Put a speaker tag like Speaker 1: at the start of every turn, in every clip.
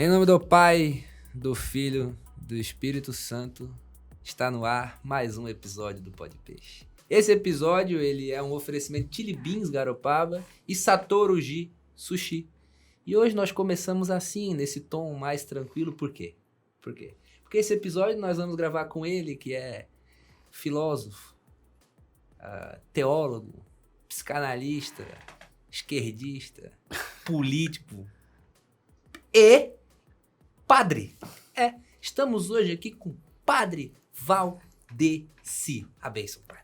Speaker 1: Em nome do Pai, do Filho, do Espírito Santo, está no ar mais um episódio do Pod Peixe. Esse episódio ele é um oferecimento Chili Beans Garopaba e Satoruji Sushi. E hoje nós começamos assim, nesse tom mais tranquilo, por quê? Porque esse episódio nós vamos gravar com ele, que é filósofo, teólogo, psicanalista, esquerdista, político e padre. Estamos hoje aqui com o Padre Valdeci. A bênção, padre.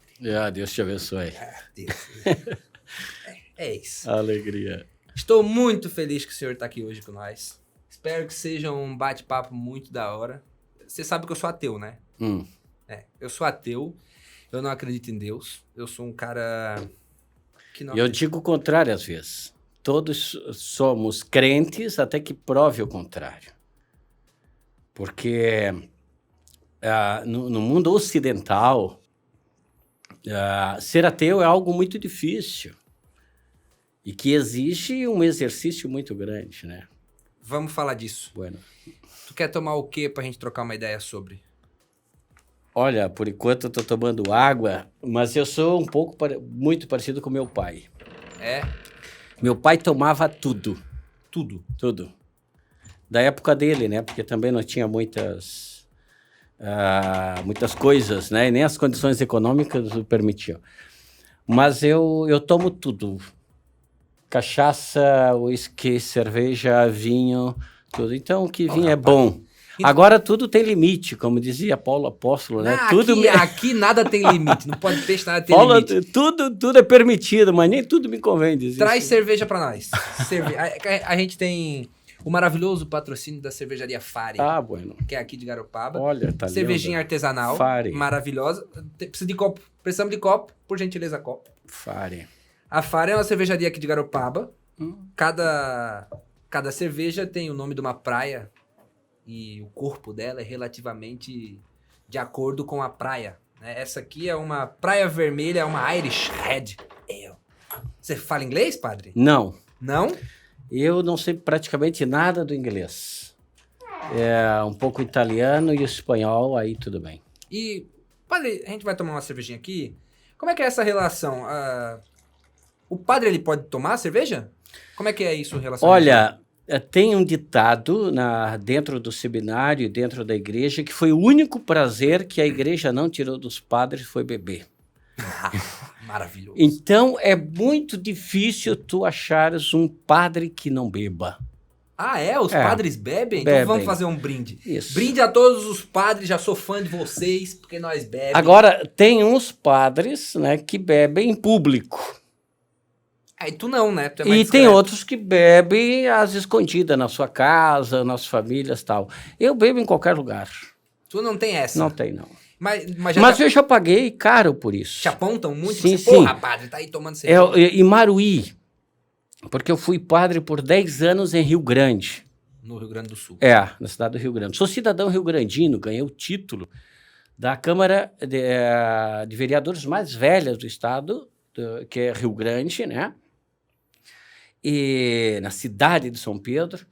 Speaker 2: Deus te abençoe.
Speaker 1: Deus. É isso.
Speaker 2: Alegria.
Speaker 1: Estou muito feliz que o senhor está aqui hoje com nós. Espero que seja um bate-papo muito da hora. Você sabe que eu sou ateu, né? Eu sou ateu. Eu não acredito em Deus. Eu sou um cara que não...
Speaker 2: Eu digo o contrário às vezes. Todos somos crentes até que prove o contrário. Porque no mundo ocidental, ser ateu é algo muito difícil e que exige um exercício muito grande, né?
Speaker 1: Vamos falar disso.
Speaker 2: Bueno.
Speaker 1: Tu quer tomar o quê pra gente trocar uma ideia sobre?
Speaker 2: Olha, por enquanto eu tô tomando água, mas eu sou um pouco muito parecido com meu pai.
Speaker 1: É?
Speaker 2: Meu pai tomava tudo.
Speaker 1: Tudo.
Speaker 2: Tudo. Da época dele, né? Porque também não tinha muitas coisas, né? E nem as condições econômicas o permitiam. Mas eu tomo tudo. Cachaça, uísque, cerveja, vinho, tudo. Então, o que vinho é bom. Agora tudo tem limite, como dizia Paulo Apóstolo, né?
Speaker 1: Aqui nada tem limite, não pode peixe, nada tem
Speaker 2: Paulo,
Speaker 1: limite.
Speaker 2: Tudo é permitido, mas nem tudo me convém dizer.
Speaker 1: Traz cerveja pra nós. A gente tem o maravilhoso patrocínio da cervejaria Fari.
Speaker 2: Bueno.
Speaker 1: Que é aqui de Garopaba.
Speaker 2: Olha, tá
Speaker 1: cervejinha
Speaker 2: lindo.
Speaker 1: artesanal.
Speaker 2: Fari.
Speaker 1: Maravilhosa. Precisa de copo. Precisamos de copo. Por gentileza, copo.
Speaker 2: Fari.
Speaker 1: A Fari é uma cervejaria aqui de Garopaba. Cada cerveja tem o nome de uma praia. E o corpo dela é relativamente de acordo com a praia. Né? Essa aqui é uma praia vermelha, é uma Irish Red Ale. Você fala inglês, padre?
Speaker 2: Não.
Speaker 1: Não?
Speaker 2: Eu não sei praticamente nada do inglês. É um pouco italiano e espanhol, aí tudo bem.
Speaker 1: E, padre, a gente vai tomar uma cervejinha aqui. Como é que é essa relação? O padre, ele pode tomar cerveja? Como é que é isso em relação
Speaker 2: Olha, tem um ditado dentro do seminário, dentro da igreja, que foi o único prazer que a igreja não tirou dos padres foi beber.
Speaker 1: Maravilhoso.
Speaker 2: Então, é muito difícil tu achares um padre que não beba.
Speaker 1: Os padres bebem? Então vamos fazer um brinde.
Speaker 2: Isso.
Speaker 1: Brinde a todos os padres, já sou fã de vocês, porque nós bebemos.
Speaker 2: Agora, tem uns padres, né, que bebem em público.
Speaker 1: Aí tu não, né? Tu é mais
Speaker 2: E
Speaker 1: discreto.
Speaker 2: tem outros que bebem às escondidas, na sua casa, nas famílias e tal. Eu bebo em qualquer lugar.
Speaker 1: Tu não tem essa?
Speaker 2: Não tem, não.
Speaker 1: Mas
Speaker 2: Eu já paguei caro por isso.
Speaker 1: te apontam muito?
Speaker 2: Sim,
Speaker 1: você, porra, padre, tá aí tomando cerveja.
Speaker 2: Em Maruí, porque eu fui padre por 10 anos em Rio Grande.
Speaker 1: No Rio Grande do Sul.
Speaker 2: Na cidade do Rio Grande. Sou cidadão rio-grandino, ganhei o título da Câmara de Vereadores mais velha do estado, que é Rio Grande, né? E na cidade de São Pedro.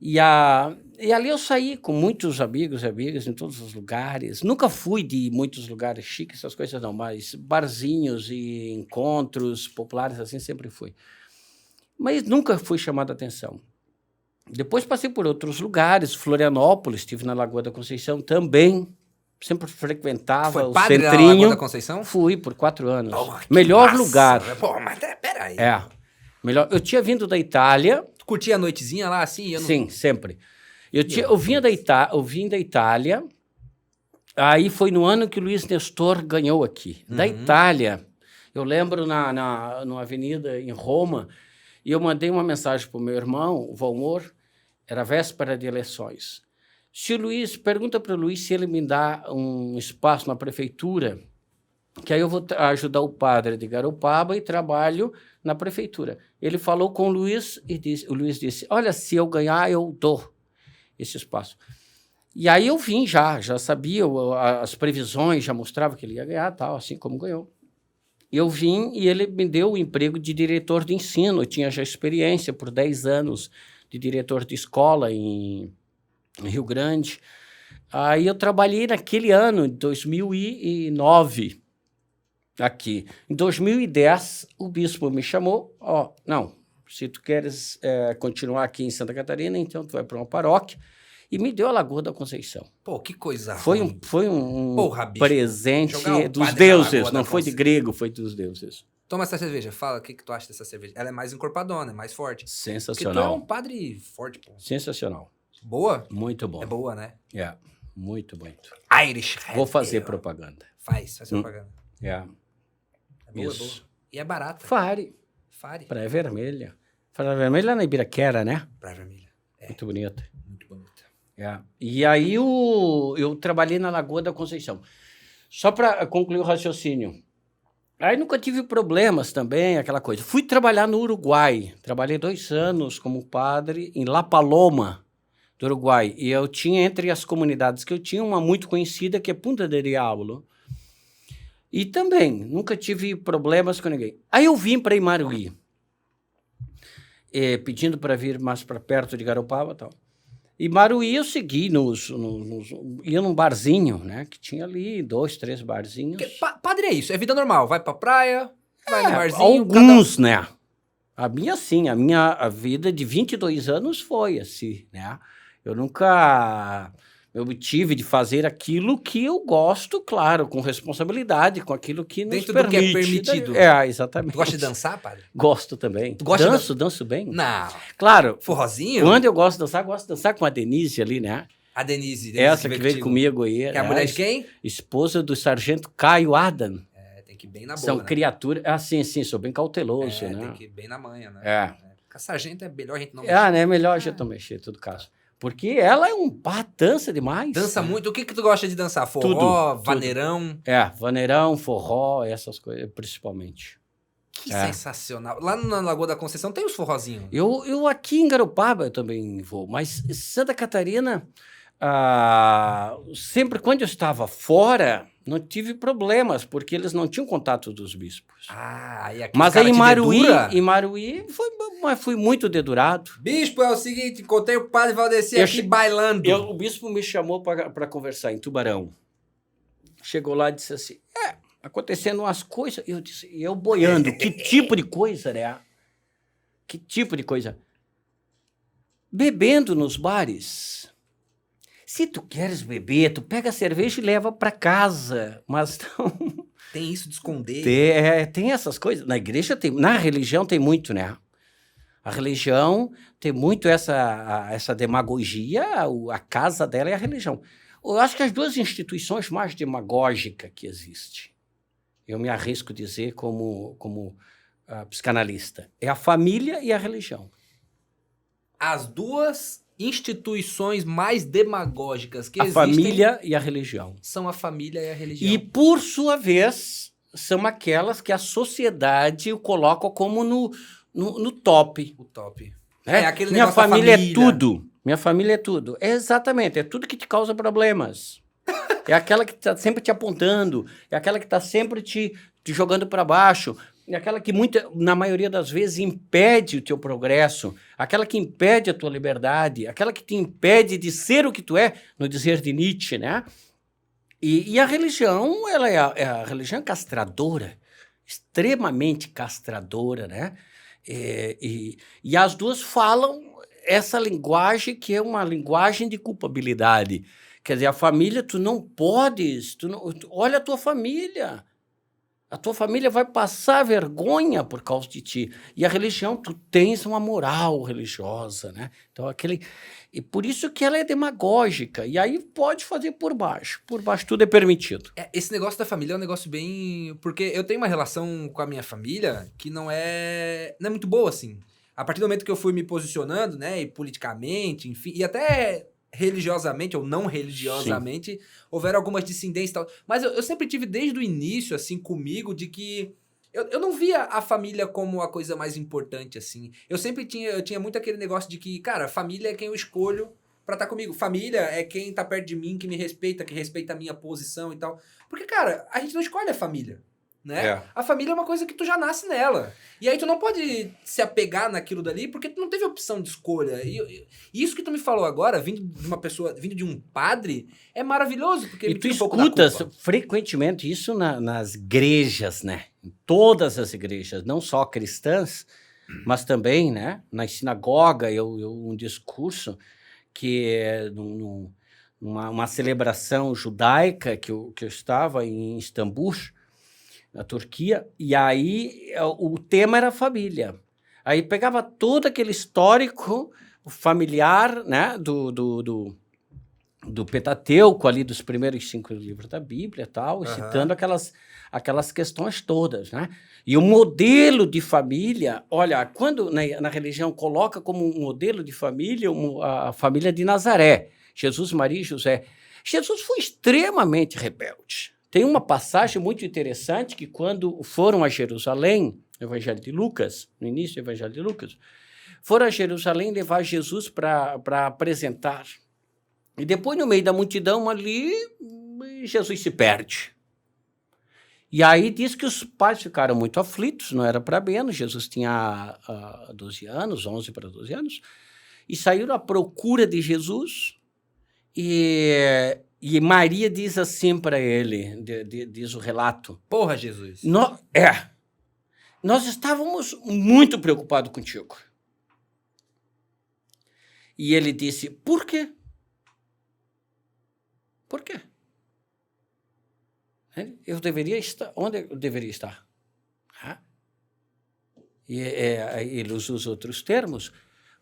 Speaker 2: E ali eu saí com muitos amigos e amigas em todos os lugares. Nunca fui de muitos lugares chiques, essas coisas não, mas barzinhos e encontros populares assim sempre fui. Mas nunca fui chamado a atenção. Depois passei por outros lugares, Florianópolis, estive na Lagoa da Conceição também. Sempre frequentava
Speaker 1: Foi
Speaker 2: o
Speaker 1: padre na
Speaker 2: centrinho.
Speaker 1: Lagoa da Conceição?
Speaker 2: Fui por 4 anos.
Speaker 1: Que
Speaker 2: Melhor
Speaker 1: massa.
Speaker 2: lugar.
Speaker 1: Pô, mas peraí.
Speaker 2: Melhor. Eu tinha vindo da Itália.
Speaker 1: Tu curtia a noitezinha lá, assim?
Speaker 2: Sim, sempre. Eu vim da Itália, aí foi no ano que o Luiz Nestor ganhou aqui. Da Itália, eu lembro numa avenida em Roma, e eu mandei uma mensagem para o meu irmão, o Valmor, era véspera de eleições. Pergunta para o Luiz se ele me dá um espaço na prefeitura, que aí eu vou ajudar o padre de Garopaba e trabalho na prefeitura. Ele falou com o Luiz e o Luiz disse, olha, se eu ganhar, eu dou esse espaço. E aí eu vim já sabia as previsões, já mostrava que ele ia ganhar, tal, assim como ganhou. Eu vim e ele me deu o emprego de diretor de ensino, eu tinha já experiência por 10 anos de diretor de escola em Rio Grande. Aí eu trabalhei naquele ano, em 2009, aqui. Em 2010, o bispo me chamou, não, se tu queres continuar aqui em Santa Catarina, então tu vai para uma paróquia, e me deu a Lagoa da Conceição.
Speaker 1: Pô, que coisa
Speaker 2: Foi
Speaker 1: ruim.
Speaker 2: um
Speaker 1: Porra, bicho,
Speaker 2: presente
Speaker 1: jogar o
Speaker 2: dos
Speaker 1: padre na
Speaker 2: deuses,
Speaker 1: Lagoa
Speaker 2: não
Speaker 1: da
Speaker 2: foi de
Speaker 1: Conceição.
Speaker 2: grego, foi dos deuses.
Speaker 1: Toma essa cerveja, fala o que tu acha dessa cerveja. Ela é mais encorpadona, é mais forte. Porque tu é
Speaker 2: Sensacional.
Speaker 1: um padre forte, pô.
Speaker 2: Sensacional.
Speaker 1: Boa?
Speaker 2: Muito bom.
Speaker 1: É boa, né?
Speaker 2: Muito, muito.
Speaker 1: Irish Red
Speaker 2: Vou fazer
Speaker 1: Ale.
Speaker 2: propaganda.
Speaker 1: Faz propaganda. É boa,
Speaker 2: Isso.
Speaker 1: é boa. E é barata.
Speaker 2: Fare. Praia Vermelha. Praia Vermelha na Ibiraquera, né?
Speaker 1: Praia Vermelha.
Speaker 2: Muito bonita.
Speaker 1: Muito bonita.
Speaker 2: E aí eu trabalhei na Lagoa da Conceição. Só para concluir o raciocínio. Aí nunca tive problemas também, aquela coisa. Fui trabalhar no Uruguai. Trabalhei 2 anos como padre em La Paloma, do Uruguai. E eu tinha, entre as comunidades que eu tinha, uma muito conhecida que é Punta del Diablo. E também, nunca tive problemas com ninguém. Aí eu vim para Imaruí, pedindo para vir mais para perto de Garopaba e tal. E Imaruí eu segui, ia num barzinho, né? Que tinha ali 2, 3 barzinhos.
Speaker 1: Padre é isso, é vida normal. Vai pra praia, vai no barzinho.
Speaker 2: Alguns, né? A minha, sim. A vida de 22 anos foi assim, né? Eu nunca... Eu tive de fazer aquilo que eu gosto, claro, com responsabilidade, com aquilo que nos
Speaker 1: dentro
Speaker 2: permite.
Speaker 1: Do que é permitido.
Speaker 2: Exatamente.
Speaker 1: Tu gosta de dançar, padre?
Speaker 2: Gosto também.
Speaker 1: Tu gosta
Speaker 2: danço bem.
Speaker 1: Não.
Speaker 2: Claro.
Speaker 1: Forrozinho?
Speaker 2: Quando eu gosto de dançar com a Denise ali, né?
Speaker 1: A Denise
Speaker 2: Essa que veio comigo aí.
Speaker 1: Que é a mulher de quem?
Speaker 2: Esposa do sargento Caio Adam.
Speaker 1: Tem que ir bem na boa,
Speaker 2: São
Speaker 1: né?
Speaker 2: criaturas... sim, sou bem cauteloso, né?
Speaker 1: Tem que ir bem na manha, né? Com a sargento é melhor a gente não
Speaker 2: mexer. Né? É melhor a gente não mexer, em todo caso. Porque ela é dança demais.
Speaker 1: Dança muito. O que tu gosta de dançar? Forró, vaneirão?
Speaker 2: Vaneirão, forró, essas coisas, principalmente.
Speaker 1: Que sensacional. Lá na Lagoa da Conceição tem os forrozinhos?
Speaker 2: Eu aqui em Garopaba eu também vou, mas Santa Catarina, sempre quando eu estava fora, não tive problemas, porque eles não tinham contato dos bispos.
Speaker 1: E aqui
Speaker 2: mas aí em Imaruí fui muito dedurado.
Speaker 1: Bispo, é o seguinte, encontrei o padre Valdeci aqui bailando.
Speaker 2: O bispo me chamou para conversar em Tubarão. Chegou lá e disse assim, acontecendo umas coisas. Eu disse, eu boiando, que tipo de coisa, né? Que tipo de coisa? Bebendo nos bares. Se tu queres beber, tu pega a cerveja e leva para casa. Mas não...
Speaker 1: Tem isso de esconder?
Speaker 2: Tem essas coisas. Na igreja tem, na religião tem muito, né? A religião tem muito essa demagogia, a casa dela é a religião. Eu acho que as 2 instituições mais demagógicas que existem, eu me arrisco a dizer como psicanalista, é a família e a religião.
Speaker 1: As 2 instituições mais demagógicas que existem...
Speaker 2: A família e a religião.
Speaker 1: São a família e a religião.
Speaker 2: E, por sua vez, são aquelas que a sociedade coloca como no top.
Speaker 1: O top.
Speaker 2: Aquele minha família é tudo. Minha família é tudo. Exatamente, é tudo que te causa problemas. É aquela que está sempre te apontando, é aquela que está sempre te jogando para baixo, é aquela que na maioria das vezes impede o teu progresso, aquela que impede a tua liberdade, aquela que te impede de ser o que tu é, no dizer de Nietzsche, né? E a religião, ela é a religião castradora, extremamente castradora, né? E as 2 falam essa linguagem que é uma linguagem de culpabilidade. Quer dizer, a família, tu não podes... olha a tua família. A tua família vai passar vergonha por causa de ti. E a religião, tu tens uma moral religiosa, né? Então, e por isso que ela é demagógica. E aí pode fazer por baixo. Por baixo tudo é permitido.
Speaker 1: Esse negócio da família é um negócio bem... Porque eu tenho uma relação com a minha família que não é muito boa, assim. A partir do momento que eu fui me posicionando, né? E politicamente, enfim... E até... religiosamente ou não religiosamente, houveram algumas dissidências e tal. Mas eu sempre tive desde o início, assim, comigo, de que eu não via a família como a coisa mais importante, assim. Eu tinha muito aquele negócio de que, cara, família é quem eu escolho pra estar comigo. Família é quem tá perto de mim, que me respeita, que respeita a minha posição e tal. Porque, cara, a gente não escolhe a família. né?
Speaker 2: É.
Speaker 1: A família é uma coisa que tu já nasce nela. E aí tu não pode se apegar naquilo dali porque tu não teve opção de escolha. E isso que tu me falou agora, vindo de uma pessoa, vindo de um padre, é maravilhoso, porque
Speaker 2: E
Speaker 1: me
Speaker 2: tu
Speaker 1: tira um pouco da
Speaker 2: escutas
Speaker 1: culpa.
Speaker 2: frequentemente isso nas igrejas, né? Em todas as igrejas, não só cristãs, mas também, né? Na sinagoga, um discurso que é uma celebração judaica que eu estava em Istambul, na Turquia, e aí o tema era família. Aí pegava todo aquele histórico familiar, né, do Pentateuco, ali dos primeiros 5 livros da Bíblia, tal, citando aquelas questões todas, né? E o modelo de família, olha, quando na religião coloca como um modelo de família a família de Nazaré, Jesus, Maria e José. Jesus foi extremamente rebelde. Tem uma passagem muito interessante que quando foram a Jerusalém, no Evangelho de Lucas, no início do Evangelho de Lucas, foram a Jerusalém levar Jesus para apresentar. E depois, no meio da multidão ali, Jesus se perde. E aí diz que os pais ficaram muito aflitos, não era para menos, Jesus tinha 12 anos, 11 para 12 anos, e saíram à procura de Jesus, e Maria diz assim para ele, diz o relato.
Speaker 1: Porra, Jesus.
Speaker 2: Nós estávamos muito preocupados contigo. E ele disse, por quê? Por quê? Eu deveria estar... Onde eu deveria estar? E ele usa os outros termos,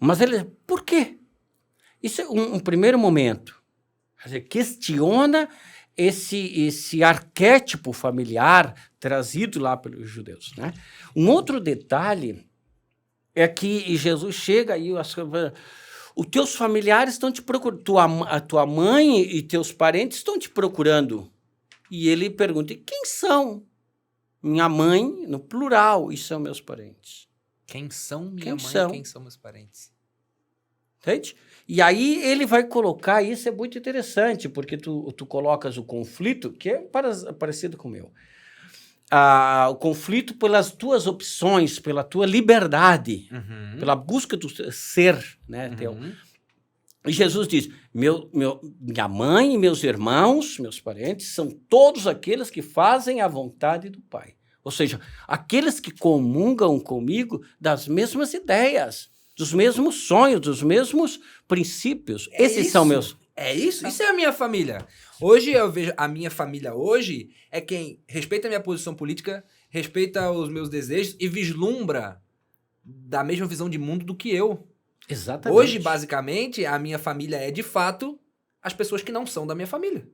Speaker 2: mas ele... Por quê? Isso é um primeiro momento. Quer dizer, questiona esse arquétipo familiar trazido lá pelos judeus, né? Um outro detalhe é que Jesus chega e os teus familiares estão te procurando, a tua mãe e teus parentes estão te procurando. E ele pergunta, e quem são? Minha mãe, no plural, e são meus parentes.
Speaker 1: Quem são minha mãe e quem são meus parentes?
Speaker 2: Entende? E aí ele vai colocar, isso é muito interessante, porque tu colocas o conflito, que é parecido com o meu. O conflito pelas tuas opções, pela tua liberdade, pela busca do ser, né, teu. E Jesus diz, minha mãe e meus irmãos, meus parentes, são todos aqueles que fazem a vontade do Pai. Ou seja, aqueles que comungam comigo das mesmas ideias, dos mesmos sonhos, dos mesmos princípios. Esses são meus...
Speaker 1: É isso? Isso é a minha família. Hoje eu vejo a minha família hoje é quem respeita a minha posição política, respeita os meus desejos e vislumbra da mesma visão de mundo do que eu.
Speaker 2: Exatamente.
Speaker 1: Hoje, basicamente, a minha família é, de fato, as pessoas que não são da minha família.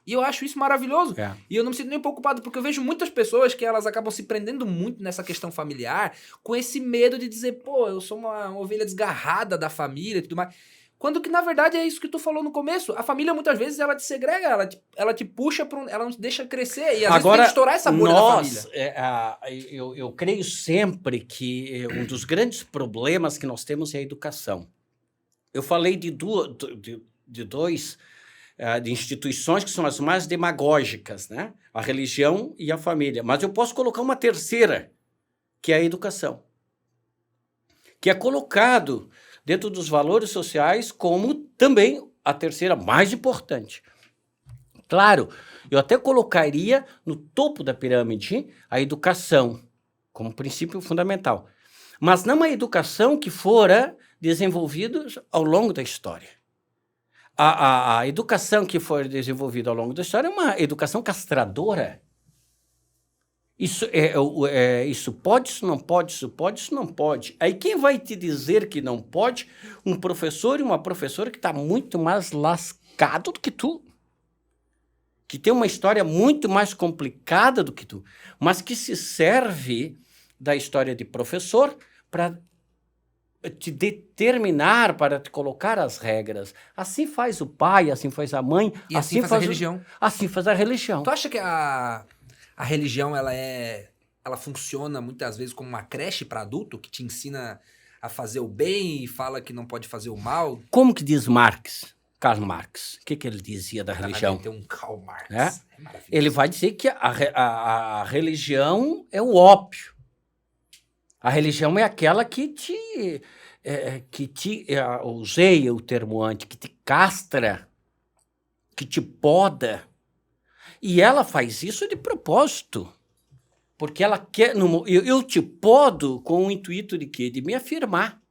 Speaker 1: E eu acho isso maravilhoso. E eu não me sinto nem preocupado, porque eu vejo muitas pessoas que elas acabam se prendendo muito nessa questão familiar, com esse medo de dizer, pô, eu sou uma ovelha desgarrada da família e tudo mais. Quando que, na verdade, é isso que tu falou no começo. A família, muitas vezes, ela te segrega, ela te puxa para ela não te deixa crescer. E às vezes tem que estourar essa bolha da família.
Speaker 2: Eu creio sempre que um dos grandes problemas que nós temos é a educação. Eu falei de instituições que são as mais demagógicas, né? A religião e a família. Mas eu posso colocar uma terceira, que é a educação, que é colocado dentro dos valores sociais como também a terceira mais importante. Claro, eu até colocaria no topo da pirâmide a educação como princípio fundamental, mas não uma educação que fora desenvolvida ao longo da história. A educação que foi desenvolvida ao longo da história é uma educação castradora. Isso pode, isso não pode, isso pode, isso não pode. Aí quem vai te dizer que não pode? Um professor e uma professora que está muito mais lascado do que tu, que tem uma história muito mais complicada do que tu, mas que se serve da história de professor para te determinar, para te colocar as regras. Assim faz o pai, assim faz a mãe,
Speaker 1: e assim faz a religião.
Speaker 2: Assim faz a religião.
Speaker 1: Tu acha que a religião, ela funciona muitas vezes como uma creche para adulto, que te ensina a fazer o bem e fala que não pode fazer o mal?
Speaker 2: Como que diz Marx? Karl Marx. O que ele dizia da religião?
Speaker 1: Tem um Karl Marx.
Speaker 2: É maravilhoso. Ele vai dizer que a religião é o ópio. A religião é aquela que usei o termo antes, que te castra, que te poda. E ela faz isso de propósito. Porque ela quer... Eu te podo com o intuito de quê? De me afirmar.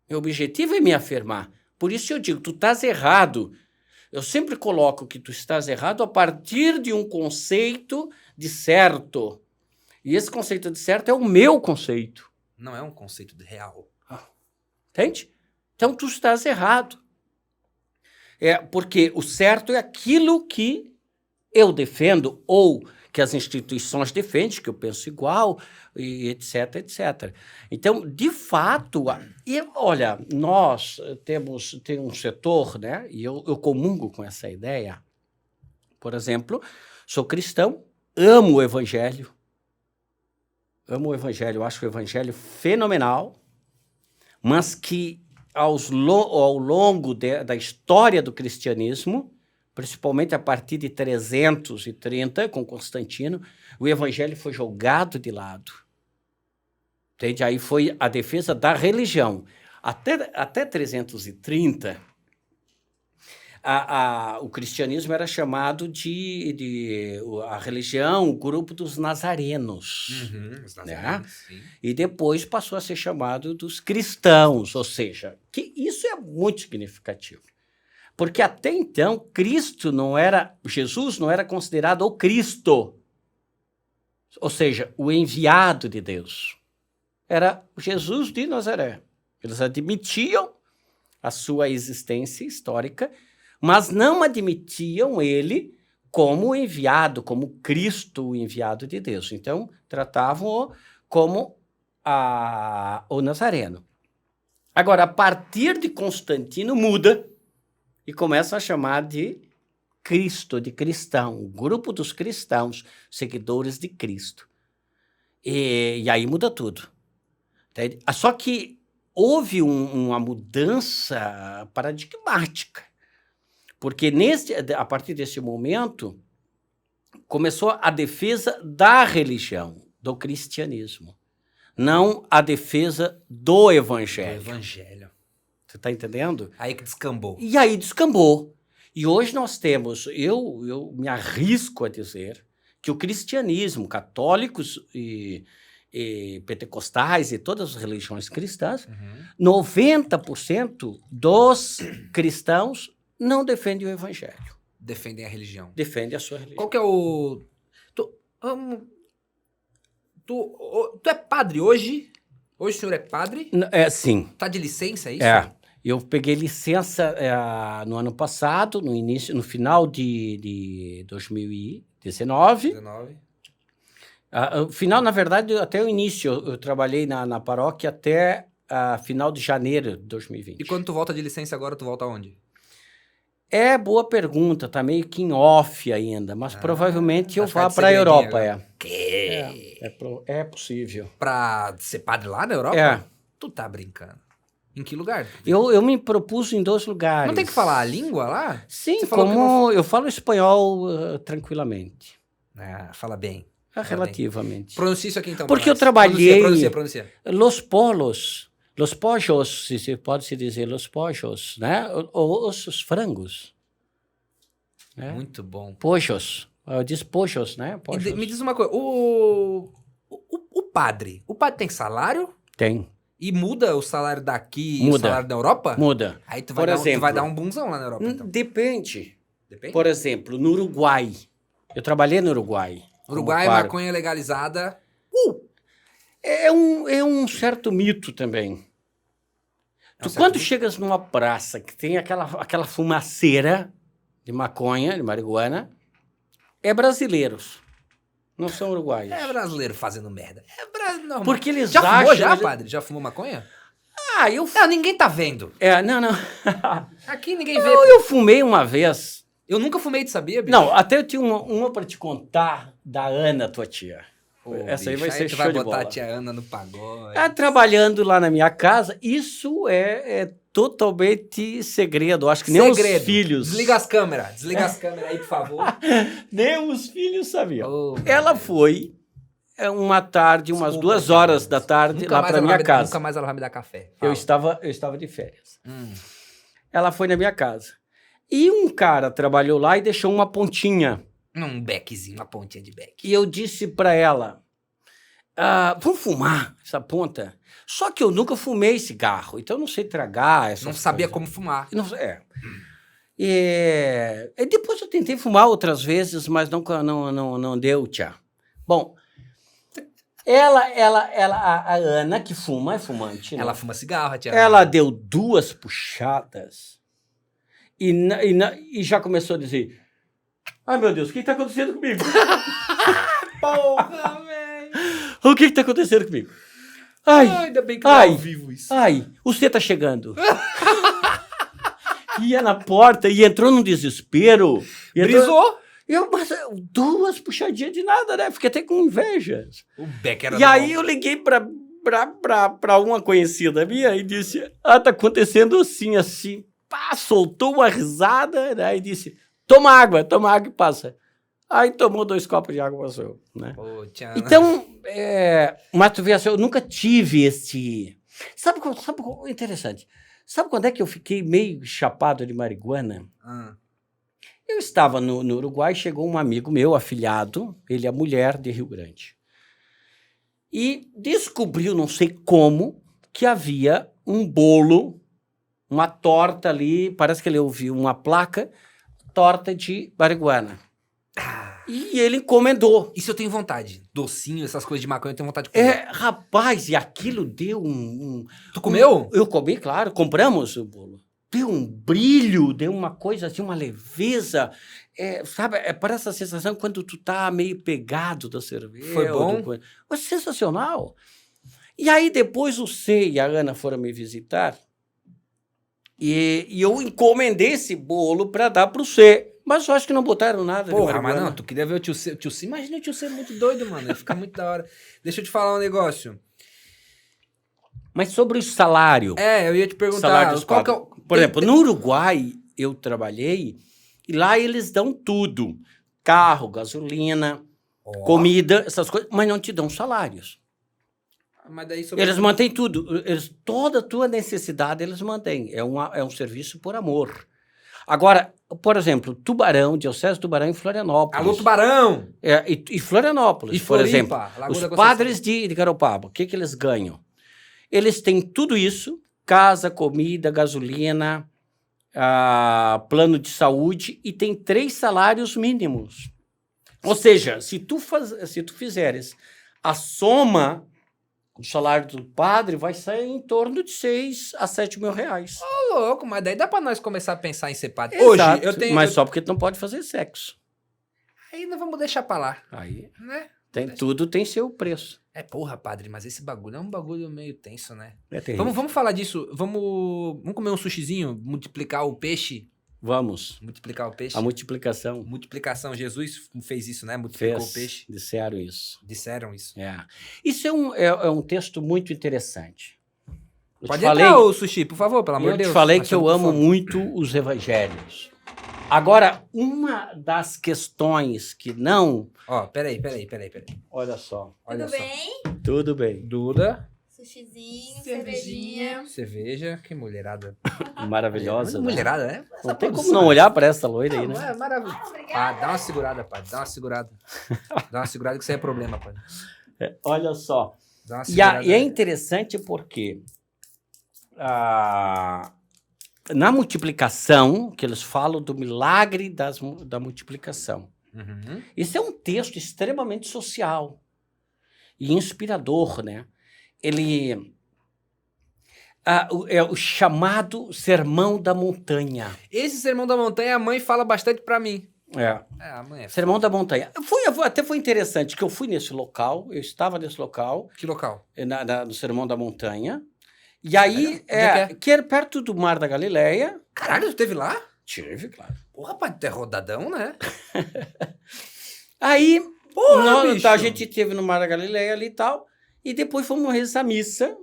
Speaker 2: Meu objetivo é me afirmar. Por isso eu digo, tu estás errado. Eu sempre coloco que tu estás errado a partir de um conceito de certo. E esse conceito de certo é o meu conceito.
Speaker 1: Não é um conceito de real.
Speaker 2: Entende? Então tu estás errado. Porque o certo é aquilo que eu defendo ou que as instituições defendem, que eu penso igual, e etc, etc. Então, de fato, olha, nós temos um setor, né, e eu comungo com essa ideia. Por exemplo, sou cristão, amo o evangelho, acho o evangelho fenomenal, mas que ao longo da história do cristianismo, principalmente a partir de 330, com Constantino, o evangelho foi jogado de lado. Entende? Aí foi a defesa da religião. Até 330, o cristianismo era chamado a religião, o grupo dos nazarenos.
Speaker 1: Os nazarenos,
Speaker 2: né?
Speaker 1: sim.
Speaker 2: E depois passou a ser chamado dos cristãos, ou seja, que isso é muito significativo. Porque até então, Jesus não era considerado o Cristo, ou seja, o enviado de Deus. Era Jesus de Nazaré. Eles admitiam a sua existência histórica, mas não admitiam ele como enviado, como Cristo, o enviado de Deus. Então, tratavam-o como o Nazareno. Agora, a partir de Constantino, muda e começa a chamar de Cristo, de cristão, o grupo dos cristãos, seguidores de Cristo. E aí muda tudo. Entende? Só que houve uma mudança paradigmática, porque a partir desse momento começou a defesa da religião, do cristianismo, não a defesa do evangelho. Você está entendendo?
Speaker 1: Aí que descambou.
Speaker 2: E aí descambou. E hoje nós temos, eu me arrisco a dizer, que o cristianismo, católicos e pentecostais e todas as religiões cristãs, 90% dos cristãos não defendem o evangelho.
Speaker 1: Defendem a religião.
Speaker 2: Defendem a sua religião.
Speaker 1: Qual que é o... Tu é padre hoje? Hoje o senhor é padre?
Speaker 2: Sim.
Speaker 1: Tá de licença, é isso?
Speaker 2: Eu peguei licença no ano passado, no final de 2019. Final, na verdade, até o início. Eu trabalhei na paróquia até final de janeiro de 2020.
Speaker 1: E quando tu volta de licença agora, tu volta aonde?
Speaker 2: Boa pergunta. Tá meio que em off ainda, mas provavelmente eu vá para a Europa. É possível.
Speaker 1: Pra ser padre lá na Europa? Tu tá brincando. Em que lugar?
Speaker 2: Eu me propus em 2 lugares.
Speaker 1: Não tem que falar a língua lá?
Speaker 2: Sim, eu falo espanhol tranquilamente.
Speaker 1: Fala bem.
Speaker 2: Relativamente.
Speaker 1: Pronuncia isso aqui então.
Speaker 2: Porque eu trabalhei...
Speaker 1: Pronuncia.
Speaker 2: Los pojos, se pode se dizer, los pojos, né? Os frangos. Né?
Speaker 1: Muito bom.
Speaker 2: Pojos. Diz pojos, né? Pojos.
Speaker 1: Me diz uma coisa. O padre tem salário?
Speaker 2: Tem.
Speaker 1: E muda o salário daqui e
Speaker 2: o
Speaker 1: salário da Europa?
Speaker 2: Muda.
Speaker 1: Aí tu vai dar um bunzão lá na Europa, então.
Speaker 2: Depende. Por exemplo, no Uruguai. Eu trabalhei no Uruguai.
Speaker 1: Uruguai, maconha legalizada.
Speaker 2: É um certo mito também. Quando chegas numa praça que tem aquela fumaceira de maconha, de marihuana, é brasileiros. Não são uruguaios.
Speaker 1: É brasileiro fazendo merda. Normal.
Speaker 2: Porque eles
Speaker 1: fumou padre? Já fumou maconha? Ninguém tá vendo.
Speaker 2: Não.
Speaker 1: Aqui ninguém vê.
Speaker 2: Eu fumei uma vez.
Speaker 1: Eu nunca fumei, tu sabia, bicho?
Speaker 2: Não, até eu tinha uma pra te contar da Ana, tua tia. Essa aí vai ser show de bola.
Speaker 1: Tu vai botar a tia Ana no pagode.
Speaker 2: Trabalhando lá na minha casa, isso é totalmente segredo. Acho que nem os filhos...
Speaker 1: Desliga as câmeras aí, por favor.
Speaker 2: Nem os filhos sabiam.
Speaker 1: Oh,
Speaker 2: ela foi uma tarde, umas 2 horas da tarde, lá para minha casa.
Speaker 1: Nunca mais ela vai me dar café.
Speaker 2: Eu estava de férias. Ela foi na minha casa. E um cara trabalhou lá e deixou uma pontinha.
Speaker 1: Um beckzinho, uma pontinha de beck.
Speaker 2: E eu disse para ela, vamos fumar essa ponta? Só que eu nunca fumei cigarro, então eu não sei tragar essas
Speaker 1: Não sabia
Speaker 2: coisas.
Speaker 1: como fumar.
Speaker 2: Não, E depois eu tentei fumar outras vezes, mas não deu, tchau. Bom, a Ana, que fuma, é fumante, né?
Speaker 1: Ela fuma cigarro, tia.
Speaker 2: Ela deu 2 puxadas e já começou a dizer, ai, meu Deus, o que está acontecendo comigo?
Speaker 1: Porra, velho.
Speaker 2: O que está acontecendo comigo? Ai,
Speaker 1: ainda bem que não é ao vivo isso.
Speaker 2: Ai, você tá chegando. Ia na porta e entrou num desespero.
Speaker 1: Brisou?
Speaker 2: Mas 2 puxadinhas de nada, né? Fiquei até com inveja.
Speaker 1: O Beck era
Speaker 2: E aí eu liguei pra uma conhecida minha e disse, tá acontecendo assim. Pá, soltou uma risada, né? E disse, toma água e passa. Aí tomou 2 copos de água, passou, né?
Speaker 1: Pô,
Speaker 2: Então, mas tu vê assim, eu nunca tive esse... Sabe qual interessante? Sabe quando é que eu fiquei meio chapado de marihuana? Eu estava no Uruguai, chegou um amigo meu, afilhado, ele é mulher de Rio Grande. E descobriu, não sei como, que havia um bolo, uma torta ali, parece que ele ouviu uma placa, torta de marihuana. E ele encomendou.
Speaker 1: Isso eu tenho vontade. Docinho, essas coisas de maconha, eu tenho vontade de comer.
Speaker 2: Rapaz, e aquilo deu
Speaker 1: Tu comeu?
Speaker 2: Eu comi, claro. Compramos o bolo. Deu um brilho, deu uma coisa assim, uma leveza. Sabe, parece a sensação quando tu tá meio pegado da cerveja.
Speaker 1: Foi bom?
Speaker 2: Foi sensacional. E aí depois o C e a Ana foram me visitar. E eu encomendei esse bolo para dar pro C. Mas eu acho que não botaram nada.
Speaker 1: Porra, mas não, tu queria ver o tio C. Imagina o tio C muito doido, mano. Ia ficar muito da hora. Deixa eu te falar um negócio.
Speaker 2: Mas sobre o salário.
Speaker 1: Eu ia te perguntar.
Speaker 2: Por exemplo, no Uruguai eu trabalhei e lá eles dão tudo. Carro, gasolina, comida, essas coisas, mas não te dão salários.
Speaker 1: Mas daí
Speaker 2: eles mantêm tudo. Toda a tua necessidade eles mantêm. É um serviço por amor. Agora, por exemplo, Tubarão, Diocese Tubarão em Florianópolis.
Speaker 1: Alô, Tubarão!
Speaker 2: E Florianópolis, por exemplo. Os padres de Garopaba, o que eles ganham? Eles têm tudo isso, casa, comida, gasolina, plano de saúde, e tem 3 salários mínimos. Ou seja, se tu fizeres a soma... O salário do padre vai sair em torno de 6 a 7 mil reais.
Speaker 1: Ô, louco, mas daí dá pra nós começar a pensar em ser padre.
Speaker 2: Exato, hoje só porque tu não pode fazer sexo.
Speaker 1: Aí nós vamos deixar pra lá.
Speaker 2: Aí,
Speaker 1: né?
Speaker 2: Tudo tem seu preço.
Speaker 1: Porra, padre, mas esse bagulho é um bagulho meio tenso, né?
Speaker 2: É terrível.
Speaker 1: Vamos falar disso. Vamos comer um sushizinho, multiplicar o peixe.
Speaker 2: Vamos.
Speaker 1: Multiplicar o peixe.
Speaker 2: A multiplicação.
Speaker 1: Multiplicação. Jesus fez isso, né? Multiplicou o peixe.
Speaker 2: Disseram isso.
Speaker 1: Isso
Speaker 2: é um texto muito interessante.
Speaker 1: Pode entrar, o Sushi, por favor, pelo amor de Deus.
Speaker 2: Eu te falei que eu amo muito os evangelhos. Agora, uma das questões que não...
Speaker 1: Peraí.
Speaker 2: Olha só.
Speaker 3: Tudo bem?
Speaker 2: Tudo bem.
Speaker 1: Duda.
Speaker 3: Sushizinho, cervejinha.
Speaker 1: Cerveja, que mulherada.
Speaker 2: Maravilhosa.
Speaker 1: Mulherada, né?
Speaker 2: Não tem como não olhar para essa loira aí, né?
Speaker 1: É maravilhoso. Dá uma segurada, padre. Dá uma segurada que isso aí é problema, padre.
Speaker 2: Olha só.
Speaker 1: Dá uma segurada.
Speaker 2: E é interessante porque na multiplicação, que eles falam do milagre da multiplicação.
Speaker 1: Uhum.
Speaker 2: Esse é um texto extremamente social e inspirador, né? Ele é o chamado Sermão da Montanha.
Speaker 1: Esse Sermão da Montanha, a mãe fala bastante pra mim.
Speaker 2: A mãe Sermão da Montanha. Até foi interessante que eu fui nesse local, eu estava nesse local.
Speaker 1: Que local?
Speaker 2: No Sermão da Montanha. E aí, que era perto do Mar da Galileia.
Speaker 1: Caralho, tu esteve lá?
Speaker 2: Tive, claro.
Speaker 1: Porra, rapaz, tu é rodadão, né?
Speaker 2: Aí,
Speaker 1: bicho.
Speaker 2: A gente esteve no Mar da Galileia ali e tal. E depois fomos rezar a missa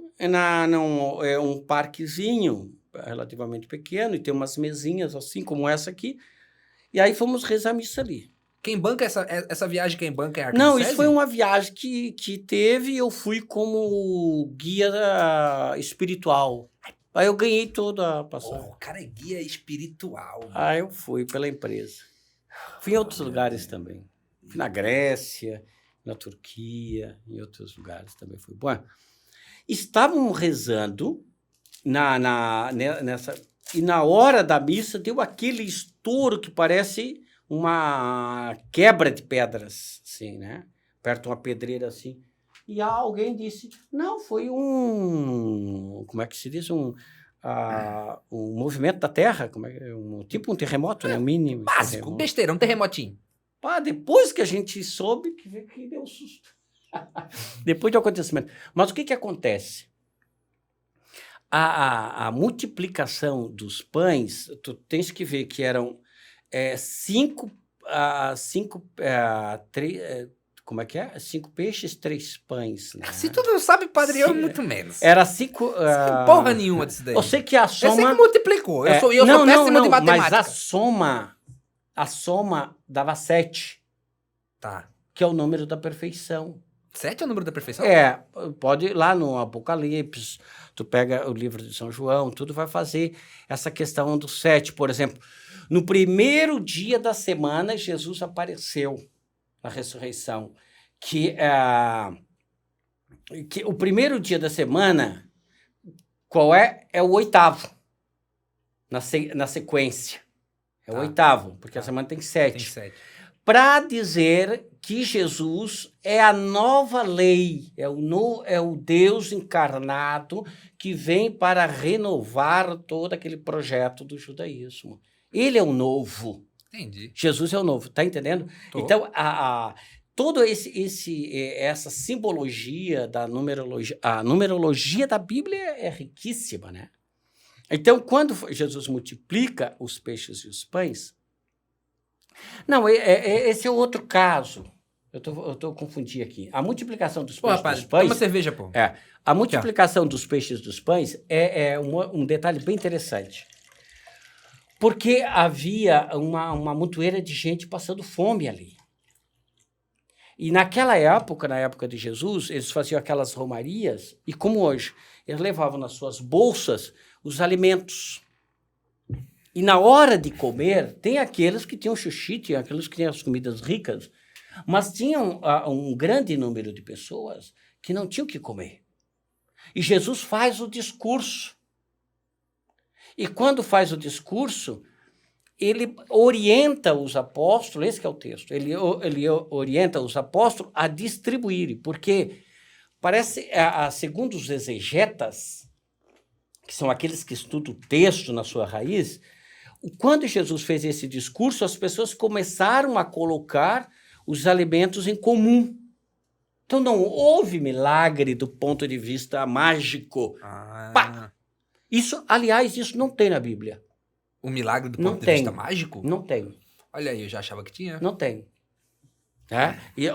Speaker 2: um parquezinho relativamente pequeno e tem umas mesinhas assim como essa aqui. E aí fomos rezar a missa ali.
Speaker 1: Quem banca essa viagem, quem banca é a
Speaker 2: Não,
Speaker 1: Arquidiocese?
Speaker 2: isso foi uma viagem que teve e eu fui como guia espiritual. Aí eu ganhei toda a passagem.
Speaker 1: O cara é guia espiritual.
Speaker 2: Aí eu fui pela empresa. Fui em outros lugares também. Fui na Grécia, na Turquia, em outros lugares também fui. Bom, estávamos rezando nessa... E na hora da missa deu aquele estouro que parece uma quebra de pedras, assim, né? Perto de uma pedreira, assim. E alguém disse, não, foi como é que se diz? Um movimento da Terra, tipo um terremoto, né? Um mínimo.
Speaker 1: Básico,
Speaker 2: terremoto.
Speaker 1: besteira, um terremotinho.
Speaker 2: Pá, depois que a gente soube, que deu susto. Depois do acontecimento. Mas o que acontece? A multiplicação dos pães, tu tens que ver que eram 5 peixes, 3 pães. Né?
Speaker 1: Se tu não sabe, padre, eu muito menos.
Speaker 2: Era 5...
Speaker 1: Sem porra nenhuma disso daí.
Speaker 2: Eu sei que a soma...
Speaker 1: Eu sei que multiplicou. Eu sou péssimo de matemática.
Speaker 2: Mas a soma dava 7.
Speaker 1: Tá.
Speaker 2: Que é o número da perfeição.
Speaker 1: 7 é o número da perfeição?
Speaker 2: Pode ir lá no Apocalipse, tu pega o livro de São João, tudo vai fazer essa questão do 7. Por exemplo, no primeiro dia da semana, Jesus apareceu na ressurreição. Que o primeiro dia da semana, qual é? É o 8º, na sequência. É o 8º, porque a semana tem 7.
Speaker 1: Tem 7.
Speaker 2: Para dizer que Jesus é a nova lei, é o Deus encarnado que vem para renovar todo aquele projeto do judaísmo. Ele é o novo.
Speaker 1: Entendi.
Speaker 2: Jesus é o novo, tá entendendo?
Speaker 1: Tô.
Speaker 2: Então, toda essa simbologia da numerologia, a numerologia da Bíblia é riquíssima, né? Então, quando Jesus multiplica os peixes e os pães, não, esse é outro caso. Eu tô confundindo aqui. A multiplicação dos peixes e dos pães...
Speaker 1: Toma cerveja, pô.
Speaker 2: A multiplicação dos peixes e dos pães é um detalhe bem interessante. Porque havia uma montoeira de gente passando fome ali. E naquela época, na época de Jesus, eles faziam aquelas romarias, e como hoje, eles levavam nas suas bolsas os alimentos. E na hora de comer, tem aqueles que tinham xuxi, tinha aqueles que tinham as comidas ricas, mas tinha um grande número de pessoas que não tinham o que comer. E Jesus faz o discurso. E quando faz o discurso, ele orienta os apóstolos, esse que é o texto, ele orienta os apóstolos a distribuírem, porque parece, segundo os exegetas, que são aqueles que estudam o texto na sua raiz, quando Jesus fez esse discurso, as pessoas começaram a colocar os alimentos em comum. Então não houve milagre do ponto de vista mágico. Aliás, isso não tem na Bíblia.
Speaker 1: O milagre do ponto de vista mágico?
Speaker 2: Não tem.
Speaker 1: Olha aí, eu já achava que tinha.
Speaker 2: Não tem. E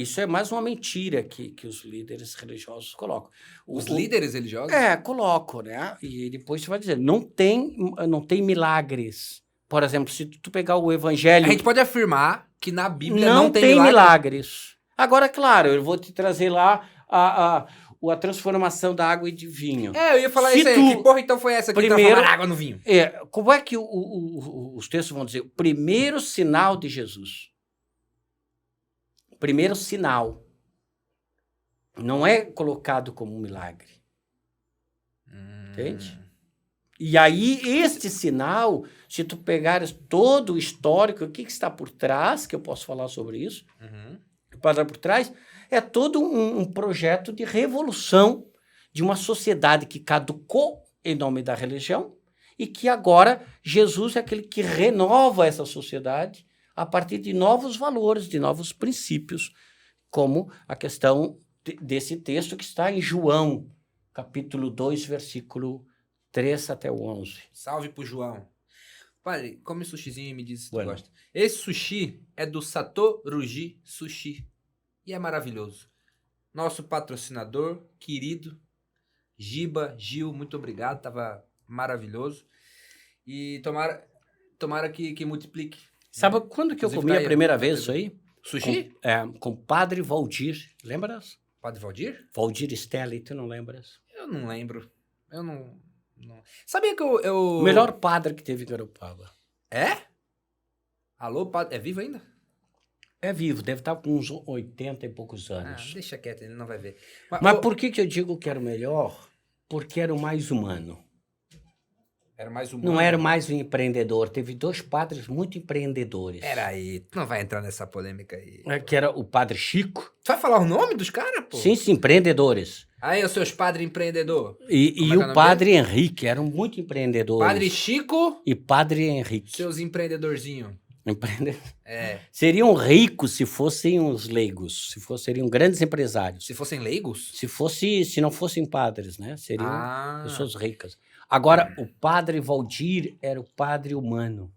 Speaker 2: isso é mais uma mentira que os líderes religiosos colocam.
Speaker 1: Os líderes religiosos?
Speaker 2: Colocam, né? E depois você vai dizer, não tem milagres. Por exemplo, se tu pegar o evangelho...
Speaker 1: A gente pode afirmar que na Bíblia
Speaker 2: não
Speaker 1: tem
Speaker 2: milagres. Agora, claro, eu vou te trazer lá a transformação da água e de vinho.
Speaker 1: Eu ia falar isso aí. Que porra então foi essa que transformou água no vinho?
Speaker 2: Como é que os textos vão dizer? O primeiro sinal de Jesus. O primeiro sinal. Não é colocado como um milagre. Entende? E aí, este sinal, se tu pegares todo o histórico, o que está por trás, que eu posso falar sobre isso, para por trás, é todo um projeto de revolução de uma sociedade que caducou em nome da religião e que agora Jesus é aquele que renova essa sociedade a partir de novos valores, de novos princípios, como a questão desse texto que está em João, capítulo 2, versículo 3 até o 11.
Speaker 1: Salve pro João. Padre, come sushizinho e me diz se tu gosta. Esse sushi é do Satoruji Sushi. E é maravilhoso. Nosso patrocinador, querido, Giba, Gil, muito obrigado. Tava maravilhoso. E tomara que multiplique.
Speaker 2: Sabe quando que eu
Speaker 1: Inclusive,
Speaker 2: comi
Speaker 1: tá
Speaker 2: a
Speaker 1: aí,
Speaker 2: primeira
Speaker 1: tá
Speaker 2: vez
Speaker 1: aí.
Speaker 2: isso aí?
Speaker 1: Sushi?
Speaker 2: Com Padre Valdir. Lembras?
Speaker 1: Padre Valdir?
Speaker 2: Valdir Stelli, tu não lembras?
Speaker 1: Eu não lembro. Eu não... Sabia que eu...
Speaker 2: O melhor padre que teve em Garopaba.
Speaker 1: É? Alô, padre? É vivo ainda?
Speaker 2: É vivo, deve estar com uns 80 e poucos
Speaker 1: Ah,
Speaker 2: anos.
Speaker 1: deixa quieto, ele não vai ver.
Speaker 2: Mas por que eu digo que era o melhor? Porque era o mais humano.
Speaker 1: Era mais humano.
Speaker 2: Não era mais um empreendedor. Teve 2 padres muito empreendedores.
Speaker 1: Peraí, tu não vai entrar nessa polêmica aí.
Speaker 2: Que era o padre Chico.
Speaker 1: Tu vai falar o nome dos caras, pô?
Speaker 2: Sim, empreendedores.
Speaker 1: Aí, os seus padres empreendedor.
Speaker 2: E
Speaker 1: Como é que é o
Speaker 2: o
Speaker 1: nome
Speaker 2: padre Henrique, eram muito empreendedores.
Speaker 1: Padre Chico,
Speaker 2: E padre Henrique.
Speaker 1: seus empreendedorzinhos. É.
Speaker 2: Seriam ricos se fossem os leigos, seriam grandes empresários.
Speaker 1: Se fossem leigos?
Speaker 2: Se não fossem padres, né? Seriam
Speaker 1: Ah,
Speaker 2: pessoas ricas. Agora, o padre Valdir era o padre humano.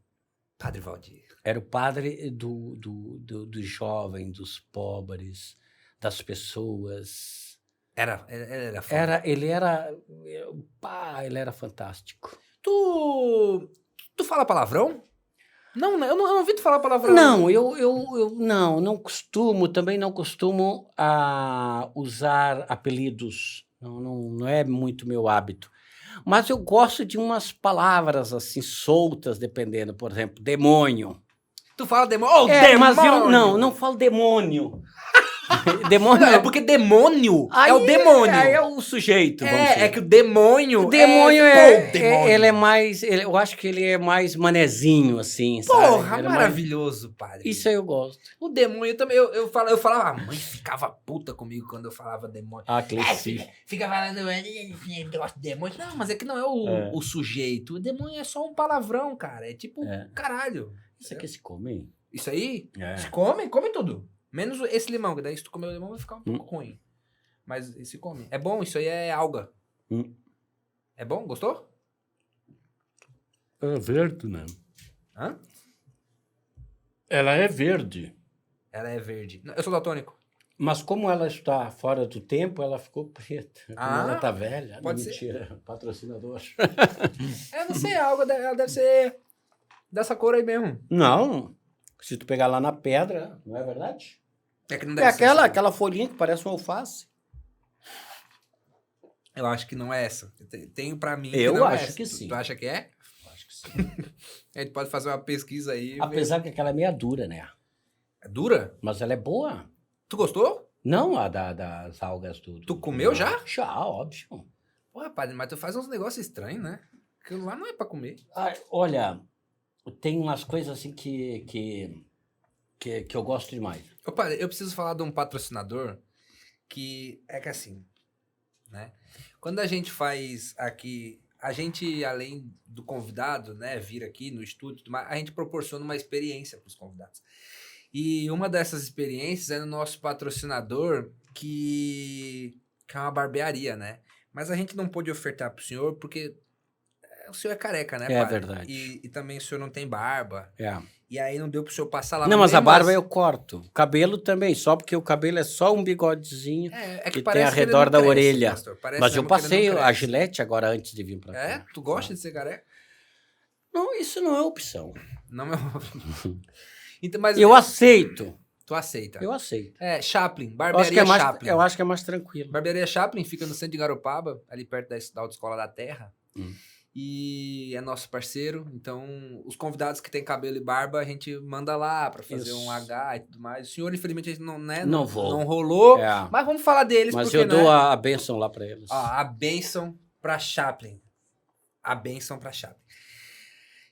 Speaker 1: Padre Valdir.
Speaker 2: Era o padre do jovem, dos pobres, das pessoas.
Speaker 1: Era foda.
Speaker 2: Ele era fantástico.
Speaker 1: Tu fala palavrão? Não, eu não ouvi tu falar palavrão.
Speaker 2: Não, eu não costumo, também não costumo usar apelidos. Não é muito meu hábito. Mas eu gosto de umas palavras assim soltas, dependendo. Por exemplo, demônio.
Speaker 1: Tu fala demônio? Oh, demônio!
Speaker 2: Mas eu não falo demônio. Demônio.
Speaker 1: Não, é porque demônio é o demônio.
Speaker 2: Aí é o sujeito, vamos dizer.
Speaker 1: É que o demônio.
Speaker 2: O demônio
Speaker 1: demônio.
Speaker 2: ele é mais. Eu acho que ele é mais manezinho, assim.
Speaker 1: Porra,
Speaker 2: sabe?
Speaker 1: maravilhoso, padre.
Speaker 2: Isso aí eu gosto.
Speaker 1: O demônio também. Eu falava, a mãe ficava puta comigo quando eu falava demônio.
Speaker 2: Que sim.
Speaker 1: Fica falando, negócio de demônio. Não, mas é que não é o sujeito. O demônio é só um palavrão, cara. É tipo, caralho.
Speaker 2: Isso aqui se come?
Speaker 1: Isso aí?
Speaker 2: É.
Speaker 1: Se come tudo. Menos esse limão, que daí se tu comer o limão vai ficar um pouco ruim. Mas se come. É bom, isso aí é alga. É bom? Gostou?
Speaker 2: É verde, né?
Speaker 1: Hã?
Speaker 2: Ela é verde.
Speaker 1: Ela é verde. Eu sou daltônico.
Speaker 2: Mas como ela está fora do tempo, ela ficou preta. Como ela está velha.
Speaker 1: Pode
Speaker 2: não,
Speaker 1: ser.
Speaker 2: Mentira, patrocinador.
Speaker 1: Não sei, a alga ela deve ser dessa cor aí mesmo.
Speaker 2: Não. Se tu pegar lá na pedra, não é verdade?
Speaker 1: É que não
Speaker 2: É
Speaker 1: deve ser.
Speaker 2: aquela folhinha que parece um alface.
Speaker 1: Eu acho que não é essa. Tenho pra mim que
Speaker 2: Eu
Speaker 1: não é
Speaker 2: acho
Speaker 1: essa.
Speaker 2: que sim.
Speaker 1: Tu acha que é?
Speaker 2: Acho que sim.
Speaker 1: A gente pode fazer uma pesquisa aí. e ver.
Speaker 2: Apesar que aquela é meia dura, né?
Speaker 1: É dura?
Speaker 2: Mas ela é boa.
Speaker 1: Tu gostou?
Speaker 2: Não a das algas do...
Speaker 1: Tu comeu já?
Speaker 2: Já, óbvio.
Speaker 1: Pô, rapaz, mas tu faz uns negócios estranhos, né? Aquilo lá não é pra comer.
Speaker 2: Olha, tem umas coisas assim que eu gosto demais.
Speaker 1: Opa, eu preciso falar de um patrocinador que é que assim, né? Quando a gente faz aqui, a gente, além do convidado, né, vir aqui no estúdio, a gente proporciona uma experiência para os convidados. E uma dessas experiências é no nosso patrocinador, que é uma barbearia, né? Mas a gente não pôde ofertar para o senhor porque o senhor é careca, né,
Speaker 2: É
Speaker 1: padre?
Speaker 2: verdade.
Speaker 1: E também o senhor não tem barba.
Speaker 2: É.
Speaker 1: E aí não deu pro senhor passar lá.
Speaker 2: Não, mas a barba eu corto. O cabelo também, só porque o cabelo é só um bigodezinho
Speaker 1: que
Speaker 2: que tem ao redor da orelha. Mas eu passei a gilete agora antes de vir pra cá.
Speaker 1: É? Tu gosta de ser careca?
Speaker 2: Não, isso não é opção.
Speaker 1: Não é então, mas
Speaker 2: eu aceito.
Speaker 1: Tu aceita?
Speaker 2: Eu aceito.
Speaker 1: Chaplin, barbearia Chaplin.
Speaker 2: Eu acho que é mais tranquilo.
Speaker 1: Barbearia Chaplin fica no centro de Garopaba, ali perto da Autoescola da Terra. E é nosso parceiro, então os convidados que têm cabelo e barba a gente manda lá pra fazer um H e tudo mais. O senhor, infelizmente, a gente não rolou, mas vamos falar deles.
Speaker 2: Mas
Speaker 1: porque,
Speaker 2: eu dou a bênção lá pra eles.
Speaker 1: A bênção pra Chaplin. A bênção pra Chaplin.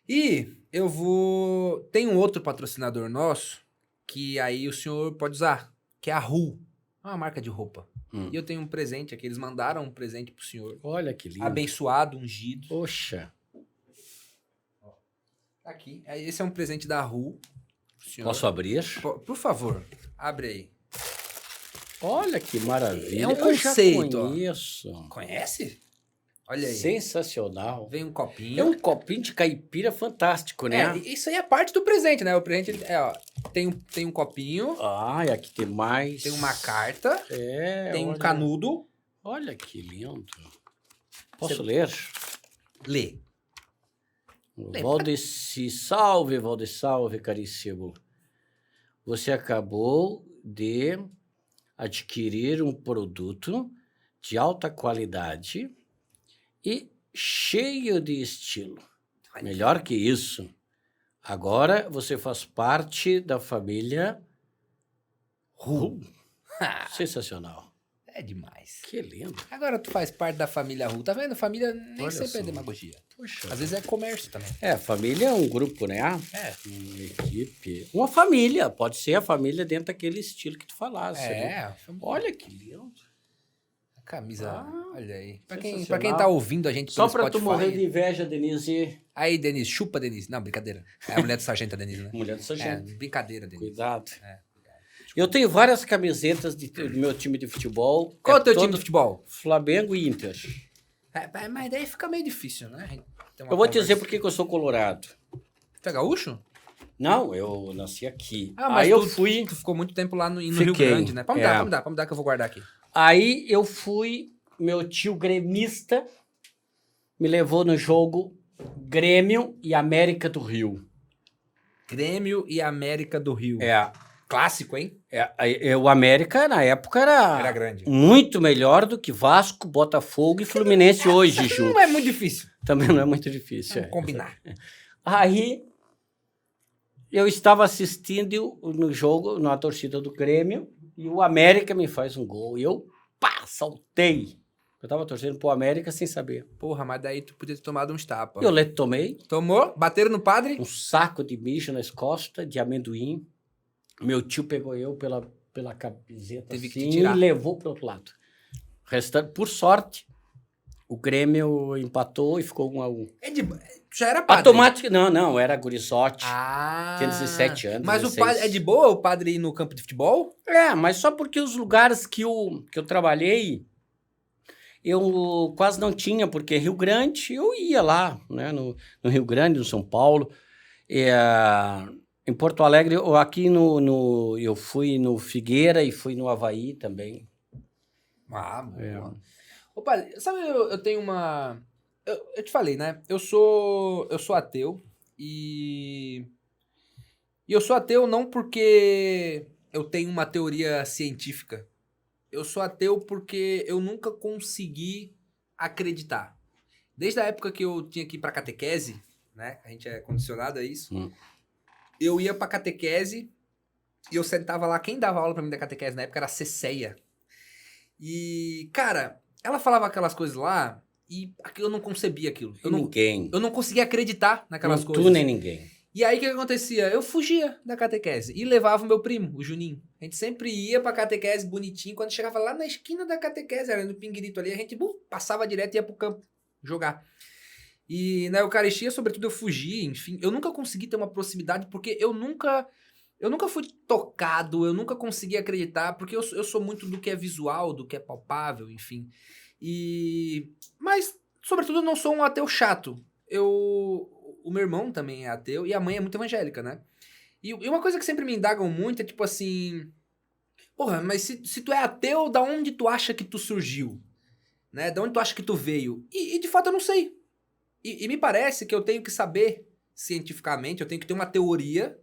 Speaker 1: E eu vou... Tem um outro patrocinador nosso que aí o senhor pode usar, que é a Ru. É uma marca de roupa. E eu tenho um presente aqui. Eles mandaram um presente pro senhor.
Speaker 2: Olha que lindo.
Speaker 1: Abençoado, ungido.
Speaker 2: Poxa.
Speaker 1: Aqui. Esse é um presente da Ru.
Speaker 2: Posso abrir?
Speaker 1: Por favor, abre aí.
Speaker 2: Olha que maravilha.
Speaker 1: É um conceito.
Speaker 2: Eu já conheço.
Speaker 1: Conhece? Olha aí.
Speaker 2: Sensacional.
Speaker 1: Vem um copinho.
Speaker 2: É um copinho de caipira fantástico, né?
Speaker 1: Isso aí é parte do presente, né? O presente tem um copinho.
Speaker 2: E aqui tem mais.
Speaker 1: Tem uma carta. Tem um canudo.
Speaker 2: Olha que lindo. Posso ler?
Speaker 1: Lê.
Speaker 2: Valdeci, salve, caríssimo. Você acabou de adquirir um produto de alta qualidade e cheio de estilo. Melhor que isso, agora você faz parte da família Ru. Sensacional.
Speaker 1: É demais.
Speaker 2: Que lindo.
Speaker 1: Agora tu faz parte da família Ru. Tá vendo? Família nem
Speaker 2: Olha
Speaker 1: sempre
Speaker 2: só.
Speaker 1: é demagogia.
Speaker 2: Poxa.
Speaker 1: Às vezes é comércio também.
Speaker 2: Família é um grupo, né?
Speaker 1: É.
Speaker 2: Uma equipe. Uma família. Pode ser a família dentro daquele estilo que tu falasse. ali. Olha que lindo.
Speaker 1: A camisa, olha aí. Pra
Speaker 2: sensacional.
Speaker 1: quem tá ouvindo a gente
Speaker 2: Só
Speaker 1: pelo
Speaker 2: pra tu
Speaker 1: Spotify,
Speaker 2: morrer de inveja, Denise.
Speaker 1: Aí, Denise, chupa, Denise. Não, brincadeira. É a mulher do sargento, a Denise, né?
Speaker 2: Mulher do sargento.
Speaker 1: Brincadeira, Denise.
Speaker 2: Cuidado.
Speaker 1: É.
Speaker 2: Eu tenho várias camisetas do meu time de futebol.
Speaker 1: Qual é o teu time
Speaker 2: todo
Speaker 1: de futebol?
Speaker 2: Flamengo e Inter.
Speaker 1: Mas daí fica meio difícil, né?
Speaker 2: Eu vou te dizer por que eu sou colorado.
Speaker 1: Tu é gaúcho?
Speaker 2: Não, eu nasci aqui.
Speaker 1: Ah, mas
Speaker 2: aí eu fui.
Speaker 1: Tu ficou muito tempo lá no Rio
Speaker 2: Fiquei.
Speaker 1: Grande, né? Pode me dar que eu vou guardar aqui.
Speaker 2: Aí eu fui. Meu tio gremista me levou no jogo Grêmio e América do Rio.
Speaker 1: Grêmio e América do Rio. Clássico, hein?
Speaker 2: O América, na época,
Speaker 1: Era grande.
Speaker 2: muito melhor do que Vasco, Botafogo e Fluminense hoje, Ju.
Speaker 1: Não é muito difícil.
Speaker 2: Também não é muito difícil.
Speaker 1: Vamos combinar.
Speaker 2: Aí, eu estava assistindo no jogo, na torcida do Grêmio, e o América me faz um gol. E eu, saltei. Eu estava torcendo pro América sem saber.
Speaker 1: Porra, mas daí tu podia ter tomado uns tapas.
Speaker 2: Eu tomei
Speaker 1: Tomou? Bateram no padre?
Speaker 2: um saco de mijo nas costas, de amendoim. Meu tio pegou eu pela camiseta
Speaker 1: Teve que
Speaker 2: assim,
Speaker 1: te tirar.
Speaker 2: e levou pro outro lado. Por sorte, o Grêmio empatou e ficou 1-1.
Speaker 1: Já era padre?
Speaker 2: Automático, não, era gurizote.
Speaker 1: Ah.
Speaker 2: Tinha 17 anos.
Speaker 1: Mas
Speaker 2: 16.
Speaker 1: o padre, é de boa o padre ir no campo de futebol?
Speaker 2: Mas só porque os lugares que eu trabalhei, eu quase não tinha, porque Rio Grande, eu ia lá, né, no Rio Grande, no São Paulo. Em Porto Alegre, aqui eu fui no Figueira e fui no Avaí também.
Speaker 1: Boa. Ô, padre, sabe, eu tenho uma... Eu te falei, né? Eu sou ateu e eu sou ateu não porque eu tenho uma teoria científica. Eu sou ateu porque eu nunca consegui acreditar. Desde a época que eu tinha que ir pra catequese, né? A gente é condicionado a isso. Eu ia pra catequese e eu sentava lá. Quem dava aula pra mim da catequese na época era a Ceceia. E, cara, ela falava aquelas coisas lá e eu não concebia aquilo. Eu não conseguia acreditar naquelas coisas.
Speaker 2: Tu nem ninguém.
Speaker 1: E aí, o que acontecia? Eu fugia da catequese e levava o meu primo, o Juninho. A gente sempre ia pra catequese bonitinho. Quando chegava lá na esquina da catequese, era no Pinguirito ali, a gente passava direto e ia pro campo jogar. E na Eucaristia, sobretudo, eu fugia, enfim. Eu nunca consegui ter uma proximidade porque eu nunca fui tocado, eu nunca consegui acreditar, porque eu sou muito do que é visual, do que é palpável, enfim. Mas, sobretudo, eu não sou um ateu chato. O meu irmão também é ateu e a mãe é muito evangélica, né? E uma coisa que sempre me indagam muito é tipo assim... Porra, mas se tu é ateu, da onde tu acha que tu surgiu? Né? Da onde tu acha que tu veio? E de fato eu não sei. E me parece que eu tenho que saber cientificamente, eu tenho que ter uma teoria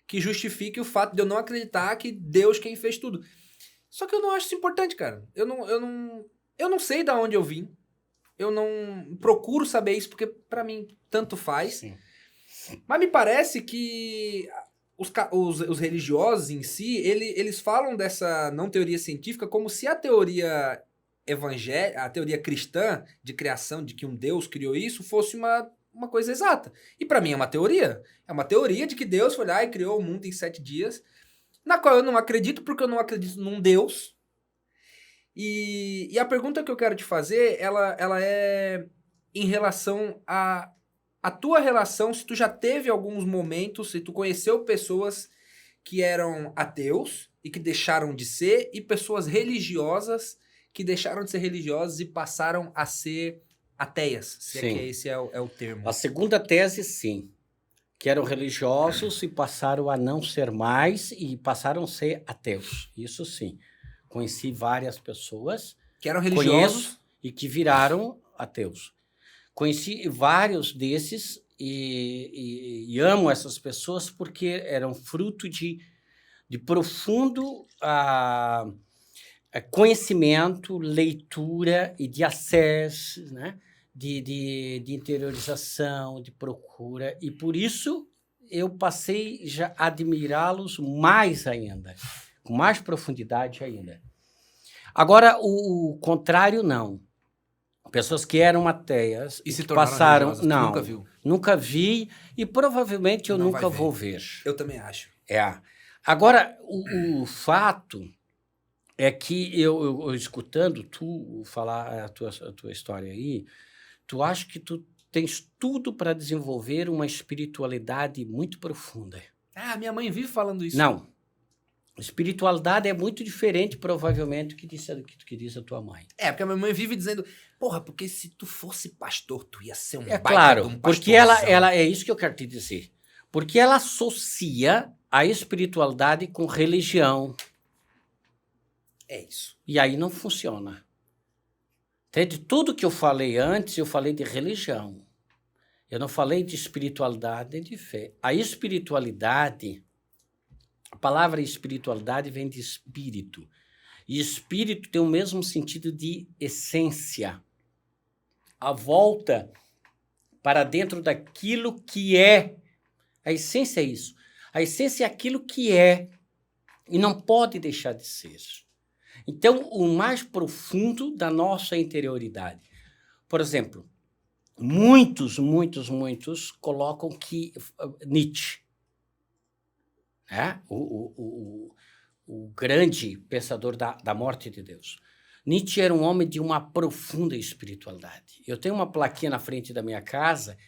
Speaker 1: que justifique o fato de eu não acreditar que Deus quem fez tudo. Só que eu não acho isso importante, cara. Eu não sei da onde eu vim. Eu não procuro saber isso, porque pra mim tanto faz.
Speaker 2: Sim.
Speaker 1: Mas me parece que os religiosos em si, eles falam dessa não teoria científica como se a teoria evangélica, a teoria cristã de criação, de que um Deus criou isso, fosse uma coisa exata. E pra mim é uma teoria. É uma teoria de que Deus foi lá e criou o mundo em 7 dias, na qual eu não acredito, porque eu não acredito num Deus. E a pergunta que eu quero te fazer, ela é em relação a tua relação, se tu já teve alguns momentos, se tu conheceu pessoas que eram ateus e que deixaram de ser, e pessoas religiosas que deixaram de ser religiosas e passaram a ser ateias, se é que esse é o termo.
Speaker 2: A segunda tese, sim. Que eram religiosos e passaram a não ser mais e passaram a ser ateus. Isso sim. Conheci várias pessoas
Speaker 1: Que eram religiosos.
Speaker 2: e que viraram ateus. Conheci vários desses e amo essas pessoas porque eram fruto de profundo conhecimento, leitura e de acesso, né? de interiorização, de procura. E por isso eu passei já a admirá-los mais ainda, com mais profundidade ainda. Agora, o contrário, não. Pessoas que eram ateias
Speaker 1: e se tornaram
Speaker 2: passaram...
Speaker 1: religiosas.
Speaker 2: Não,
Speaker 1: Nunca viu?
Speaker 2: Nunca vi e provavelmente eu
Speaker 1: Não
Speaker 2: nunca
Speaker 1: vai ver.
Speaker 2: vou ver.
Speaker 1: Eu também acho.
Speaker 2: Agora, o fato é que eu escutando tu falar a tua história aí, tu acha que tu tens tudo para desenvolver uma espiritualidade muito profunda.
Speaker 1: Minha mãe vive falando isso.
Speaker 2: Não. Espiritualidade é muito diferente, provavelmente, do que diz a tua mãe.
Speaker 1: Porque a minha mãe vive dizendo, porque se tu fosse pastor, tu ia ser um baita
Speaker 2: claro,
Speaker 1: de um
Speaker 2: porque
Speaker 1: pastorzão.
Speaker 2: ela é isso que eu quero te dizer. Porque ela associa a espiritualidade com religião.
Speaker 1: É isso.
Speaker 2: E aí não funciona. De tudo que eu falei antes, eu falei de religião. Eu não falei de espiritualidade nem de fé. A espiritualidade, a palavra espiritualidade vem de espírito. E espírito tem o mesmo sentido de essência. A volta para dentro daquilo que é. A essência é isso. A essência é aquilo que é e não pode deixar de ser. Então, o mais profundo da nossa interioridade. Por exemplo, muitos colocam que Nietzsche, o grande pensador da morte de Deus. Nietzsche era um homem de uma profunda espiritualidade. Eu tenho uma plaquinha na frente da minha casa,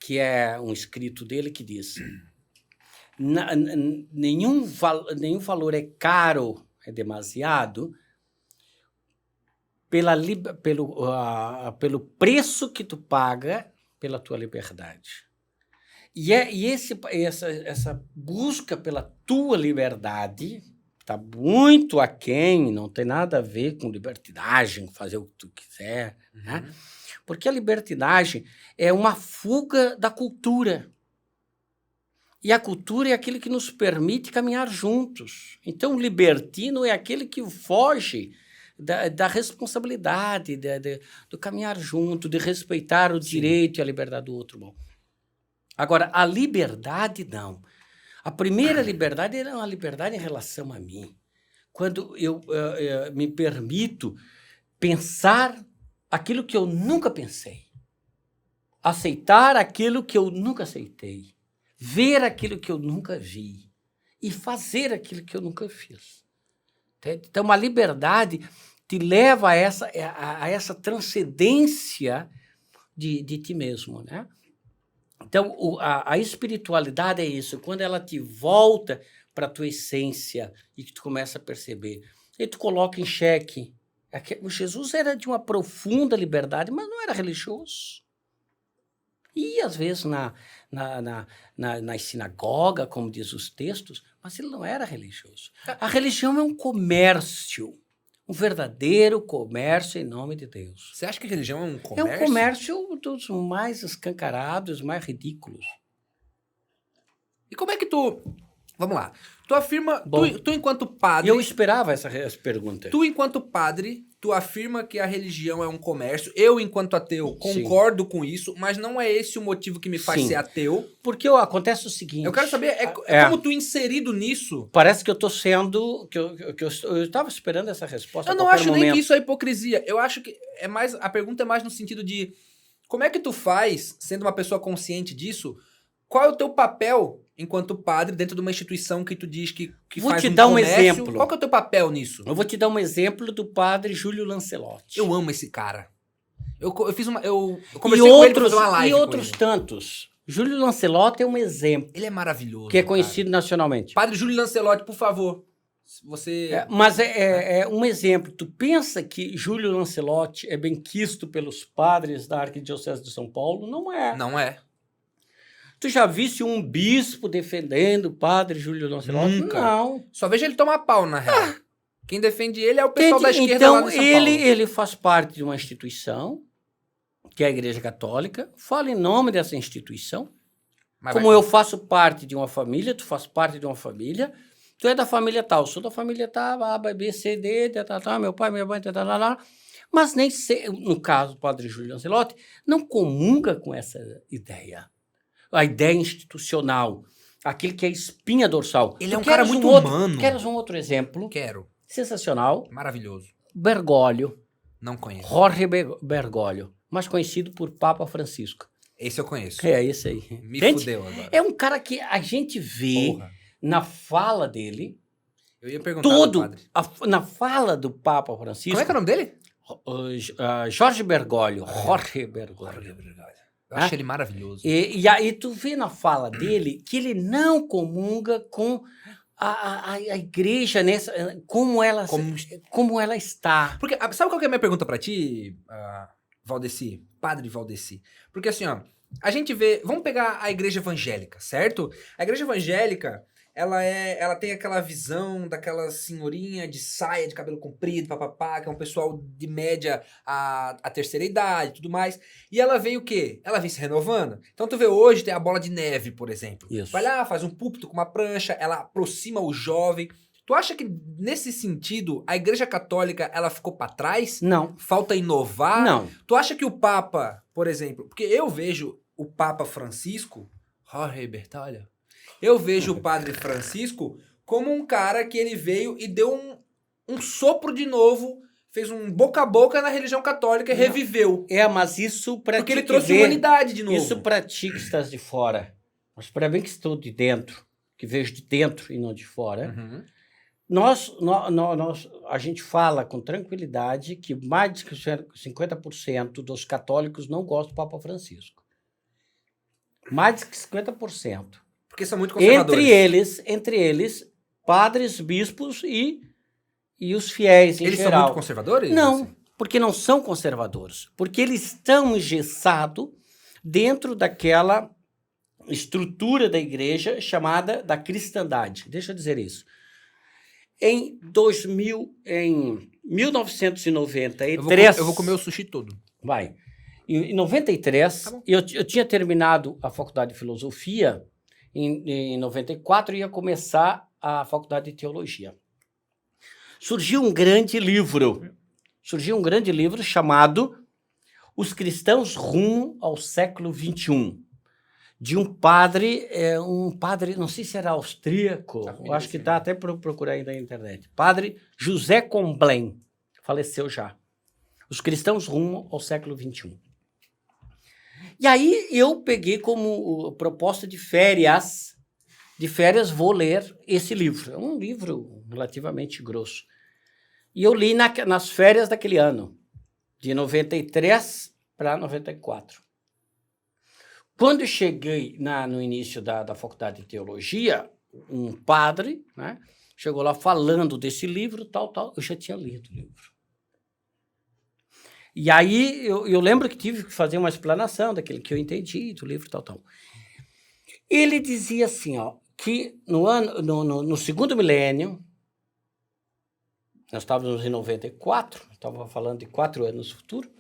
Speaker 2: que é um escrito dele que diz: nenhum valor é caro, é demasiado, pelo preço que tu paga pela tua liberdade. E essa busca pela tua liberdade está muito aquém, não tem nada a ver com libertinagem, fazer o que tu quiser, né? Porque a libertinagem é uma fuga da cultura. E a cultura é aquilo que nos permite caminhar juntos. Então, o libertino é aquele que foge da responsabilidade, do caminhar junto, de respeitar o direito e a liberdade do outro. Bom. Agora, a liberdade, não. A primeira liberdade é uma liberdade em relação a mim. Quando eu me permito pensar aquilo que eu nunca pensei. Aceitar aquilo que eu nunca aceitei. Ver aquilo que eu nunca vi e fazer aquilo que eu nunca fiz. Entende? Então, a liberdade te leva a essa transcendência de ti mesmo, né? Então, a espiritualidade é isso, quando ela te volta para a tua essência e que tu começa a perceber. E tu coloca em xeque. O Jesus era de uma profunda liberdade, mas não era religioso. E, às vezes, na sinagoga, como diz os textos, mas ele não era religioso. A religião é um comércio, um verdadeiro comércio em nome de Deus.
Speaker 1: Você acha que a religião é um comércio?
Speaker 2: É um comércio dos mais escancarados, mais ridículos.
Speaker 1: E como é que tu... Vamos lá. Tu afirma...
Speaker 2: Bom,
Speaker 1: tu enquanto padre...
Speaker 2: Eu esperava essa pergunta.
Speaker 1: Tu, enquanto padre, tu afirma que a religião é um comércio. Eu, enquanto ateu, concordo com isso, mas não é esse o motivo que me faz ser ateu.
Speaker 2: Porque acontece o seguinte...
Speaker 1: Eu quero saber, como tu inserido nisso...
Speaker 2: Parece que eu estou sendo... Eu estava esperando essa resposta.
Speaker 1: Eu não acho nem que isso é hipocrisia. Eu acho que a pergunta é mais no sentido de... Como é que tu faz, sendo uma pessoa consciente disso, qual é o teu papel enquanto padre dentro de uma instituição que tu diz que
Speaker 2: vou
Speaker 1: faz
Speaker 2: te
Speaker 1: um
Speaker 2: dar
Speaker 1: comércio?
Speaker 2: um exemplo.
Speaker 1: Qual que é o teu papel nisso?
Speaker 2: Eu vou te dar um exemplo do padre Júlio Lancelotti.
Speaker 1: Eu amo esse cara. Eu conversei com ele pra fazer uma live
Speaker 2: e outros
Speaker 1: com ele.
Speaker 2: tantos. Júlio Lancelotti é um exemplo.
Speaker 1: Ele é maravilhoso.
Speaker 2: Que é conhecido nacionalmente.
Speaker 1: Padre Júlio Lancelotti, por favor. Você...
Speaker 2: Mas é um exemplo. Tu pensa que Júlio Lancelotti é bem quisto pelos padres da Arquidiocese de São Paulo? Não é.
Speaker 1: Não é.
Speaker 2: Tu já viste um bispo defendendo o padre Júlio Lancelotti?
Speaker 1: Nunca.
Speaker 2: Não.
Speaker 1: Só vejo ele tomar pau, na real. Quem defende ele é o pessoal da esquerda lá
Speaker 2: então,
Speaker 1: de São Paulo.
Speaker 2: ele faz parte de uma instituição que é a Igreja Católica, falo em nome dessa instituição.
Speaker 1: Mas
Speaker 2: Como eu faço parte de uma família, tu faz parte de uma família, tu é da família tal, sou da família tal, A, B, C, D, meu pai, minha mãe, mas nem sei, no caso do padre Júlio Lancelotti, não comunga com essa ideia. A ideia institucional, aquele que é a espinha dorsal.
Speaker 1: Ele é um cara muito humano.
Speaker 2: Queres um outro exemplo?
Speaker 1: Quero.
Speaker 2: Sensacional.
Speaker 1: Maravilhoso.
Speaker 2: Bergoglio.
Speaker 1: Não conheço.
Speaker 2: Jorge Bergoglio, mais conhecido por Papa Francisco.
Speaker 1: Esse eu conheço.
Speaker 2: É, esse aí.
Speaker 1: Me
Speaker 2: Entende?
Speaker 1: fudeu agora.
Speaker 2: É um cara que a gente vê
Speaker 1: Porra.
Speaker 2: na fala dele,
Speaker 1: Eu ia perguntar do padre.
Speaker 2: na fala do Papa Francisco.
Speaker 1: Como é que é o nome dele?
Speaker 2: Jorge Bergoglio. Jorge Bergoglio.
Speaker 1: Eu acho ele maravilhoso.
Speaker 2: E aí tu vê na fala dele que ele não comunga com a igreja nessa, como ela está.
Speaker 1: Porque, sabe qual que é a minha pergunta pra ti, Valdeci? Padre Valdeci. Porque assim, ó, a gente vê... Vamos pegar a igreja evangélica, certo? A igreja evangélica, ela tem aquela visão daquela senhorinha de saia, de cabelo comprido, papapá, que é um pessoal de média a terceira idade e tudo mais. E ela veio o quê? Ela vem se renovando. Então tu vê hoje, tem a bola de neve, por exemplo.
Speaker 2: Isso.
Speaker 1: Vai lá, faz um púlpito com uma prancha, ela aproxima o jovem. Tu acha que, nesse sentido, a igreja católica, ela ficou pra trás?
Speaker 2: Não.
Speaker 1: Falta inovar?
Speaker 2: Não.
Speaker 1: Tu acha que o Papa, por exemplo... Porque eu vejo o Papa Francisco... Jorge Bergoglio. Eu vejo o Padre Francisco como um cara que ele veio e deu um sopro de novo, fez um boca a boca na religião católica e reviveu.
Speaker 2: Mas isso para
Speaker 1: Porque ele trouxe humanidade de novo.
Speaker 2: Isso para ti que estás de fora. Mas para mim que estou de dentro, que vejo de dentro e não de fora...
Speaker 1: Uhum.
Speaker 2: A gente fala com tranquilidade que mais de 50% dos católicos não gostam do Papa Francisco. Mais de 50%.
Speaker 1: Porque são muito conservadores.
Speaker 2: Entre eles, padres, bispos e os fiéis em
Speaker 1: Eles
Speaker 2: geral.
Speaker 1: são muito conservadores?
Speaker 2: Não,
Speaker 1: Assim?
Speaker 2: porque não são conservadores. Porque eles estão engessados dentro daquela estrutura da igreja chamada da cristandade. Deixa eu dizer isso. Em 1993...
Speaker 1: Eu vou comer o sushi todo.
Speaker 2: Vai. Em 93,
Speaker 1: Tá bom.
Speaker 2: eu tinha terminado a faculdade de filosofia, em 94 ia começar a faculdade de teologia. Surgiu um grande livro chamado Os Cristãos Rumo ao Século XXI, de um padre, não sei se era austríaco, eu acho que dá até para procurar aí na internet. Padre José Comblain, faleceu já. Os Cristãos Rumo ao Século XXI. E aí eu peguei como proposta de férias vou ler esse livro. É um livro relativamente grosso. E eu li nas férias daquele ano, de 93 para 94. Quando eu cheguei no início da faculdade de teologia, um padre, né, chegou lá falando desse livro, tal, eu já tinha lido o livro. E aí eu lembro que tive que fazer uma explanação daquilo que eu entendi do livro, tal. Ele dizia assim, ó, que no segundo milênio, nós estávamos em 94, estava falando de 4 anos no futuro,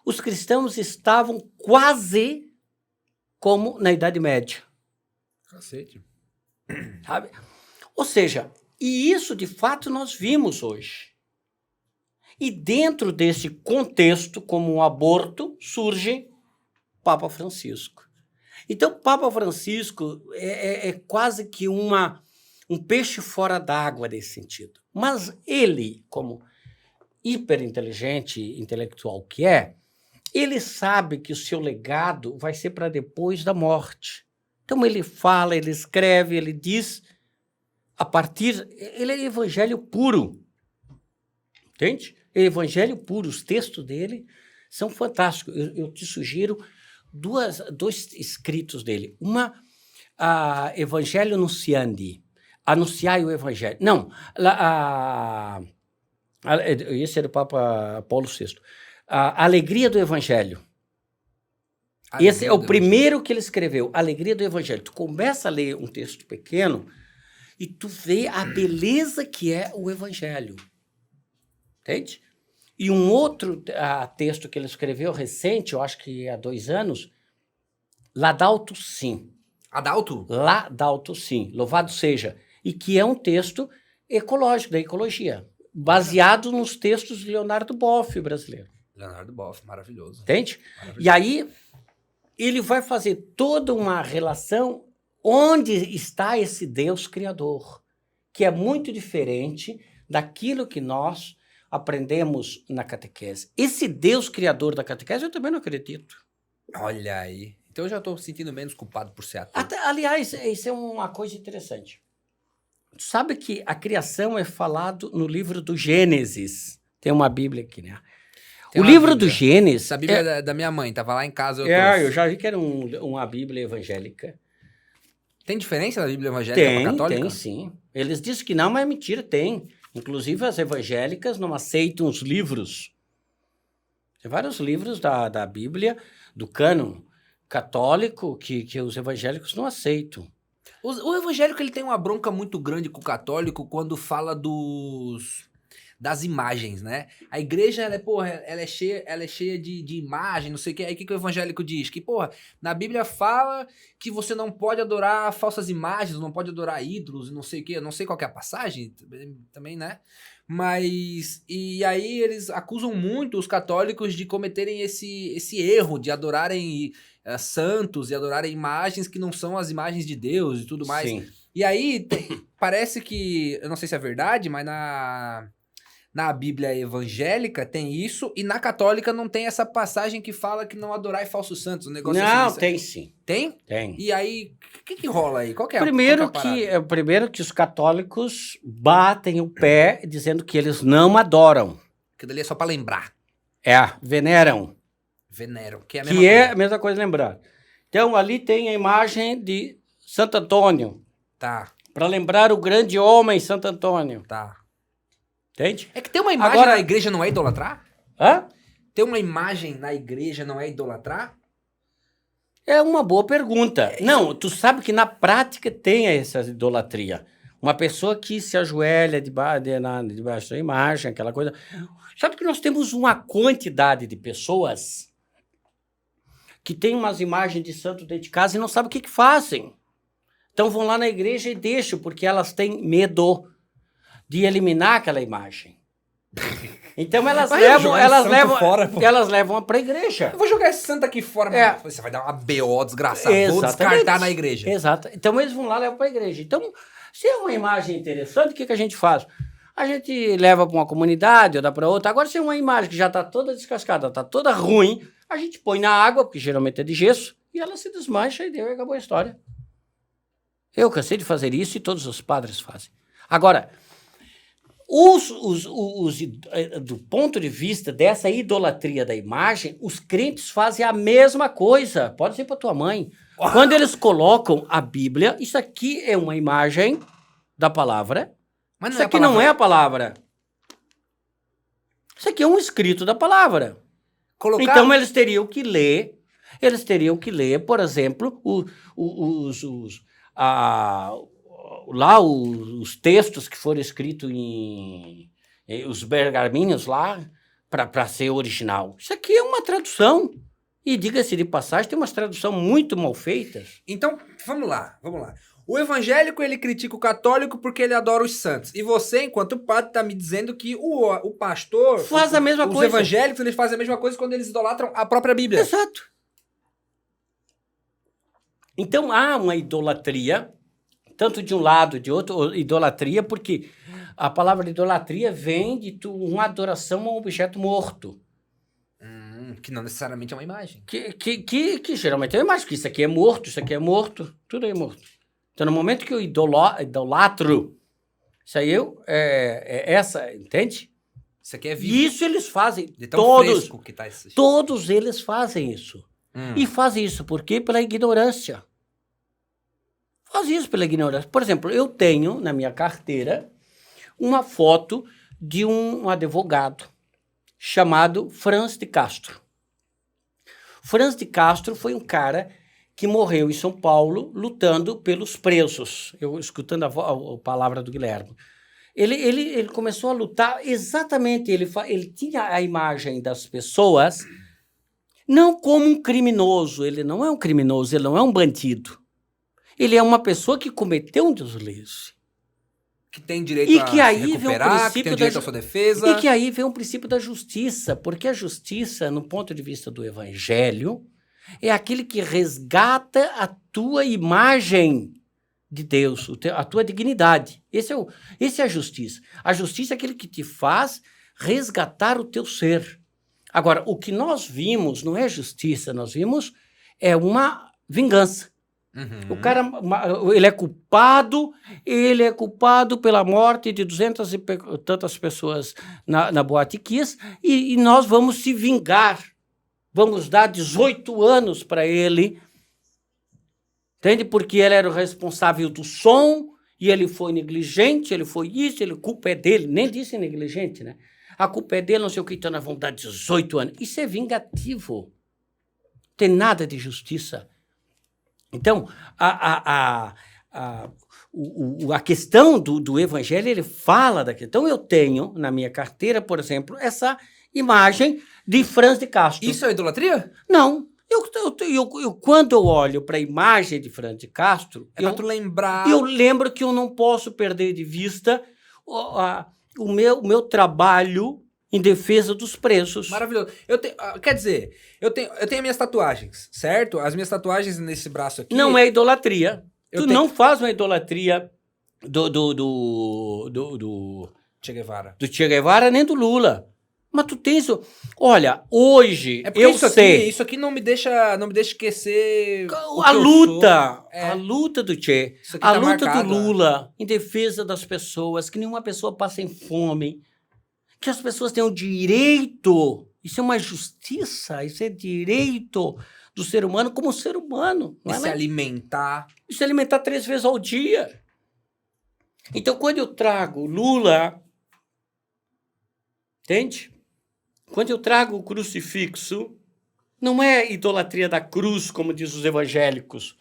Speaker 2: os cristãos estavam quase como na Idade Média.
Speaker 1: Cacete.
Speaker 2: Sabe? Ou seja, e isso de fato nós vimos hoje. E dentro desse contexto, como um aborto, surge Papa Francisco. Então, Papa Francisco é quase que um peixe fora d'água nesse sentido. Mas ele, como hiperinteligente, intelectual que é, ele sabe que o seu legado vai ser para depois da morte. Então ele fala, ele escreve, ele diz, ele é evangelho puro. Entende? É evangelho puro, os textos dele são fantásticos. Eu te sugiro dois escritos dele. Uma, Evangelho Nunciandi, anunciai o evangelho. Não, esse era o Papa Paulo VI. A Alegria do Evangelho. Esse é o primeiro que ele escreveu, Alegria do Evangelho. Tu começa a ler um texto pequeno e tu vê a beleza que é o Evangelho. Entende? E um outro texto que ele escreveu recente, eu acho que há 2 anos, Laudato Si.
Speaker 1: Adalto?
Speaker 2: Laudato Si, louvado seja. E que é um texto ecológico, da ecologia, baseado nos textos de Leonardo Boff, brasileiro.
Speaker 1: Leonardo Boff, maravilhoso.
Speaker 2: Entende?
Speaker 1: Maravilhoso.
Speaker 2: E aí, ele vai fazer toda uma relação onde está esse Deus criador, que é muito diferente daquilo que nós aprendemos na catequese. Esse Deus criador da catequese eu também não acredito.
Speaker 1: Olha aí. Então eu já tô sentindo menos culpado por ser ateu.
Speaker 2: Aliás, isso é uma coisa interessante. Tu sabe que a criação é falado no livro do Gênesis. Tem uma Bíblia aqui, né?
Speaker 1: Tem
Speaker 2: O
Speaker 1: uma
Speaker 2: livro
Speaker 1: Bíblia.
Speaker 2: do Gênesis...
Speaker 1: Essa Bíblia é da minha mãe, tava lá em casa, eu trouxe.
Speaker 2: eu já vi que era uma Bíblia evangélica.
Speaker 1: Tem diferença da Bíblia evangélica pra católica?
Speaker 2: Tem, sim. Eles dizem que não, mas é mentira, tem. Inclusive, as evangélicas não aceitam os livros. Tem vários livros da Bíblia, do cânon católico, que os evangélicos não aceitam.
Speaker 1: O evangélico ele tem uma bronca muito grande com o católico quando fala das imagens, né? A igreja, ela é cheia de imagem, não sei o que. Aí o que o evangélico diz? Que, na Bíblia fala que você não pode adorar falsas imagens, não pode adorar ídolos, não sei o que. Eu não sei qual que é a passagem, também, né? Mas, e aí eles acusam muito os católicos de cometerem esse erro, de adorarem santos e adorarem imagens que não são as imagens de Deus e tudo mais.
Speaker 2: Sim.
Speaker 1: E aí, parece que, eu não sei se é verdade, mas na Bíblia evangélica tem isso, e na católica não tem essa passagem que fala que não adorai falsos santos. O negócio
Speaker 2: Não,
Speaker 1: assim,
Speaker 2: tem sim.
Speaker 1: Tem?
Speaker 2: Tem.
Speaker 1: E aí, o que rola aí? Qual que é
Speaker 2: Primeiro
Speaker 1: qual que é a parada?
Speaker 2: primeiro que os católicos batem o pé dizendo que eles não adoram.
Speaker 1: Que dali é só pra lembrar.
Speaker 2: Veneram.
Speaker 1: Veneram, que é a mesma
Speaker 2: Que é
Speaker 1: coisa.
Speaker 2: a mesma coisa lembrar. Então, ali tem a imagem de Santo Antônio,
Speaker 1: Tá,
Speaker 2: para lembrar o grande homem Santo Antônio.
Speaker 1: tá.
Speaker 2: Entende?
Speaker 1: É que ter uma imagem
Speaker 2: Agora-
Speaker 1: na igreja não é idolatrar?
Speaker 2: Hã?
Speaker 1: Ter uma imagem na igreja não é idolatrar?
Speaker 2: É uma boa pergunta. Não, tu sabe que na prática tem essa idolatria. Uma pessoa que se ajoelha debaixo da imagem, aquela coisa. Sabe que nós temos uma quantidade de pessoas que tem umas imagens de santo dentro de casa e não sabem o que fazem. Então vão lá na igreja e deixam, porque elas têm medo de eliminar aquela imagem. Então elas
Speaker 1: Vai
Speaker 2: levam,
Speaker 1: jogar
Speaker 2: elas
Speaker 1: santo
Speaker 2: levam,
Speaker 1: fora, pô.
Speaker 2: elas levam para a igreja.
Speaker 1: Eu vou jogar esse santo aqui fora,
Speaker 2: É.
Speaker 1: mas você vai dar uma BO desgraçada. Vou
Speaker 2: Exatamente.
Speaker 1: descartar na igreja.
Speaker 2: Exato. Então eles vão lá e levam para a igreja. Então, se é uma imagem interessante, o que a gente faz? A gente leva para uma comunidade ou dá para outra. Agora, se é uma imagem que já está toda descascada, está toda ruim, a gente põe na água, porque geralmente é de gesso, e ela se desmancha e deu, e acabou a história. Eu cansei de fazer isso e todos os padres fazem. Agora, do ponto de vista dessa idolatria da imagem, os crentes fazem a mesma coisa. Pode ser para tua mãe. Quando eles colocam a Bíblia, isso aqui é uma imagem da palavra.
Speaker 1: Mas
Speaker 2: Isso aqui não é a palavra. Isso aqui é um escrito da palavra.
Speaker 1: Colocar...
Speaker 2: Então eles teriam que ler, por exemplo, os textos que foram escritos os pergaminhos lá, para ser original. Isso aqui é uma tradução. E diga-se de passagem, tem umas traduções muito mal feitas.
Speaker 1: Então, vamos lá. O evangélico, ele critica o católico porque ele adora os santos. E você, enquanto padre, tá me dizendo que o pastor...
Speaker 2: Faz a mesma coisa.
Speaker 1: Os evangélicos, eles fazem a mesma coisa quando eles idolatram a própria Bíblia.
Speaker 2: Exato. Então há uma idolatria, tanto de um lado, de outro, idolatria, porque a palavra idolatria vem de uma adoração a um objeto morto.
Speaker 1: Que não necessariamente é uma imagem.
Speaker 2: Que geralmente é uma imagem, que isso aqui é morto, tudo é morto. Então, no momento que eu idolatro, isso aí entende?
Speaker 1: Isso aqui é vivo.
Speaker 2: E isso eles fazem,
Speaker 1: De tão fresco que tá esse...
Speaker 2: todos eles fazem isso. E fazem isso por quê? Pela ignorância. Fazem isso pela ignorância. Por exemplo, eu tenho na minha carteira uma foto de um advogado chamado Franz de Castro. Franz de Castro foi um cara que morreu em São Paulo lutando pelos presos. Eu escutando a palavra do Guilherme. Ele começou a lutar exatamente, ele tinha a imagem das pessoas não como um criminoso, ele não é um criminoso, ele não é um bandido. Ele é uma pessoa que cometeu um deslize.
Speaker 1: Que tem direito
Speaker 2: E
Speaker 1: a
Speaker 2: que aí
Speaker 1: se
Speaker 2: vem o
Speaker 1: recuperar, que
Speaker 2: princípio
Speaker 1: tem direito
Speaker 2: da
Speaker 1: à sua defesa.
Speaker 2: E que aí vem o princípio da justiça, porque a justiça, no ponto de vista do evangelho, é aquele que resgata a tua imagem de Deus, a tua dignidade. Esse é a justiça. A justiça é aquele que te faz resgatar o teu ser. Agora, o que nós vimos não é justiça, nós vimos uma vingança.
Speaker 1: Uhum.
Speaker 2: O cara, ele é culpado pela morte de 200 e tantas pessoas na Boate Kiss, e nós vamos se vingar. Vamos dar 18 anos para ele, entende? Porque ele era o responsável do som, e ele foi negligente, ele foi isso, a culpa é dele. Nem disse negligente, né? A culpa é dele, não sei o que, então nós vamos dar 18 anos. Isso é vingativo. Não tem nada de justiça. Então, a questão do evangelho, ele fala daquilo. Então, eu tenho na minha carteira, por exemplo, essa imagem de Franz de Castro.
Speaker 1: Isso é idolatria?
Speaker 2: Não. Quando eu olho para a imagem de Franz de Castro,
Speaker 1: É para tu lembrar.
Speaker 2: eu lembro que eu não posso perder de vista o meu trabalho em defesa dos presos.
Speaker 1: Maravilhoso. Quer dizer, eu tenho minhas tatuagens, certo? As minhas tatuagens nesse braço aqui...
Speaker 2: Não é idolatria. Não faz uma idolatria do
Speaker 1: Che Guevara.
Speaker 2: Do Che Guevara nem do Lula. Mas tu tens... Olha, hoje
Speaker 1: É porque
Speaker 2: eu sei...
Speaker 1: Isso aqui não me deixa esquecer
Speaker 2: A luta.
Speaker 1: É.
Speaker 2: A luta do Che.
Speaker 1: Isso aqui
Speaker 2: A
Speaker 1: tá
Speaker 2: luta
Speaker 1: marcado,
Speaker 2: do Lula em defesa das pessoas, que nenhuma pessoa passe fome, que as pessoas tenham direito. Isso é uma justiça, isso é direito do ser humano como ser humano.
Speaker 1: E se alimentar.
Speaker 2: E se alimentar 3 vezes ao dia. Então, quando eu trago Lula, entende? Quando eu trago o crucifixo, não é idolatria da cruz, como diz os evangélicos.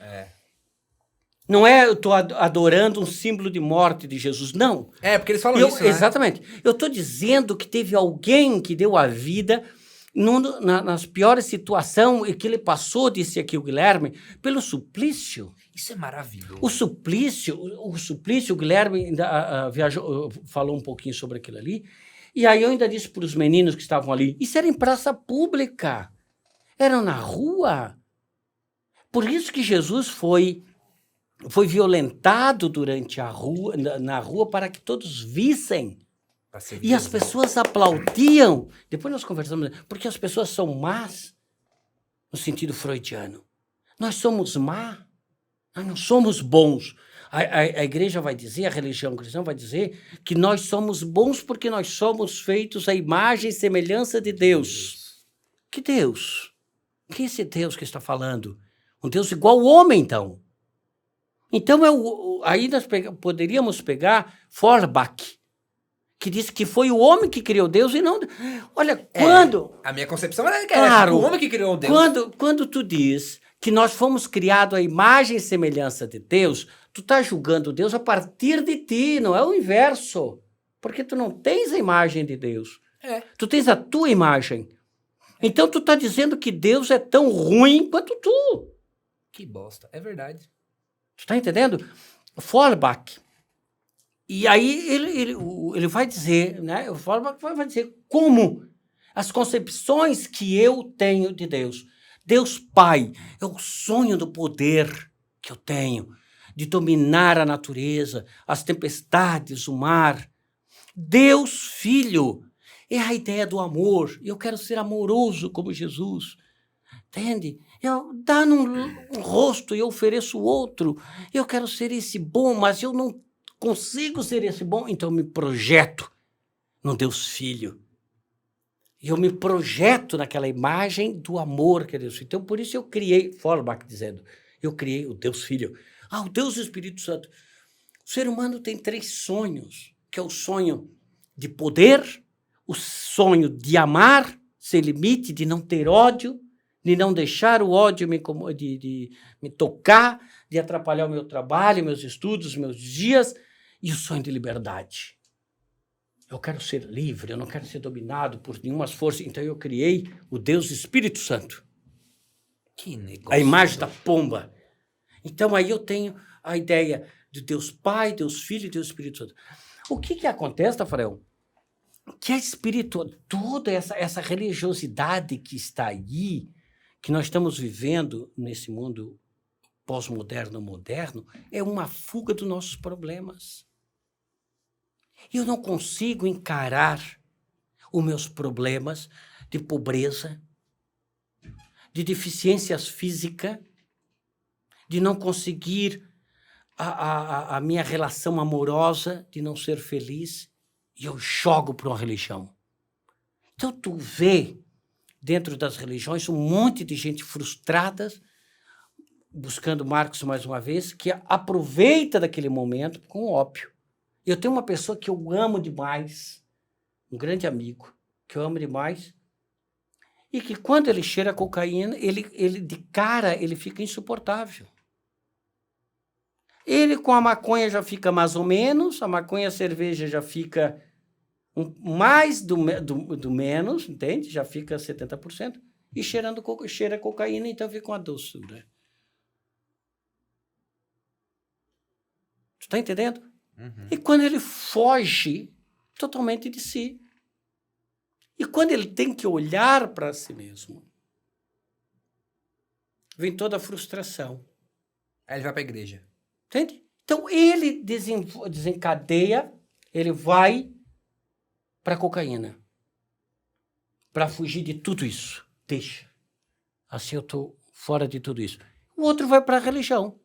Speaker 2: Não é eu estou adorando um símbolo de morte de Jesus, não.
Speaker 1: É, porque eles falam isso, né?
Speaker 2: Exatamente. Eu estou dizendo que teve alguém que deu a vida nas piores situações e que ele passou, disse aqui o Guilherme, pelo suplício.
Speaker 1: Isso é maravilhoso.
Speaker 2: O suplício, o Guilherme ainda, falou um pouquinho sobre aquilo ali. E aí eu ainda disse para os meninos que estavam ali, isso era em praça pública, era na rua. Por isso que Jesus foi violentado durante na rua para que todos vissem. E as pessoas aplaudiam. Depois nós conversamos, porque as pessoas são más, no sentido freudiano. Nós somos má, nós não somos bons. A igreja vai dizer, a religião cristã vai dizer que nós somos bons porque nós somos feitos à imagem e semelhança de Deus. Que Deus? Que é esse Deus que está falando? Um Deus igual ao homem, então. Então, aí nós poderíamos pegar Feuerbach, que disse que foi o homem que criou Deus e não... Olha, quando...
Speaker 1: A minha concepção era que
Speaker 2: claro,
Speaker 1: o homem que criou Deus.
Speaker 2: Quando tu diz que nós fomos criados à imagem e semelhança de Deus, tu está julgando Deus a partir de ti, não é o inverso. Porque tu não tens a imagem de Deus. Tu tens a tua imagem. Então, tu está dizendo que Deus é tão ruim quanto tu.
Speaker 1: Que bosta. É verdade.
Speaker 2: Tu está entendendo? Feuerbach. E aí ele vai dizer, né? O Feuerbach vai dizer como as concepções que eu tenho de Deus. Deus Pai é o sonho do poder que eu tenho, de dominar a natureza, as tempestades, o mar. Deus Filho é a ideia do amor. Eu quero ser amoroso como Jesus. Entende? Eu dá um rosto e eu ofereço outro. Eu quero ser esse bom, mas eu não consigo ser esse bom, então eu me projeto no Deus Filho. E eu me projeto naquela imagem do amor que é Deus Filho. Então, por isso eu criei, Feuerbach dizendo, eu criei o Deus Filho. O Deus e o Espírito Santo. O ser humano tem 3 sonhos, que é o sonho de poder, o sonho de amar, sem limite, de não ter ódio, de não deixar o ódio de me tocar, de atrapalhar o meu trabalho, meus estudos, meus dias, e o sonho de liberdade. Eu quero ser livre, eu não quero ser dominado por nenhuma força. Então eu criei o Deus Espírito Santo.
Speaker 1: Que negócio.
Speaker 2: A imagem da pomba. Então aí eu tenho a ideia de Deus Pai, Deus Filho e Deus Espírito Santo. O que acontece, Tafarel? Que a toda essa religiosidade que está aí, que nós estamos vivendo nesse mundo pós-moderno, moderno, é uma fuga dos nossos problemas. Eu não consigo encarar os meus problemas de pobreza, de deficiências físicas, de não conseguir a minha relação amorosa, de não ser feliz, e eu jogo para uma religião. Então, tu vê, dentro das religiões, um monte de gente frustrada, buscando Marx mais uma vez, que aproveita daquele momento com ópio. Eu tenho uma pessoa que eu amo demais, um grande amigo, que eu amo demais, e que quando ele cheira cocaína, ele de cara, ele fica insuportável. Ele com a maconha já fica mais ou menos, a maconha a cerveja já fica mais do menos, entende? Já fica 70%, e cheira cocaína, então fica uma doçura. Tu tá entendendo?
Speaker 1: Uhum.
Speaker 2: E quando ele foge totalmente de si. E quando ele tem que olhar para si mesmo, vem toda a frustração.
Speaker 1: Aí ele vai para a igreja.
Speaker 2: Entende? Então ele desencadeia, ele vai para a cocaína. Para fugir de tudo isso. Deixa. Assim eu estou fora de tudo isso. O outro vai para a religião.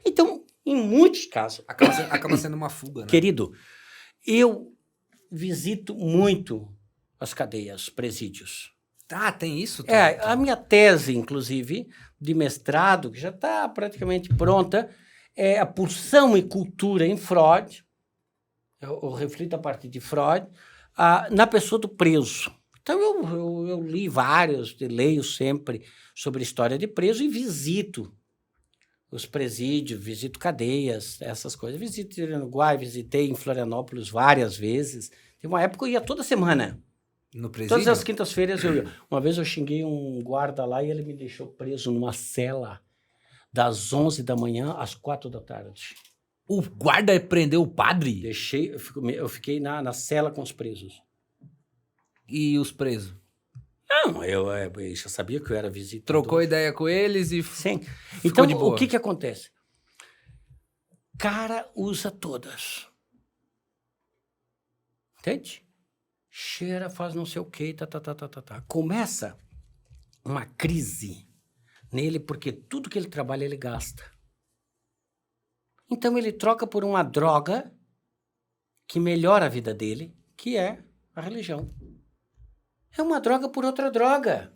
Speaker 2: Então, em muitos casos...
Speaker 1: Acaba sendo uma fuga, né?
Speaker 2: Querido, eu visito muito as cadeias, presídios.
Speaker 1: Ah, tem isso?
Speaker 2: A minha tese, inclusive, de mestrado, que já está praticamente pronta, é a pulsão e cultura em Freud, eu reflito a partir de Freud, na pessoa do preso. Então, eu li vários, leio sempre sobre a história de preso e visito os presídios, visito cadeias, essas coisas. Visitei no Uruguai, visitei em Florianópolis várias vezes. Tem uma época eu ia toda semana.
Speaker 1: No presídio?
Speaker 2: Todas as quintas-feiras eu ia. Uma vez eu xinguei um guarda lá e ele me deixou preso numa cela das 11 da manhã às 4 da tarde.
Speaker 1: O guarda prendeu o padre?
Speaker 2: Eu fiquei na cela com os presos.
Speaker 1: E os presos?
Speaker 2: Não, eu já sabia que eu era visitador.
Speaker 1: Trocou ideia com eles e
Speaker 2: Sim.
Speaker 1: ficou
Speaker 2: Então,
Speaker 1: de boa.
Speaker 2: o que acontece? Cara usa todas. Entende? Cheira, faz não sei o quê, tá. Começa uma crise nele, porque tudo que ele trabalha, ele gasta. Então, ele troca por uma droga que melhora a vida dele, que é a religião. É uma droga por outra droga.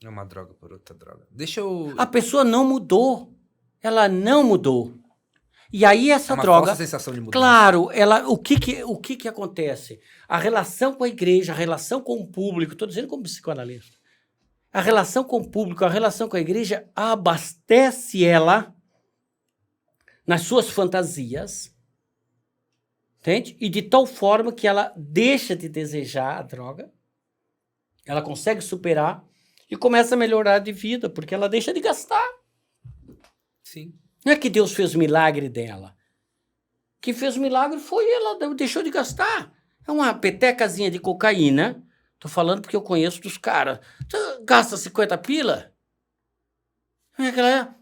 Speaker 1: É uma droga por outra droga. Deixa eu...
Speaker 2: A pessoa não mudou. Ela não mudou. E aí essa droga...
Speaker 1: falsa sensação de mudança.
Speaker 2: Claro, o que acontece? A relação com a igreja, a relação com o público, estou dizendo como psicoanalista, a relação com o público, a relação com a igreja abastece ela nas suas fantasias, entende? E de tal forma que ela deixa de desejar a droga, ela consegue superar e começa a melhorar de vida, porque ela deixa de gastar.
Speaker 1: Sim.
Speaker 2: Não é que Deus fez milagre dela. Quem fez milagre foi ela, deixou de gastar. É uma petecazinha de cocaína. Tô falando porque eu conheço dos caras. Tu gasta 50 pila? É aquela...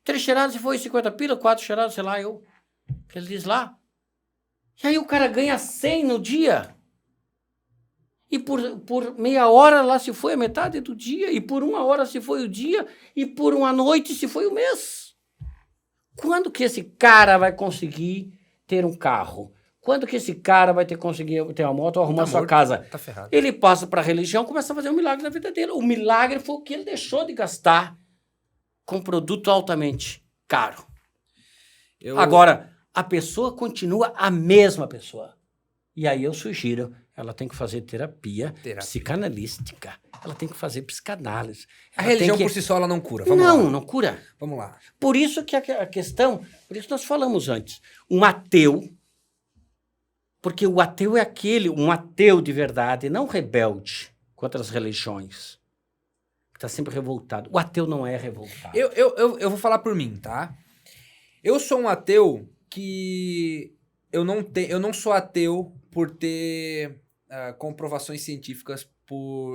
Speaker 2: 3 cheiradas e foi 50 pila, 4 cheiradas, sei lá, que ele diz lá. E aí o cara ganha 100 no dia. E por meia hora lá se foi a metade do dia, e por 1 hora se foi o dia, e por 1 noite se foi o mês. Quando que esse cara vai conseguir ter um carro? Quando que esse cara vai conseguir ter uma moto ou arrumar sua casa?
Speaker 1: Tá ferrado.
Speaker 2: Ele passa para a religião, começa a fazer um milagre na vida dele. O milagre foi o que ele deixou de gastar com produto altamente caro. Agora, a pessoa continua a mesma pessoa. E aí eu sugiro, ela tem que fazer terapia. Psicanalística. Ela tem que fazer psicanálise.
Speaker 1: A religião por si só ela não cura. Vamos lá.
Speaker 2: Não cura.
Speaker 1: Vamos lá.
Speaker 2: Por isso que a questão, por isso nós falamos antes, um ateu Porque o ateu é um ateu de verdade, não rebelde contra as religiões. Que está sempre revoltado. O ateu não é revoltado.
Speaker 1: Eu vou falar por mim, tá? Eu sou um ateu que eu não sou ateu por ter comprovações científicas,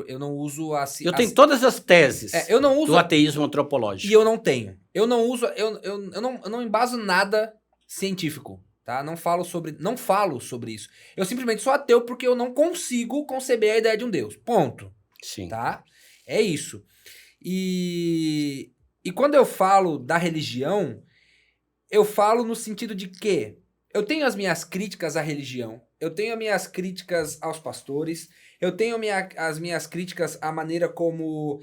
Speaker 1: eu não uso
Speaker 2: Eu tenho todas as teses
Speaker 1: eu não uso
Speaker 2: do ateísmo antropológico.
Speaker 1: e eu não tenho. Eu não uso, eu não embaso nada científico, tá? Não falo sobre isso. Eu simplesmente sou ateu porque eu não consigo conceber a ideia de um Deus. Ponto.
Speaker 2: Sim.
Speaker 1: Tá? É isso. E quando eu falo da religião, eu falo no sentido de que eu tenho as minhas críticas à religião, eu tenho as minhas críticas aos pastores, eu tenho as minhas críticas à maneira como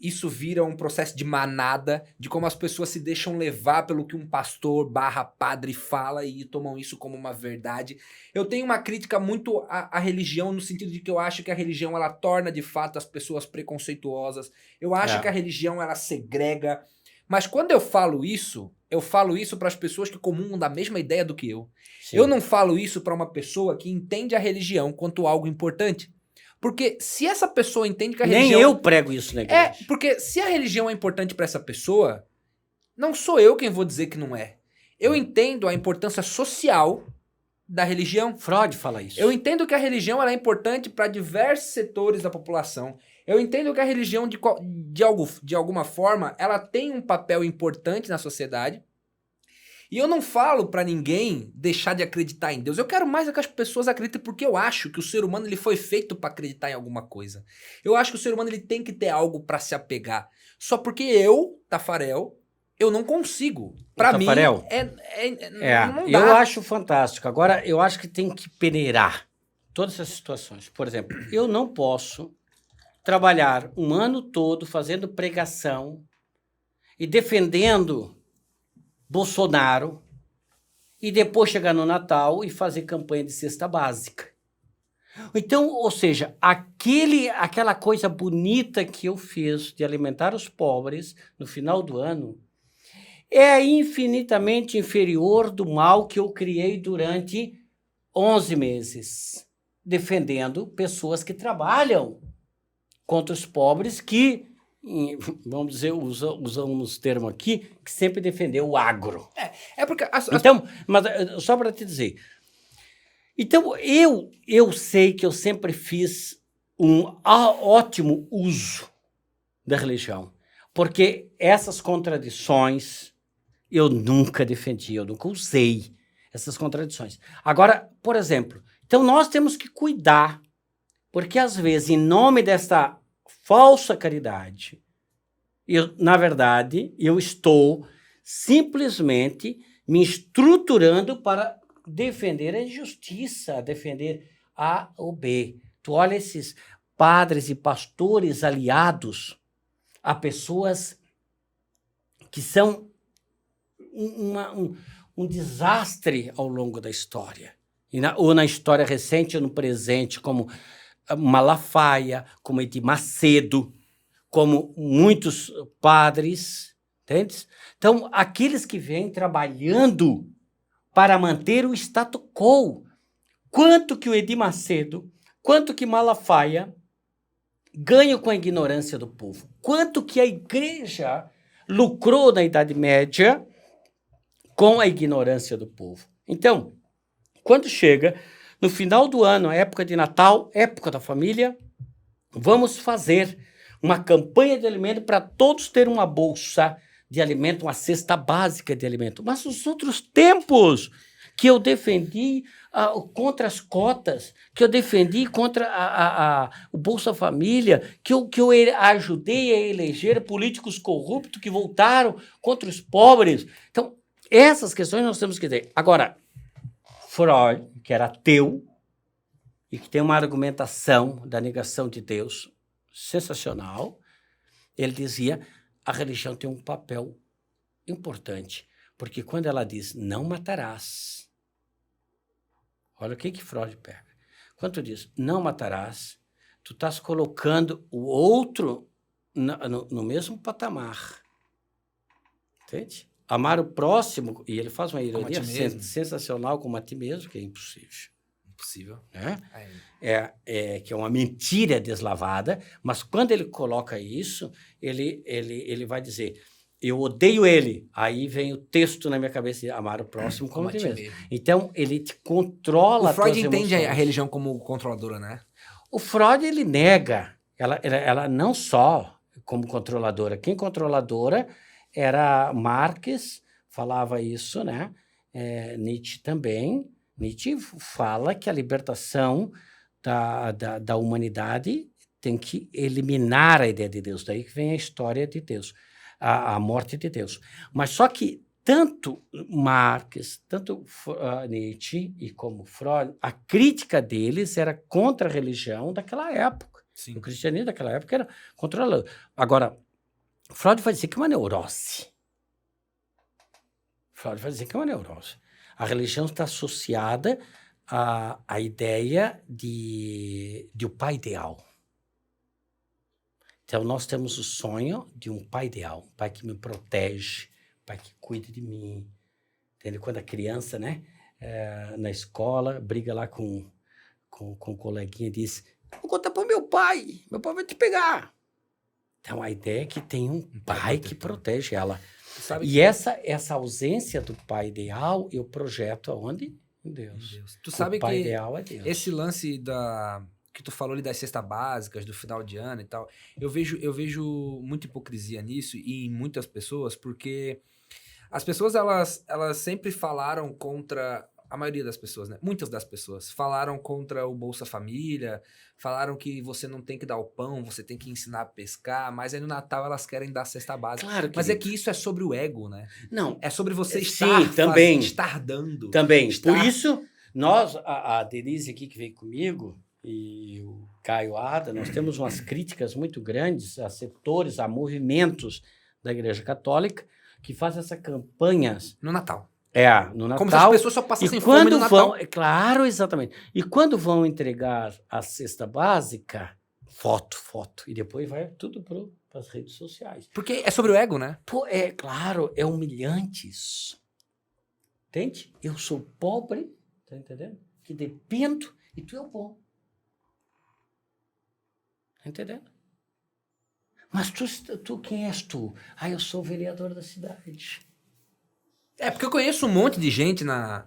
Speaker 1: isso vira um processo de manada, de como as pessoas se deixam levar pelo que um pastor / padre fala e tomam isso como uma verdade. Eu tenho uma crítica muito à religião, no sentido de que eu acho que a religião ela torna de fato as pessoas preconceituosas. Eu acho que a religião ela segrega. Mas quando eu falo isso para as pessoas que comungam da mesma ideia do que eu.
Speaker 2: Sim.
Speaker 1: Eu não falo isso para uma pessoa que entende a religião quanto algo importante. Porque se essa pessoa entende que a religião...
Speaker 2: Nem eu prego isso na igreja.
Speaker 1: Porque se a religião é importante para essa pessoa, não sou eu quem vou dizer que não é. Eu entendo a importância social da religião.
Speaker 2: Freud fala isso.
Speaker 1: Eu entendo que a religião ela é importante para diversos setores da população. Eu entendo que a religião, de alguma forma, ela tem um papel importante na sociedade. E eu não falo pra ninguém deixar de acreditar em Deus. Eu quero mais que as pessoas acreditem porque eu acho que o ser humano ele foi feito pra acreditar em alguma coisa. Eu acho que o ser humano ele tem que ter algo pra se apegar. Só porque eu, Tafarel, eu não consigo. Pra mim,
Speaker 2: Tafarel,
Speaker 1: não dá.
Speaker 2: eu acho fantástico. Agora, eu acho que tem que peneirar todas essas situações. Por exemplo, eu não posso trabalhar um ano todo fazendo pregação e defendendo Bolsonaro e depois chegar no Natal e fazer campanha de cesta básica. Então, ou seja, aquela coisa bonita que eu fiz de alimentar os pobres no final do ano é infinitamente inferior do mal que eu criei durante 11 meses, defendendo pessoas que trabalham contra os pobres que, vamos dizer, usamos o termo aqui, que sempre defendeu o agro.
Speaker 1: É porque...
Speaker 2: Então, mas só para te dizer. Então, eu sei que eu sempre fiz um ótimo uso da religião, porque essas contradições eu nunca defendi, eu nunca usei essas contradições. Agora, por exemplo, então nós temos que cuidar, porque às vezes, em nome dessa falsa caridade, na verdade, eu estou simplesmente me estruturando para defender a injustiça, defender A ou B. Tu olha esses padres e pastores aliados a pessoas que são um desastre ao longo da história. Ou na história recente ou no presente, como Malafaia, como Edir Macedo, como muitos padres, entende? Então, aqueles que vêm trabalhando para manter o status quo, quanto que o Edir Macedo, quanto que Malafaia ganham com a ignorância do povo, quanto que a igreja lucrou na Idade Média com a ignorância do povo. Então, quando chega no final do ano, a época de Natal, época da família, vamos fazer uma campanha de alimento para todos terem uma bolsa de alimento, uma cesta básica de alimento. Mas os outros tempos que eu defendi contra as cotas, que eu defendi contra o Bolsa Família, que eu ajudei a eleger políticos corruptos que voltaram contra os pobres. Então, essas questões nós temos que ter. Agora, Freud, que era ateu, e que tem uma argumentação da negação de Deus sensacional, ele dizia a religião tem um papel importante, porque quando ela diz não matarás, olha o que Freud pega. Quando tu diz não matarás, tu estás colocando o outro no mesmo patamar. Entende? Amar o próximo, e ele faz uma ironia sensacional como a ti mesmo, que é impossível.
Speaker 1: possível.
Speaker 2: Né?
Speaker 1: É.
Speaker 2: Que é uma mentira deslavada, mas quando ele coloca isso, ele vai dizer, eu odeio ele. Aí vem o texto na minha cabeça, amar o próximo como a ti mesmo. Então, ele te controla
Speaker 1: O Freud
Speaker 2: as tuas
Speaker 1: entende a
Speaker 2: emoções.
Speaker 1: religião como controladora, né?
Speaker 2: O Freud, ele nega, ela não só como controladora. Quem controladora era Marx, falava isso, né? Nietzsche também. Nietzsche fala que a libertação da humanidade tem que eliminar a ideia de Deus. Daí que vem a história de Deus, a morte de Deus. Mas só que tanto Marx, tanto Nietzsche e como Freud, a crítica deles era contra a religião daquela época.
Speaker 1: Sim.
Speaker 2: O cristianismo daquela época era controlado. Agora, Freud vai dizer que é uma neurose. Freud vai dizer que é uma neurose. A religião está associada à ideia de o pai ideal. Então, nós temos o sonho de um pai ideal, um pai que me protege, um pai que cuida de mim. Entende? Quando a criança, né, na escola, briga lá com o coleguinha e diz, vou contar para o meu pai vai te pegar. Então, a ideia é que tem um pai que protege ela.
Speaker 1: Sabe
Speaker 2: E essa ausência do pai ideal, eu projeto aonde? Em Deus.
Speaker 1: Tu sabe
Speaker 2: o pai
Speaker 1: que
Speaker 2: ideal é Deus.
Speaker 1: esse lance que tu falou ali das cestas básicas, do final de ano e tal, eu vejo muita hipocrisia nisso e em muitas pessoas, porque as pessoas, elas sempre falaram contra, a maioria das pessoas, né? Muitas das pessoas falaram contra o Bolsa Família, falaram que você não tem que dar o pão, você tem que ensinar a pescar, mas aí no Natal elas querem dar cesta básica.
Speaker 2: Claro,
Speaker 1: mas é
Speaker 2: querido.
Speaker 1: que isso é sobre o ego, né?
Speaker 2: Não,
Speaker 1: É sobre você
Speaker 2: sim, também.
Speaker 1: estar dando.
Speaker 2: Também.
Speaker 1: Estar...
Speaker 2: Por isso, nós, a Denise aqui que veio comigo, e o Caio Ada, nós temos umas críticas muito grandes a setores, a movimentos da Igreja Católica que fazem essa campanhas.
Speaker 1: No Natal.
Speaker 2: No Natal.
Speaker 1: Como se as pessoas só passassem fome
Speaker 2: quando
Speaker 1: no Natal.
Speaker 2: Claro, exatamente. E quando vão entregar a cesta básica, foto. E depois vai tudo para as redes sociais.
Speaker 1: Porque é sobre o ego, né?
Speaker 2: Pô, claro, é humilhante isso. Entende? Eu sou pobre, tá entendendo? Que dependo e tu é o bom. Tá entendendo? Mas tu quem és tu? Eu sou o vereador da cidade.
Speaker 1: Porque eu conheço um monte de gente na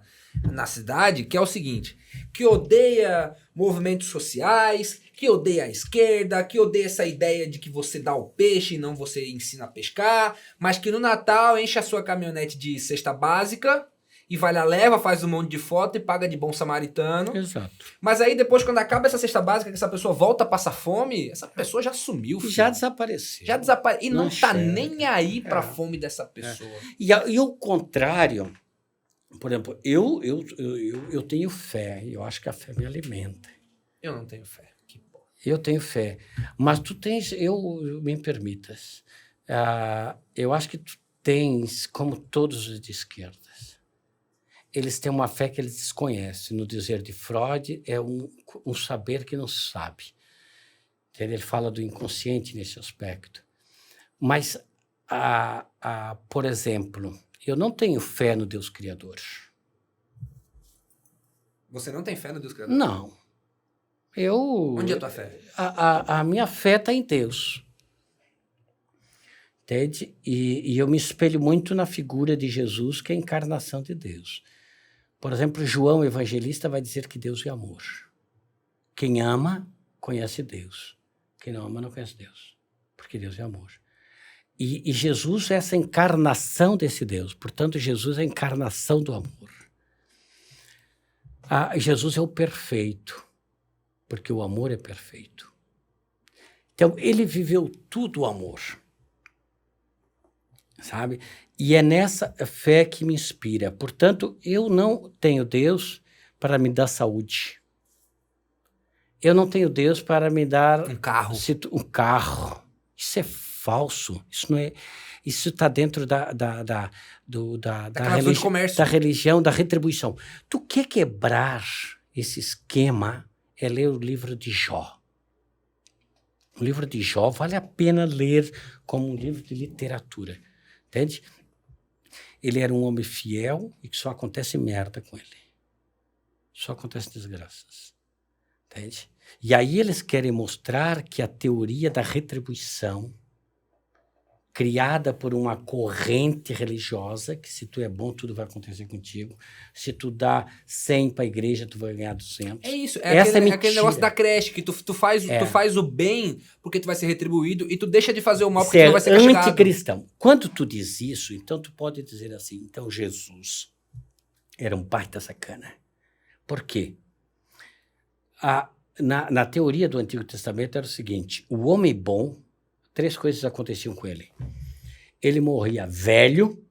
Speaker 1: cidade que é o seguinte, que odeia movimentos sociais, que odeia a esquerda, que odeia essa ideia de que você dá o peixe e não você ensina a pescar, mas que no Natal enche a sua caminhonete de cesta básica e vai lá, leva, faz um monte de foto e paga de bom samaritano.
Speaker 2: Exato.
Speaker 1: Mas aí depois, quando acaba essa cesta básica, que essa pessoa volta a passar fome, essa pessoa já sumiu. Filho.
Speaker 2: Já desapareceu.
Speaker 1: E não tá nem aí pra fome dessa pessoa.
Speaker 2: E o contrário, por exemplo, eu tenho fé, eu acho que a fé me alimenta.
Speaker 1: Eu não tenho fé. Que bom.
Speaker 2: Eu tenho fé. Mas tu tens, me permitas, eu acho que tu tens, como todos os de esquerdas, eles têm uma fé que eles desconhecem. No dizer de Freud, é um saber que não se sabe. Ele fala do inconsciente nesse aspecto. Mas, por exemplo, eu não tenho fé no Deus Criador.
Speaker 1: Você não tem fé no Deus Criador?
Speaker 2: Não.
Speaker 1: Onde é a tua fé?
Speaker 2: A minha fé está em Deus. Entende? E eu me espelho muito na figura de Jesus, que é a encarnação de Deus. Por exemplo, João Evangelista vai dizer que Deus é amor. Quem ama, conhece Deus. Quem não ama, não conhece Deus. Porque Deus é amor. E Jesus é essa encarnação desse Deus. Portanto, Jesus é a encarnação do amor. Jesus é o perfeito. Porque o amor é perfeito. Então, ele viveu tudo o amor. Sabe? E é nessa fé que me inspira. Portanto, eu não tenho Deus para me dar saúde. Eu não tenho Deus para me dar...
Speaker 1: Um carro.
Speaker 2: Um carro. Isso é falso. Isso não é... Isso está dentro da religião, da retribuição. Tu quer quebrar esse esquema, é ler o livro de Jó. O livro de Jó vale a pena ler como um livro de literatura. Entende? Ele era um homem fiel e que só acontece merda com ele. só acontecem desgraças. Entende? E aí eles querem mostrar que a teoria da retribuição, criada por uma corrente religiosa, que se tu é bom, tudo vai acontecer contigo. Se tu dá 100 para a igreja, tu vai ganhar 200.
Speaker 1: É isso.
Speaker 2: Essa é
Speaker 1: Aquele negócio da creche, que tu faz o bem porque tu vai ser retribuído e tu deixa de fazer o mal porque tu não vai ser castigado.
Speaker 2: Anticristão. Quando tu diz isso, então tu pode dizer assim, então Jesus era um baita sacana. Por quê? Na teoria do Antigo Testamento era o seguinte, o homem bom, 3 coisas aconteciam com ele. Ele morria velho.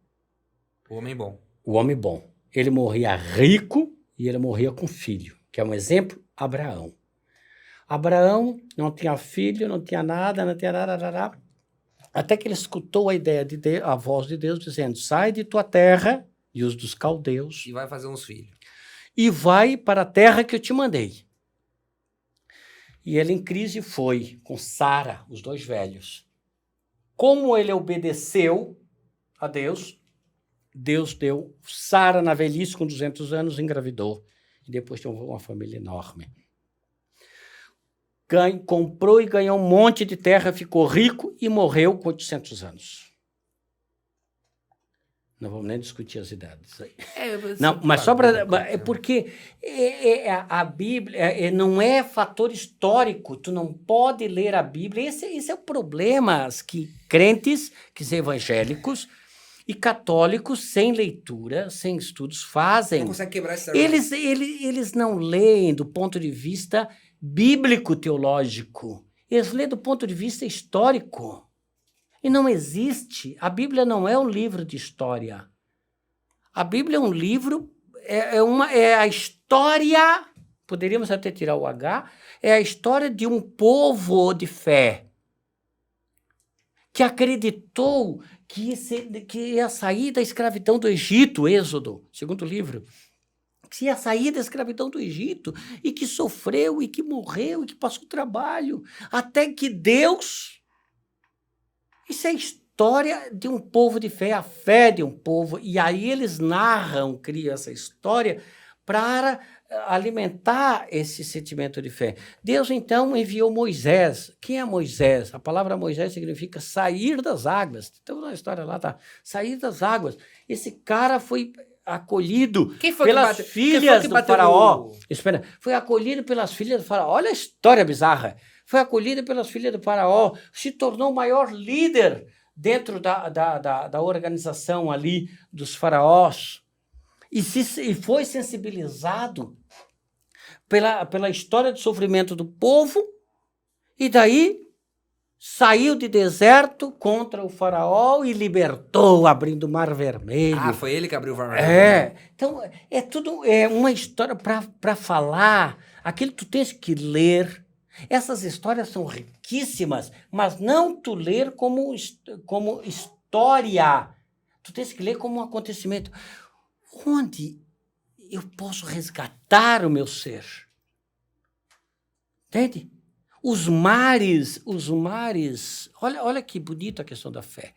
Speaker 1: O homem bom.
Speaker 2: O homem bom. Ele morria rico e ele morria com filho. Que é um exemplo, Abraão. Abraão não tinha filho, não tinha nada. Até que ele escutou a ideia de Deus, a voz de Deus dizendo, sai de tua terra e os dos caldeus.
Speaker 1: E vai fazer uns filhos.
Speaker 2: E vai para a terra que eu te mandei. E ele em crise foi com Sara, os 2 velhos. Como ele obedeceu a Deus, Deus deu Sara na velhice com 200 anos, engravidou. E depois teve uma família enorme. Comprou e ganhou um monte de terra, ficou rico e morreu com 800 anos. Não vamos nem discutir as idades aí. Não, mas só para... É porque a Bíblia não é fator histórico. Tu não pode ler a Bíblia. Esse é o problema que crentes, que são evangélicos e católicos, sem leitura, sem estudos, fazem.
Speaker 1: Não consegue quebrar esse
Speaker 2: Eles não leem do ponto de vista bíblico-teológico. Eles leem do ponto de vista histórico. E não existe. A Bíblia não é um livro de história. A Bíblia é um livro, é a história, poderíamos até tirar o H, é a história de um povo de fé que acreditou que ia sair da escravidão do Egito, Êxodo, segundo livro, que ia sair da escravidão do Egito e que sofreu e que morreu e que passou trabalho, até que Deus... Isso é a história de um povo de fé, a fé de um povo. E aí eles criam essa história para alimentar esse sentimento de fé. Deus, então, enviou Moisés. Quem é Moisés? A palavra Moisés significa sair das águas. Então, na história lá está, sair das águas. Esse cara foi acolhido pelas filhas do faraó. Espera, foi acolhido pelas filhas do faraó. Olha a história bizarra. Foi acolhido pelas filhas do faraó, se tornou o maior líder dentro da organização ali dos faraós e foi sensibilizado pela história de sofrimento do povo e daí saiu de deserto contra o faraó e libertou, abrindo o Mar Vermelho.
Speaker 1: Ah, foi ele que abriu o Mar Vermelho.
Speaker 2: Então é tudo uma história para falar, aquilo que tu tens que ler. Essas histórias são riquíssimas, mas não tu ler como história. Tu tens que ler como um acontecimento. Onde eu posso resgatar o meu ser? Entende? Os mares, olha que bonito a questão da fé.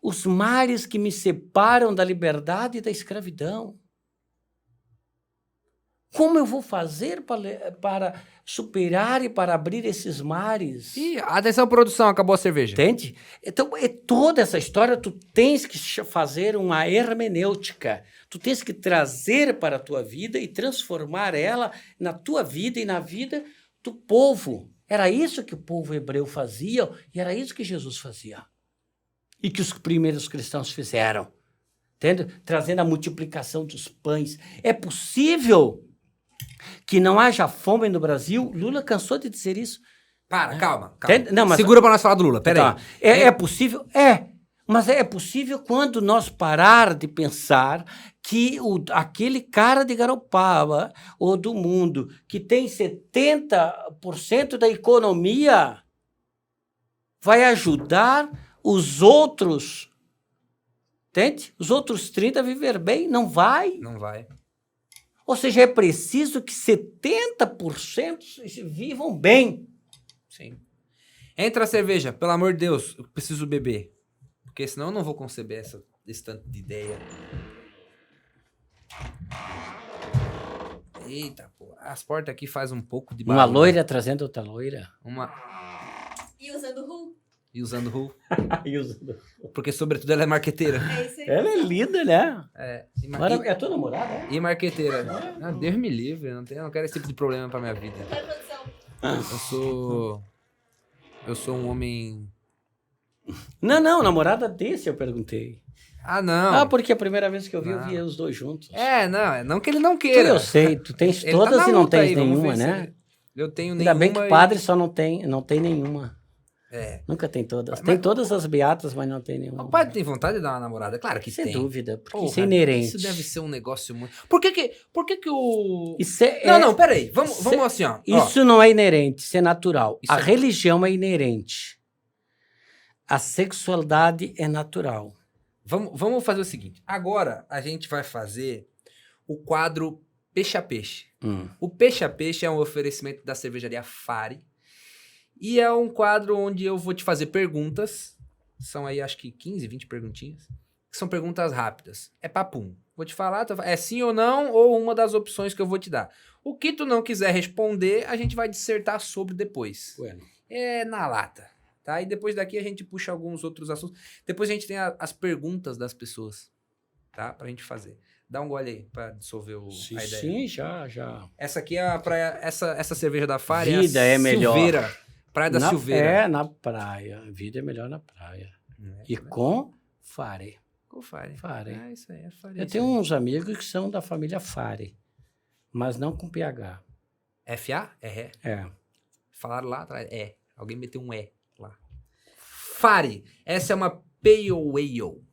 Speaker 2: Os mares que me separam da liberdade e da escravidão. Como eu vou fazer para superar e para abrir esses mares?
Speaker 1: Ih, atenção, produção, acabou a cerveja.
Speaker 2: Entende? Então, toda essa história, tu tens que fazer uma hermenêutica. Tu tens que trazer para a tua vida e transformar ela na tua vida e na vida do povo. Era isso que o povo hebreu fazia e era isso que Jesus fazia. E que os primeiros cristãos fizeram. Entende? Trazendo a multiplicação dos pães. É possível que não haja fome no Brasil? Lula cansou de dizer isso.
Speaker 1: Calma.
Speaker 2: Não, mas...
Speaker 1: Segura para nós falar do Lula, peraí.
Speaker 2: É possível? Mas é possível quando nós parar de pensar que aquele cara de Garopaba ou do mundo que tem 70% da economia vai ajudar os outros, entende? Os outros 30% a viver bem. Não vai.
Speaker 1: Não vai.
Speaker 2: Ou seja, é preciso que 70% vivam bem.
Speaker 1: Sim. Entra a cerveja, pelo amor de Deus, eu preciso beber. Porque senão eu não vou conceber esse tanto de ideia. Eita, pô. As portas aqui fazem um pouco de
Speaker 2: Uma
Speaker 1: barulho.
Speaker 2: loira trazendo outra loira.
Speaker 3: E usando Ru?
Speaker 1: E usando Ru.
Speaker 2: E usando-
Speaker 1: Porque, sobretudo, ela é marqueteira.
Speaker 3: É isso aí.
Speaker 2: Ela é linda, né?
Speaker 1: E,
Speaker 2: Agora, é tua namorada, é?
Speaker 1: e marqueteira. Ah, Deus me livre. Eu não quero esse tipo de problema pra minha vida.
Speaker 3: Qual é a produção?
Speaker 1: Eu sou um homem...
Speaker 2: Não, namorada desse eu perguntei.
Speaker 1: Ah, não.
Speaker 2: Porque a primeira vez que eu vi, eu
Speaker 1: Não.
Speaker 2: via os dois juntos.
Speaker 1: Não que ele não
Speaker 2: Tu,
Speaker 1: queira.
Speaker 2: eu sei, tu tens
Speaker 1: Ele
Speaker 2: todas
Speaker 1: tá na
Speaker 2: e não
Speaker 1: luta
Speaker 2: tens
Speaker 1: aí, vamos
Speaker 2: nenhuma,
Speaker 1: ver se
Speaker 2: né?
Speaker 1: ele- Eu tenho
Speaker 2: Ainda
Speaker 1: nenhuma.
Speaker 2: bem que padre só não tem nenhuma.
Speaker 1: É.
Speaker 2: Nunca tem todas.
Speaker 1: Mas-
Speaker 2: Tem todas as beatas, mas não tem nenhuma.
Speaker 1: O padre tem vontade de dar uma namorada? Claro que
Speaker 2: Sem
Speaker 1: tem.
Speaker 2: dúvida, porque
Speaker 1: Porra,
Speaker 2: isso é inerente.
Speaker 1: Isso deve ser um negócio muito... Por que que o...
Speaker 2: Isso é-
Speaker 1: Não, peraí. Vamos assim, ó.
Speaker 2: Isso não é inerente, isso é natural.
Speaker 1: Isso
Speaker 2: A
Speaker 1: é-
Speaker 2: religião é inerente. A sexualidade é natural.
Speaker 1: Vamos fazer o seguinte. Agora a gente vai fazer o quadro Peixe a Peixe. O Peixe a Peixe é um oferecimento da cervejaria Fari. E é um quadro onde eu vou te fazer perguntas. São aí, acho que 15, 20 perguntinhas. Que são perguntas rápidas. É papum. Vou te falar, é sim ou não, ou uma das opções que eu vou te dar. O que tu não quiser responder, a gente vai dissertar sobre depois.
Speaker 2: Bueno.
Speaker 1: É na lata, tá? E depois daqui a gente puxa alguns outros assuntos. Depois a gente tem as perguntas das pessoas, tá? Pra gente fazer. Dá um gole aí pra dissolver a ideia.
Speaker 2: Sim, já.
Speaker 1: Essa aqui é a praia, essa cerveja da Fari
Speaker 2: Vida
Speaker 1: é a
Speaker 2: é melhor.
Speaker 1: Silveira. Praia da Silveira.
Speaker 2: É, na praia. A vida é melhor na praia. E com Fare.
Speaker 1: Com Fari.
Speaker 2: Fari.
Speaker 1: É isso aí, é Fari.
Speaker 2: Eu tenho uns amigos que são da família Fare, mas não com PH.
Speaker 1: FA? É.
Speaker 2: É.
Speaker 1: Falaram lá atrás. É. Alguém meteu um E lá. Fari. Essa é uma Pale Ale.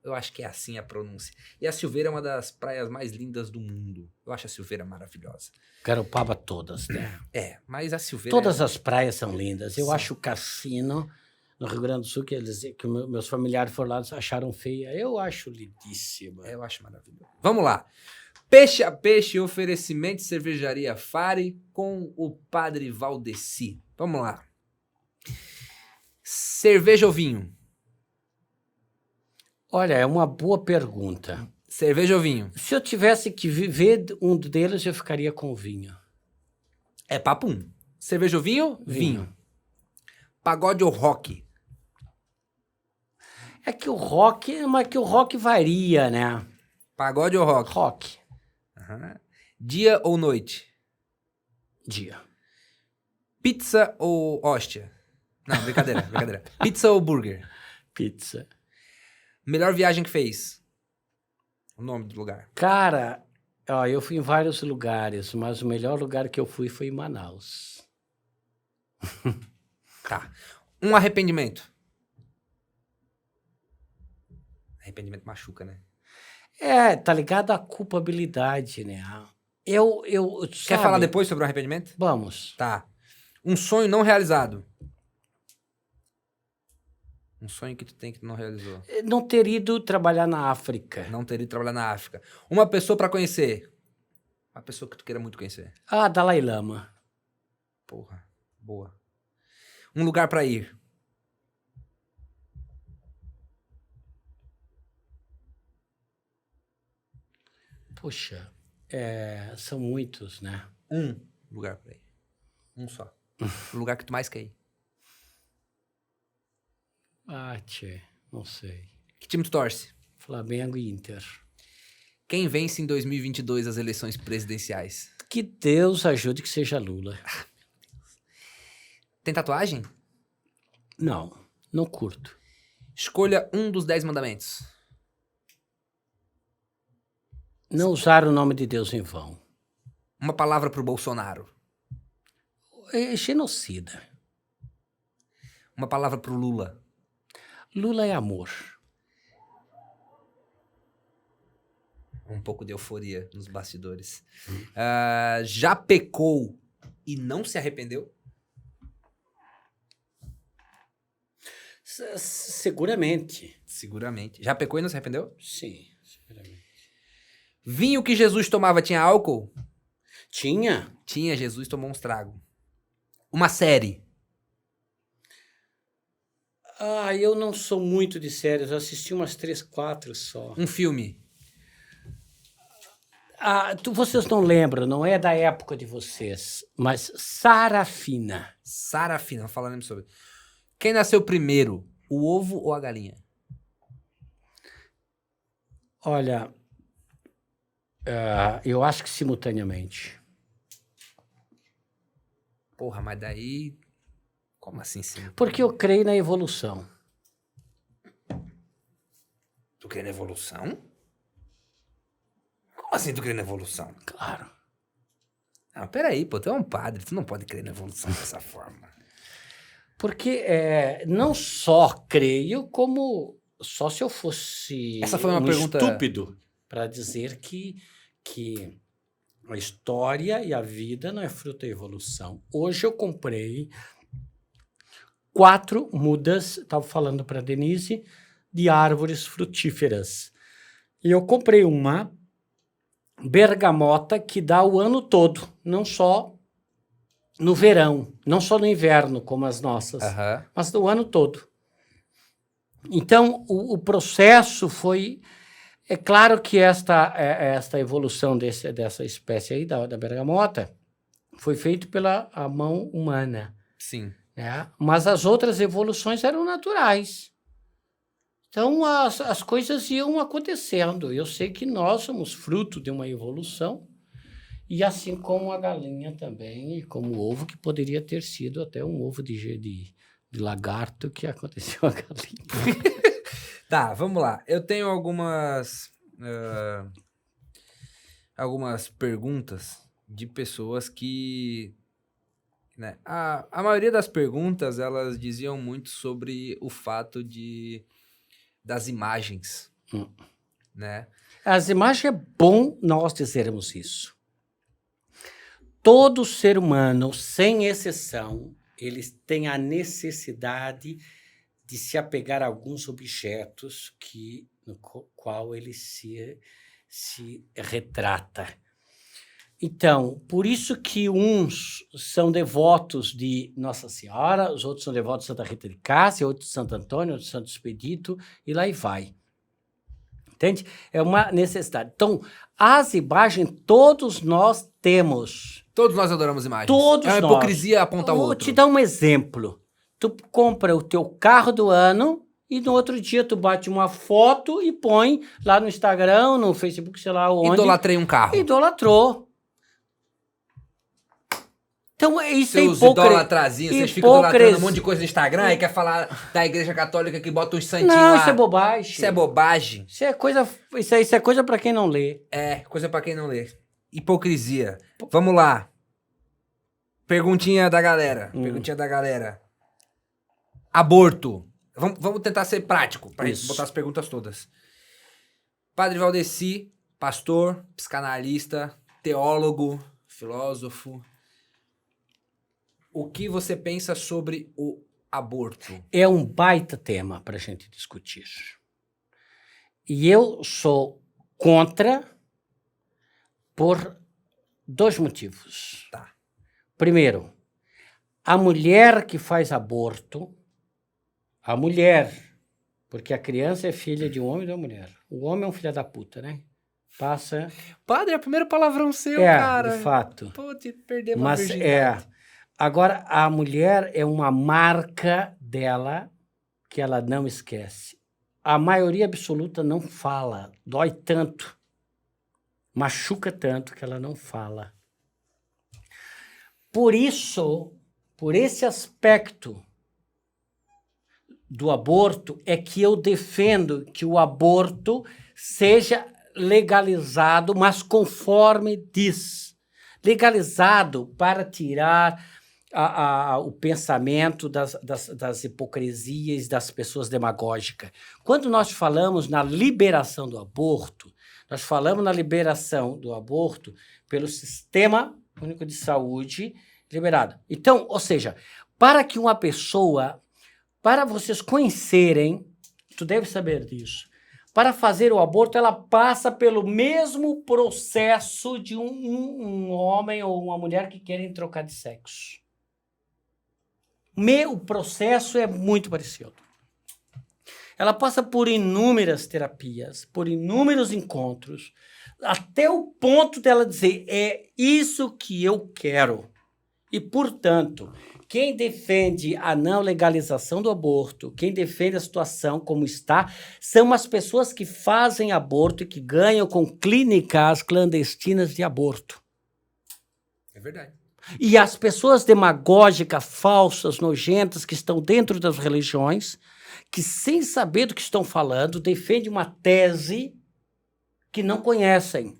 Speaker 1: Eu acho que é assim a pronúncia. E a Silveira é uma das praias mais lindas do mundo. Eu acho a Silveira maravilhosa.
Speaker 2: Garopaba todas, né?
Speaker 1: Mas a Silveira...
Speaker 2: Todas as praias são lindas. Eu
Speaker 1: Sim.
Speaker 2: acho o Cassino, no Rio Grande do Sul, que meus familiares foram lá e acharam feia. Eu acho lindíssima.
Speaker 1: Eu acho maravilhoso. Vamos lá. Peixe a Peixe, oferecimento de cervejaria Fari com o Padre Valdeci. Vamos lá. Cerveja ou vinho?
Speaker 2: Olha, é uma boa pergunta.
Speaker 1: Cerveja ou vinho?
Speaker 2: Se eu tivesse que viver um deles, eu ficaria com vinho.
Speaker 1: É papum. Cerveja ou vinho? Vinho. Pagode ou rock?
Speaker 2: É que o rock varia, né?
Speaker 1: Pagode ou rock?
Speaker 2: Rock.
Speaker 1: Aham. Dia ou noite?
Speaker 2: Dia.
Speaker 1: Pizza ou hóstia? Não, brincadeira. Pizza ou burger?
Speaker 2: Pizza.
Speaker 1: Melhor viagem que fez? O nome do lugar.
Speaker 2: Cara, ó, eu fui em vários lugares, mas o melhor lugar que eu fui foi em Manaus.
Speaker 1: Tá. Um arrependimento. Arrependimento machuca, né?
Speaker 2: Tá ligado à culpabilidade, né?
Speaker 1: Quer falar depois sobre o arrependimento?
Speaker 2: Vamos.
Speaker 1: Tá. Um sonho não realizado. Um sonho que tu tem que tu não realizou.
Speaker 2: Não ter ido trabalhar na África.
Speaker 1: Não ter ido trabalhar na África. Uma pessoa pra conhecer. Uma pessoa que tu queira muito conhecer.
Speaker 2: Dalai Lama.
Speaker 1: Porra, boa. Um lugar pra ir.
Speaker 2: Poxa, são muitos, né?
Speaker 1: Um lugar pra ir. Um só. O lugar que tu mais quer ir.
Speaker 2: Tchê, não sei.
Speaker 1: Que time tu torce?
Speaker 2: Flamengo e Inter.
Speaker 1: Quem vence em 2022 as eleições presidenciais?
Speaker 2: Que Deus ajude que seja Lula.
Speaker 1: Tem tatuagem?
Speaker 2: Não curto.
Speaker 1: Escolha um dos 10 mandamentos.
Speaker 2: Não usar o nome de Deus em vão.
Speaker 1: Uma palavra pro Bolsonaro.
Speaker 2: É genocida.
Speaker 1: Uma palavra pro Lula.
Speaker 2: Lula é amor.
Speaker 1: Um pouco de euforia nos bastidores. Já pecou e não se arrependeu?
Speaker 2: Seguramente.
Speaker 1: Seguramente. Já pecou e não se arrependeu?
Speaker 2: Sim, seguramente.
Speaker 1: Vinho que Jesus tomava tinha álcool?
Speaker 2: Tinha?
Speaker 1: Tinha, Jesus tomou uns tragos. Uma série?
Speaker 2: Eu não sou muito de séries, eu assisti umas 3, 4 só.
Speaker 1: Um filme?
Speaker 2: Vocês não lembram, não é da época de vocês, mas Sarafina.
Speaker 1: Sarafina, falando sobre. Quem nasceu primeiro, o ovo ou a galinha?
Speaker 2: Olha, eu acho que simultaneamente.
Speaker 1: Porra, mas daí... Como assim sim?
Speaker 2: Porque eu creio na evolução.
Speaker 1: Tu crê na evolução? Como assim tu crê na evolução?
Speaker 2: Claro.
Speaker 1: Não, peraí, pô, tu é um padre, tu não pode crer na evolução dessa forma.
Speaker 2: Porque não só creio, como só se eu fosse
Speaker 1: Essa foi uma pergunta...
Speaker 2: estúpido para dizer que a história e a vida não é fruto da evolução. Hoje eu comprei 4 mudas, estava falando para a Denise, de árvores frutíferas. E eu comprei uma bergamota que dá o ano todo, não só no verão, não só no inverno, como as nossas, mas o ano todo. Então, o processo foi... É claro que esta evolução dessa espécie aí, da bergamota, foi feito pela a mão humana.
Speaker 1: Sim.
Speaker 2: Né? Mas as outras evoluções eram naturais. Então, as coisas iam acontecendo. Eu sei que nós somos fruto de uma evolução, e assim como a galinha também, e como o ovo, que poderia ter sido até um ovo de lagarto que aconteceu a galinha.
Speaker 1: Tá, vamos lá. Eu tenho algumas perguntas de pessoas que... Né, a maioria das perguntas, elas diziam muito sobre o fato das imagens, né?
Speaker 2: As imagens, é bom nós dizermos isso. Todo ser humano, sem exceção, eles têm a necessidade de se apegar a alguns objetos no qual ele se retrata. Então, por isso que uns são devotos de Nossa Senhora, os outros são devotos de Santa Rita de Cássia, outros de Santo Antônio, outros de Santo Expedito, e lá e vai. Entende? É uma necessidade. Então, as imagens todos nós temos.
Speaker 1: Todos nós adoramos imagens.
Speaker 2: Todos nós.
Speaker 1: É uma hipocrisia apontar o outro.
Speaker 2: Vou te dar um exemplo. Tu compra o teu carro do ano e no outro dia tu bate uma foto e põe lá no Instagram, no Facebook, sei lá onde.
Speaker 1: Idolatrei um carro.
Speaker 2: Idolatrou. Então, isso
Speaker 1: seus
Speaker 2: é
Speaker 1: idolatrazinhos, vocês ficam idolatrando um monte de coisa no Instagram e quer falar da igreja católica que bota uns santinhos lá.
Speaker 2: Não, isso é bobagem.
Speaker 1: Isso é bobagem.
Speaker 2: Isso é coisa pra quem não lê.
Speaker 1: É, coisa pra quem não lê. Hipocrisia. Vamos lá. Perguntinha da galera. Perguntinha da galera. Aborto. Vamos tentar ser prático, pra gente botar as perguntas todas. Padre Valdeci, pastor, psicanalista, teólogo, filósofo. O que você pensa sobre o aborto?
Speaker 2: É um baita tema para a gente discutir. E eu sou contra por 2 motivos.
Speaker 1: Tá.
Speaker 2: Primeiro, a mulher que faz aborto, a mulher, porque a criança é filha de um homem e de uma mulher. O homem é um filho da puta, né? Passa...
Speaker 1: Padre, é o primeiro palavrão seu, cara.
Speaker 2: De fato.
Speaker 1: Pô, te perdeu uma virgindade.
Speaker 2: Agora, a mulher é uma marca dela que ela não esquece. A maioria absoluta não fala. Dói tanto, machuca tanto que ela não fala. Por isso, por esse aspecto do aborto, é que eu defendo que o aborto seja legalizado, mas conforme diz. Legalizado para tirar o pensamento das hipocrisias das pessoas demagógicas. Quando nós falamos na liberação do aborto, nós falamos na liberação do aborto pelo Sistema Único de Saúde liberado. Então, ou seja, para que uma pessoa, para vocês conhecerem, tu deve saber disso, para fazer o aborto, ela passa pelo mesmo processo de um homem ou uma mulher que querem trocar de sexo. O processo é muito parecido. Ela passa por inúmeras terapias, por inúmeros encontros. até o ponto dela dizer, é isso que eu quero. E, portanto, quem defende a não legalização do aborto, quem defende a situação como está, são as pessoas que fazem aborto e que ganham com clínicas clandestinas de aborto.
Speaker 1: É verdade.
Speaker 2: E as pessoas demagógicas, falsas, nojentas, que estão dentro das religiões, que sem saber do que estão falando, defendem uma tese que não conhecem.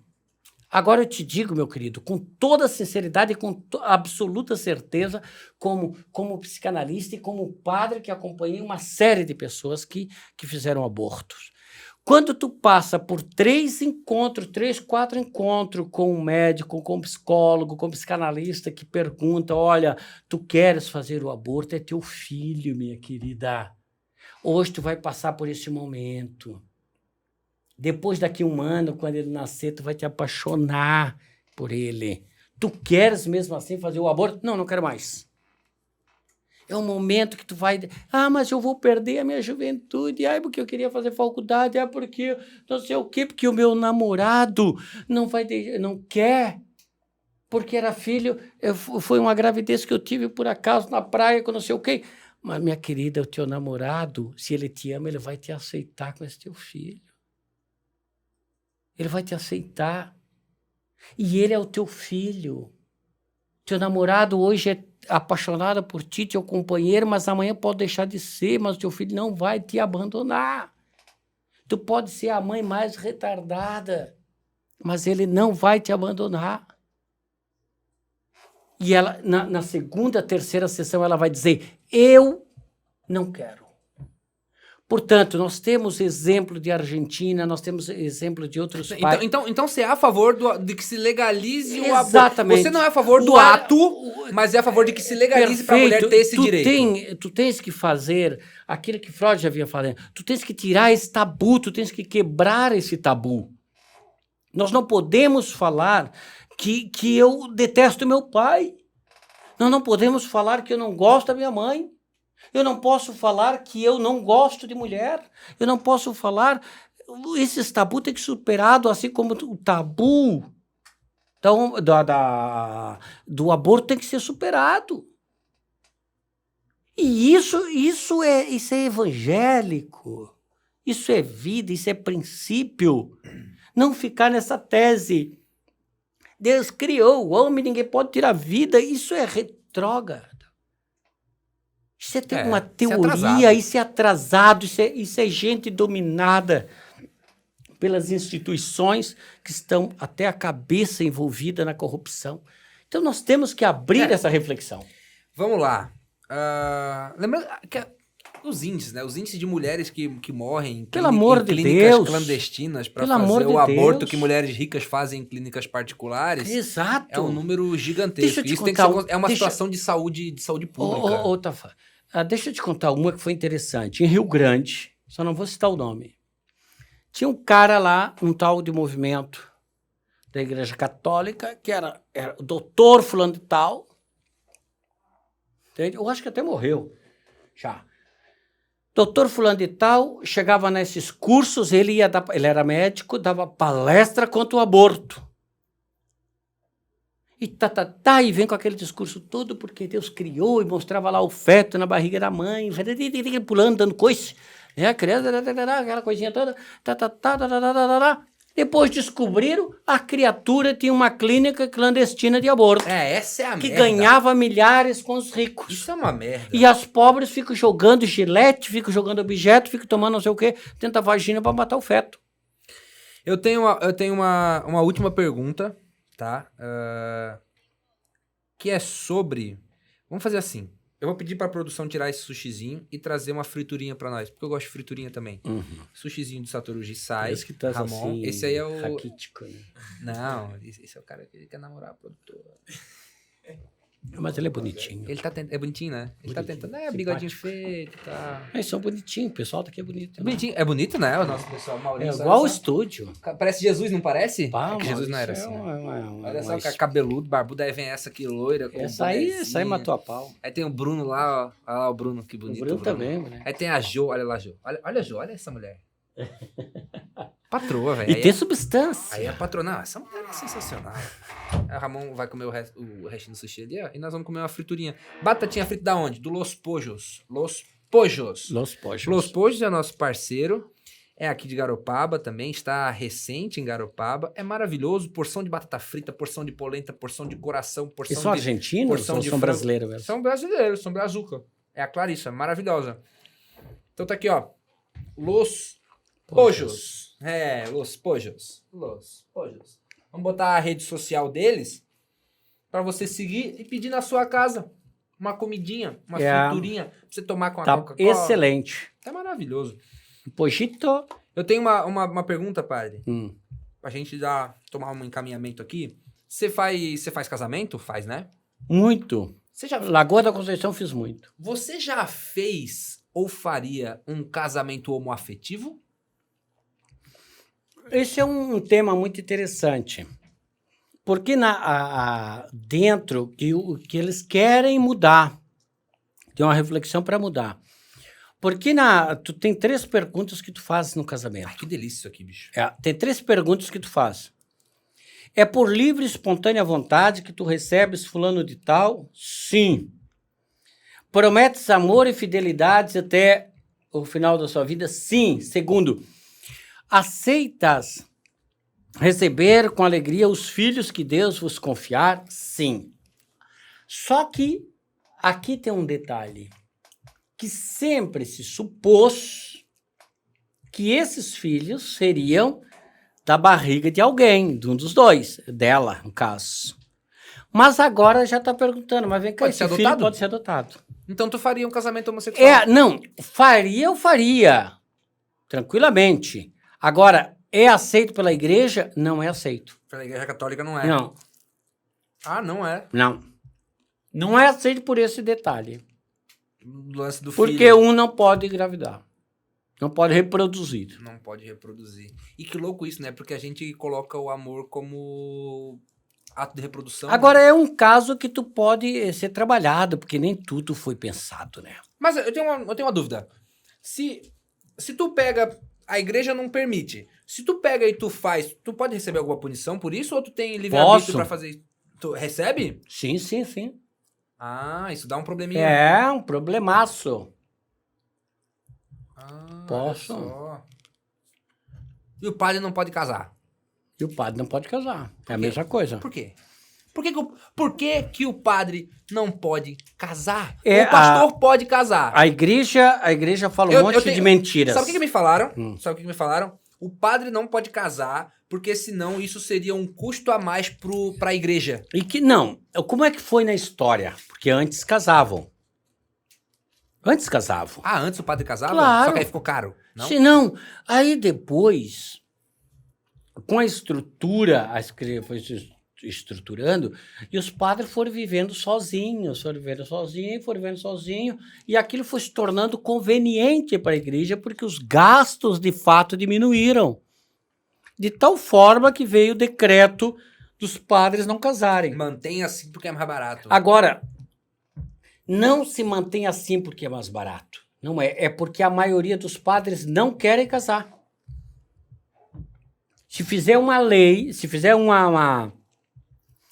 Speaker 2: Agora eu te digo, meu querido, com toda sinceridade e com absoluta certeza, como psicanalista e como padre que acompanhei uma série de pessoas que fizeram abortos. Quando tu passa por 3, 4 encontros com um médico, com um psicólogo, com um psicanalista que pergunta, olha, tu queres fazer o aborto? É teu filho, minha querida. Hoje tu vai passar por esse momento. Depois daqui 1 ano, quando ele nascer, tu vai te apaixonar por ele. Tu queres mesmo assim fazer o aborto? Não, não quero mais. É um momento que tu vai... mas eu vou perder a minha juventude. Porque eu queria fazer faculdade. Porque não sei o quê. Porque o meu namorado não quer. Porque era filho... Foi uma gravidez que eu tive por acaso na praia com não sei o quê. Mas, minha querida, o teu namorado, se ele te ama, ele vai te aceitar com esse teu filho. Ele vai te aceitar. E ele é o teu filho. Teu namorado hoje é apaixonado por ti, teu companheiro, mas amanhã pode deixar de ser, mas o teu filho não vai te abandonar. Tu pode ser a mãe mais retardada, mas ele não vai te abandonar. E ela, na segunda, terceira sessão, ela vai dizer, eu não quero. Portanto, nós temos exemplo de Argentina, nós temos exemplo de outros países.
Speaker 1: Então você é a favor de que se legalize o aborto.
Speaker 2: Exatamente.
Speaker 1: Você não é a favor do ato, mas é a favor de que se legalize para a mulher ter esse direito.
Speaker 2: Tu tens que fazer aquilo que Freud já havia falado. Tu tens que tirar esse tabu, tu tens que quebrar esse tabu. Nós não podemos falar que eu detesto meu pai. Nós não podemos falar que eu não gosto da minha mãe. Eu não posso falar que eu não gosto de mulher. Eu não posso falar... Esses tabus têm que ser superados, assim como o tabu do aborto tem que ser superado. E isso é evangélico. Isso é vida, isso é princípio. Não ficar nessa tese. Deus criou o homem, ninguém pode tirar a vida. Isso é retrógrado. Isso é uma teoria, isso é atrasado, isso é gente dominada pelas instituições que estão até a cabeça envolvida na corrupção. Então, nós temos que abrir essa reflexão.
Speaker 1: Vamos lá. Lembrando que os índices, né? Os índices de mulheres que morrem em clínicas clandestinas para fazer o aborto que mulheres ricas fazem em clínicas particulares.
Speaker 2: Exato.
Speaker 1: É um número gigantesco. Isso tem que ser, é uma situação de saúde pública.
Speaker 2: Tafa, deixa eu te contar uma que foi interessante. Em Rio Grande, só não vou citar o nome, tinha um cara lá, um tal de movimento da Igreja Católica, que era o doutor fulano de tal. Entende? Eu acho que até morreu já. Doutor fulano de tal, chegava nesses cursos, ele era médico, dava palestra contra o aborto. E vem com aquele discurso todo, porque Deus criou e mostrava lá o feto na barriga da mãe, pulando, dando coice, né? A criança, aquela coisinha toda, Depois descobriram, a criatura tinha uma clínica clandestina de aborto.
Speaker 1: Essa é a
Speaker 2: que
Speaker 1: merda.
Speaker 2: Ganhava milhares com os ricos.
Speaker 1: Isso é uma merda.
Speaker 2: E as pobres ficam jogando gilete, ficam jogando objeto, ficam tomando não sei o quê, tenta vagina para matar o feto.
Speaker 1: Eu tenho uma última pergunta, tá? Que é sobre... Vamos fazer assim. Eu vou pedir pra produção tirar esse sushizinho e trazer uma friturinha pra nós, porque eu gosto de friturinha também. Sushizinho do Satoru Jisai,
Speaker 2: Esse que tá
Speaker 1: Ramon.
Speaker 2: assim,
Speaker 1: esse aí é o...
Speaker 2: raquítico, né?
Speaker 1: Não, esse é o cara que quer namorar a produtora.
Speaker 2: Mas ele é bonitinho.
Speaker 1: Ele tá tentando... É bonitinho, né? Ele tá tentando... bigodinho feito e tal.
Speaker 2: Eles são bonitinhos, o pessoal daqui é bonito.
Speaker 1: É bonitinho. É bonito, né? O nosso pessoal, Maurício.
Speaker 2: É igual o estúdio.
Speaker 1: Parece Jesus, não parece?
Speaker 2: Pá,
Speaker 1: que Jesus não era assim. Olha só, o cara cabeludo, barbudo, aí vem essa aqui loira.
Speaker 2: Essa aí matou a pau.
Speaker 1: Aí tem o Bruno lá, ó. Olha lá o Bruno, que bonito.
Speaker 2: O Bruno também, né?
Speaker 1: Aí tem a Jo, olha lá a Jo. Olha a Jo, olha essa mulher. Patroa, velho.
Speaker 2: E tem substância.
Speaker 1: Aí a patroa, não, essa mulher é sensacional. Aí o Ramon vai comer o restinho do sushi ali, ó, e nós vamos comer uma friturinha. Batatinha frita da onde? Do Los Pojos. Los Pojos.
Speaker 2: Los Pojos.
Speaker 1: Los Pojos é nosso parceiro. É aqui de Garopaba também, está recente em Garopaba. É maravilhoso, porção de batata frita, porção de polenta, porção de coração, porção
Speaker 2: E são
Speaker 1: de...
Speaker 2: argentinos
Speaker 1: porção
Speaker 2: ou
Speaker 1: de
Speaker 2: são
Speaker 1: frango.
Speaker 2: brasileiros mesmo?
Speaker 1: São brasileiros, são brazuca. É a Clarissa, maravilhosa. Então tá aqui, ó. Los Pojos. É, Los Pojos. Los Pojos. Vamos botar a rede social deles pra você seguir e pedir na sua casa uma comidinha, uma friturinha, pra você tomar com a
Speaker 2: Tá
Speaker 1: Coca-Cola.
Speaker 2: excelente.
Speaker 1: Tá maravilhoso.
Speaker 2: Pojito.
Speaker 1: Eu tenho uma pergunta, padre. Pra gente tomar um encaminhamento aqui. Você faz casamento? Faz, né?
Speaker 2: Muito. Lagoa da Conceição fiz muito.
Speaker 1: Você já fez ou faria um casamento homoafetivo?
Speaker 2: Esse é um tema muito interessante. Porque dentro o que eles querem mudar, tem uma reflexão para mudar. Porque tu tem 3 perguntas que tu fazes no casamento.
Speaker 1: Ai, que delícia isso aqui, bicho.
Speaker 2: Tem 3 perguntas que tu faz. É por livre e espontânea vontade que tu recebes fulano de tal? Sim. Prometes amor e fidelidade até o final da sua vida? Sim. Segundo, aceitas receber com alegria os filhos que Deus vos confiar? Sim. Só que aqui tem um detalhe, que sempre se supôs que esses filhos seriam da barriga de alguém, de um dos dois, dela, no caso. Mas agora já está perguntando, mas vem cá, esse filho pode ser adotado.
Speaker 1: Então tu faria um casamento homossexual?
Speaker 2: Não, eu faria, tranquilamente. Agora, é aceito pela igreja? Não é aceito.
Speaker 1: Pela igreja católica não é?
Speaker 2: Não.
Speaker 1: Ah, não é?
Speaker 2: Não. Não é aceito por esse detalhe.
Speaker 1: Do lance do
Speaker 2: Porque
Speaker 1: filho.
Speaker 2: um não pode engravidar. Não pode reproduzir.
Speaker 1: Não pode reproduzir. E que louco isso, né? Porque a gente coloca o amor como ato de reprodução.
Speaker 2: Agora, é um caso que tu pode ser trabalhado, porque nem tudo foi pensado, né?
Speaker 1: Mas eu tenho uma dúvida. Se tu pega... A igreja não permite. Se tu pega e tu faz, tu pode receber alguma punição por isso? Ou tu tem livre-arbítrio pra fazer isso? Tu recebe?
Speaker 2: Sim, sim, sim.
Speaker 1: Ah, isso dá um probleminha.
Speaker 2: É, um problemaço.
Speaker 1: Ah,
Speaker 2: Posso.
Speaker 1: olha só. E o padre não pode casar?
Speaker 2: E o padre não pode casar. É a mesma coisa.
Speaker 1: Por quê? Por que o padre não pode casar?
Speaker 2: É,
Speaker 1: o pastor pode casar.
Speaker 2: A igreja fala um monte de mentiras.
Speaker 1: Sabe o que me falaram? Sabe o que me falaram? O padre não pode casar, porque senão isso seria um custo a mais pra igreja.
Speaker 2: E que não. Como é que foi na história? Porque antes casavam.
Speaker 1: Ah, antes o padre casava?
Speaker 2: Claro.
Speaker 1: Só que aí ficou caro, não?
Speaker 2: Se não, aí depois, com a estrutura, a igreja foi se estruturando, e os padres foram vivendo sozinhos, e aquilo foi se tornando conveniente para a igreja, porque os gastos, de fato, diminuíram. De tal forma que veio o decreto dos padres não casarem.
Speaker 1: Mantém assim porque é mais barato.
Speaker 2: Agora, não se mantém assim porque é mais barato. Não é. É porque a maioria dos padres não querem casar. Se fizer uma lei, se fizer uma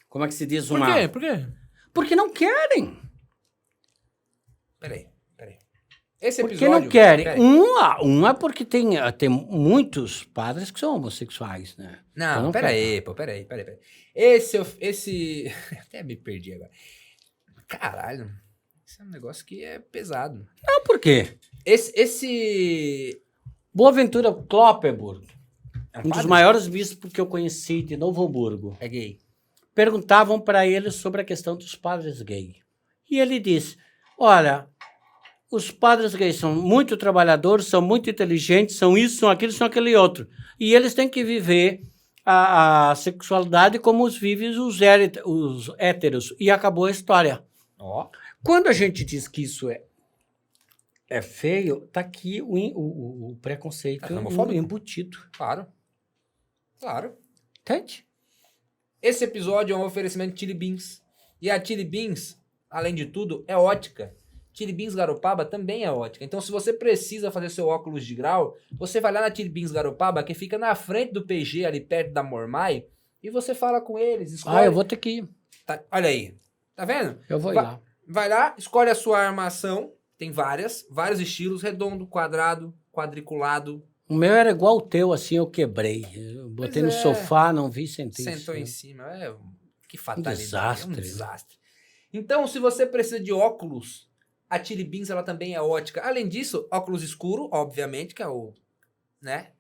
Speaker 2: como é que se diz?
Speaker 1: Por quê? Por quê?
Speaker 2: Porque não querem.
Speaker 1: Peraí. Esse
Speaker 2: Porque
Speaker 1: episódio...
Speaker 2: não querem.
Speaker 1: Peraí.
Speaker 2: É porque tem muitos padres que são homossexuais, né?
Speaker 1: Não,
Speaker 2: Então
Speaker 1: peraí. Esse... Até me perdi agora. Caralho. Esse é um negócio que é pesado.
Speaker 2: Não, por quê?
Speaker 1: Esse...
Speaker 2: Boaventura Kloppenburg,
Speaker 1: É
Speaker 2: um dos
Speaker 1: padre?
Speaker 2: maiores bispos que eu conheci de Novo Hamburgo,
Speaker 1: É gay.
Speaker 2: perguntavam para ele sobre a questão dos padres gays. E ele disse, olha, os padres gays são muito trabalhadores, são muito inteligentes, são isso, são aquilo, são aquele outro. E eles têm que viver a sexualidade como vivem os héteros. E acabou a história.
Speaker 1: Ó.
Speaker 2: Quando a gente diz que isso é feio, tá aqui o preconceito
Speaker 1: homofóbico.
Speaker 2: embutido.
Speaker 1: Claro.
Speaker 2: Entende?
Speaker 1: Esse episódio é um oferecimento de Chili Beans. E a Chili Beans, além de tudo, é ótica. Chili Beans Garopaba também é ótica. Então, se você precisa fazer seu óculos de grau, você vai lá na Chili Beans Garopaba, que fica na frente do PG, ali perto da Mormai, e você fala com eles. Escolhe...
Speaker 2: eu vou ter que ir.
Speaker 1: Tá, olha aí. Tá vendo?
Speaker 2: Eu vou ir lá.
Speaker 1: Vai lá, escolhe a sua armação. Tem vários estilos, redondo, quadrado, quadriculado.
Speaker 2: O meu era igual o teu, assim, eu quebrei. Eu botei no sofá, não vi, sentei.
Speaker 1: Sentou em cima. Que fatalidade.
Speaker 2: Desastre.
Speaker 1: É um desastre. Então, se você precisa de óculos, a Chili Beans, ela também é ótica. Além disso, óculos escuro, obviamente, que é o, né?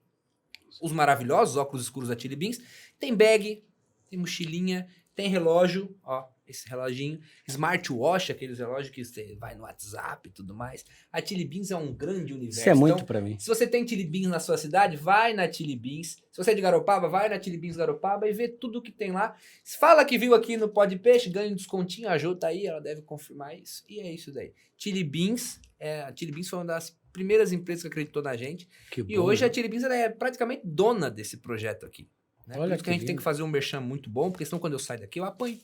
Speaker 1: Os maravilhosos óculos escuros da Chili Beans. Tem bag, tem mochilinha, tem relógio, ó, esse reloginho. Smartwatch, aqueles relógios que você vai no WhatsApp e tudo mais. A Chili Beans é um grande universo.
Speaker 2: Isso é muito
Speaker 1: então,
Speaker 2: pra mim.
Speaker 1: se você tem Chili Beans na sua cidade, vai na Chili Beans. Se você é de Garopaba, vai na Chili Beans Garopaba e vê tudo que tem lá. Fala que viu aqui no Pó de Peixe, ganha um descontinho. A Jô tá aí, ela deve confirmar isso. E é isso daí. Chili Beans, a Chili Beans foi uma das primeiras empresas que acreditou na gente. E hoje a Chili Beans ela é praticamente dona desse projeto aqui. Né?
Speaker 2: Olha,
Speaker 1: por isso que a gente tem que fazer um merchan muito bom, porque senão quando eu sair daqui eu apanho.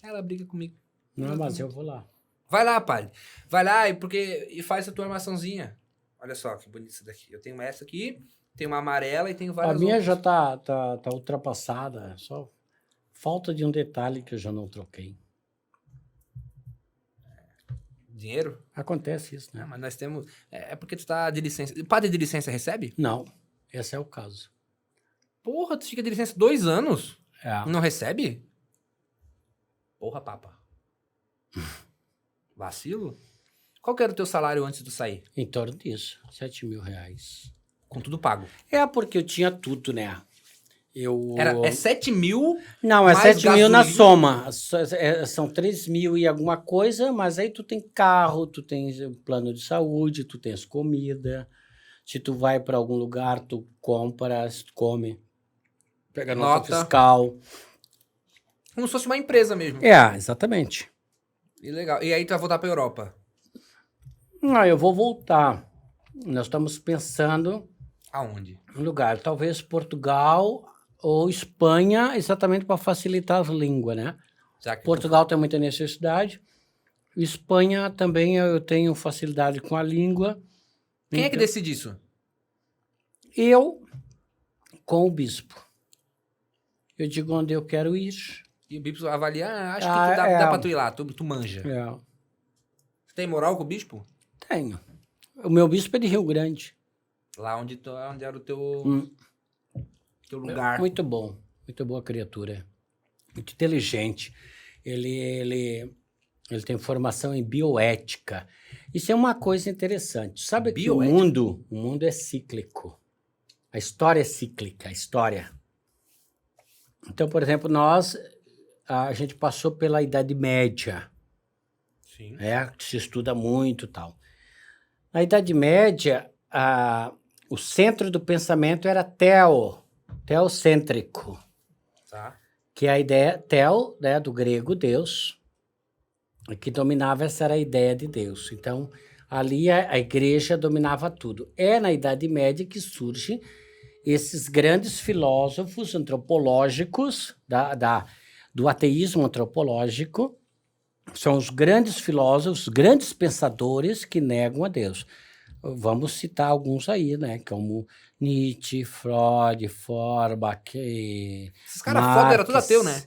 Speaker 1: Ela briga comigo.
Speaker 2: Não, mas eu vou lá.
Speaker 1: Vai lá, Palha. Vai lá e faz a tua armaçãozinha. Olha só que bonito isso daqui. Eu tenho essa aqui, tenho uma amarela e tenho várias
Speaker 2: A minha
Speaker 1: outras.
Speaker 2: já tá ultrapassada. Só falta de um detalhe que eu já não troquei.
Speaker 1: Dinheiro?
Speaker 2: Acontece isso,
Speaker 1: Não,
Speaker 2: né?
Speaker 1: mas nós temos... É porque tu tá de licença. Padre de licença recebe?
Speaker 2: Não, esse é o caso.
Speaker 1: Porra, tu fica de licença 2 anos?
Speaker 2: É.
Speaker 1: Não recebe? Porra, papa. Vacilo? Qual que era o teu salário antes de tu sair?
Speaker 2: Em torno disso, R$7.000.
Speaker 1: Com tudo pago.
Speaker 2: É porque eu tinha tudo, né?
Speaker 1: É 7 mil?
Speaker 2: Não, é
Speaker 1: mais
Speaker 2: 7 mil na
Speaker 1: gasolina?
Speaker 2: soma. São 3 mil e alguma coisa, mas aí tu tem carro, tu tens plano de saúde, tu tens comida. Se tu vai para algum lugar, tu compras, tu come. Pega nota fiscal.
Speaker 1: Como se fosse uma empresa mesmo.
Speaker 2: É, exatamente.
Speaker 1: E legal. E aí tu vai voltar pra Europa?
Speaker 2: Não, eu vou voltar. Nós estamos pensando
Speaker 1: Aonde?
Speaker 2: em lugar, talvez Portugal ou Espanha, exatamente para facilitar as línguas, né?
Speaker 1: Já que
Speaker 2: Portugal tem muita necessidade. Espanha também eu tenho facilidade com a língua.
Speaker 1: Quem é que decide isso?
Speaker 2: Eu com o bispo. Eu digo onde eu quero ir.
Speaker 1: E o bispo avalia, acho que dá pra tu ir lá, tu manja.
Speaker 2: É,
Speaker 1: Tu tem moral com o bispo?
Speaker 2: tenho. O meu bispo é de Rio Grande.
Speaker 1: Lá onde era o teu lugar.
Speaker 2: Muito bom. Muito boa criatura. Muito inteligente. Ele tem formação em bioética. Isso é uma coisa interessante. Sabe que o mundo é cíclico. A história é cíclica, a história. Então, por exemplo, a gente passou pela Idade Média.
Speaker 1: Sim.
Speaker 2: Que se estuda muito e tal. Na Idade Média, o centro do pensamento era teocêntrico.
Speaker 1: Tá.
Speaker 2: Que é a ideia, né, do grego, Deus, que dominava, essa era a ideia de Deus. Então, ali a igreja dominava tudo. É na Idade Média que surgem esses grandes filósofos antropológicos, do ateísmo antropológico, são os grandes filósofos, os grandes pensadores que negam a Deus. Vamos citar alguns aí, né? Como Nietzsche, Freud, Feuerbach.
Speaker 1: Esses caras foda era tudo ateu, né?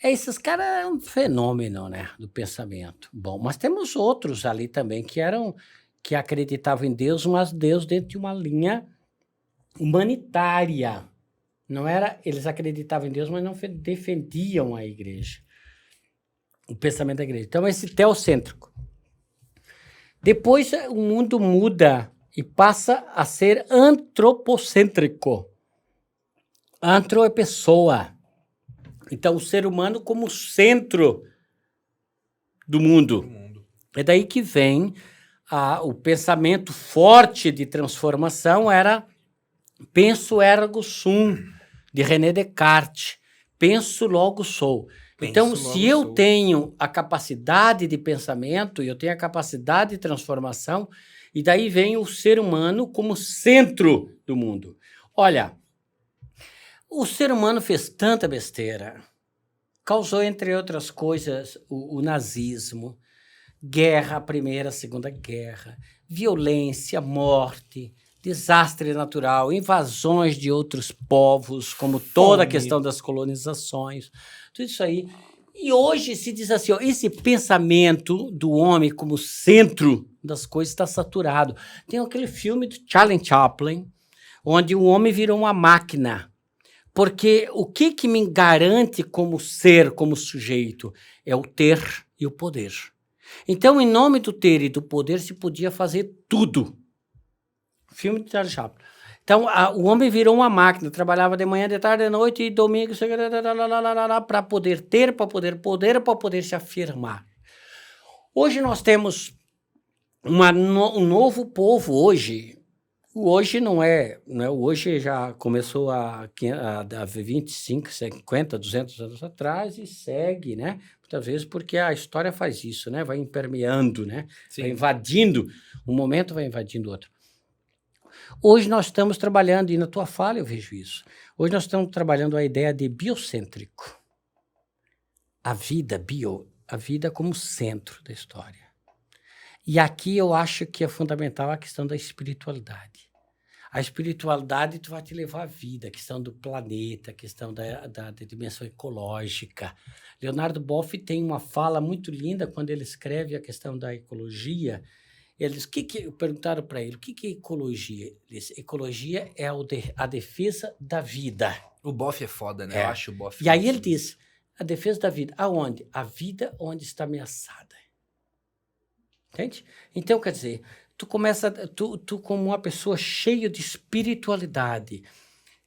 Speaker 2: Esses caras é um fenômeno, né? Do pensamento. Bom, mas temos outros ali também que acreditavam em Deus, mas Deus dentro de uma linha humanitária. Não era, eles acreditavam em Deus, mas não defendiam a igreja. O pensamento da igreja. Então, esse teocêntrico. Depois o mundo muda e passa a ser antropocêntrico. Antro é pessoa. Então, o ser humano como centro do mundo. É daí que vem o pensamento forte de transformação era penso ergo sum, de René Descartes. Penso, logo sou. Então, se eu tenho a capacidade de pensamento, eu tenho a capacidade de transformação, e daí vem o ser humano como centro do mundo. Olha, o ser humano fez tanta besteira, causou, entre outras coisas, o nazismo, guerra, a Primeira, a Segunda Guerra, violência, morte, desastre natural, invasões de outros povos, como toda a questão das colonizações, tudo isso aí. E hoje se diz assim, ó, esse pensamento do homem como centro das coisas está saturado. Tem aquele filme do Charlie Chaplin, onde o homem virou uma máquina. Porque o que me garante como ser, como sujeito, é o ter e o poder. Então, em nome do ter e do poder, se podia fazer tudo. Filme de Charlie Chaplin. Então, o homem virou uma máquina, trabalhava de manhã, de tarde, de noite e domingo, para poder ter, para poder poder, para poder se afirmar. Hoje nós temos um novo povo hoje. Hoje não é, né? Hoje já começou há 25, 50, 200 anos atrás e segue, né? Muitas vezes porque a história faz isso, né? Vai impermeando, né? Vai invadindo, um momento vai invadindo outro. Hoje nós estamos trabalhando, e na tua fala eu vejo isso, hoje nós estamos trabalhando a ideia de biocêntrico. A vida como centro da história. E aqui eu acho que é fundamental a questão da espiritualidade. A espiritualidade tu vai te levar à vida, a questão do planeta, a questão da dimensão ecológica. Leonardo Boff tem uma fala muito linda quando ele escreve a questão da ecologia. Ele diz, perguntaram para ele, o que é ecologia? Ele disse, ecologia é a defesa da vida.
Speaker 1: O Boff é foda, né? Eu acho o Boff.
Speaker 2: E aí ele diz, a defesa da vida. Aonde? A vida onde está ameaçada. Entende? Então, quer dizer, tu como uma pessoa cheia de espiritualidade,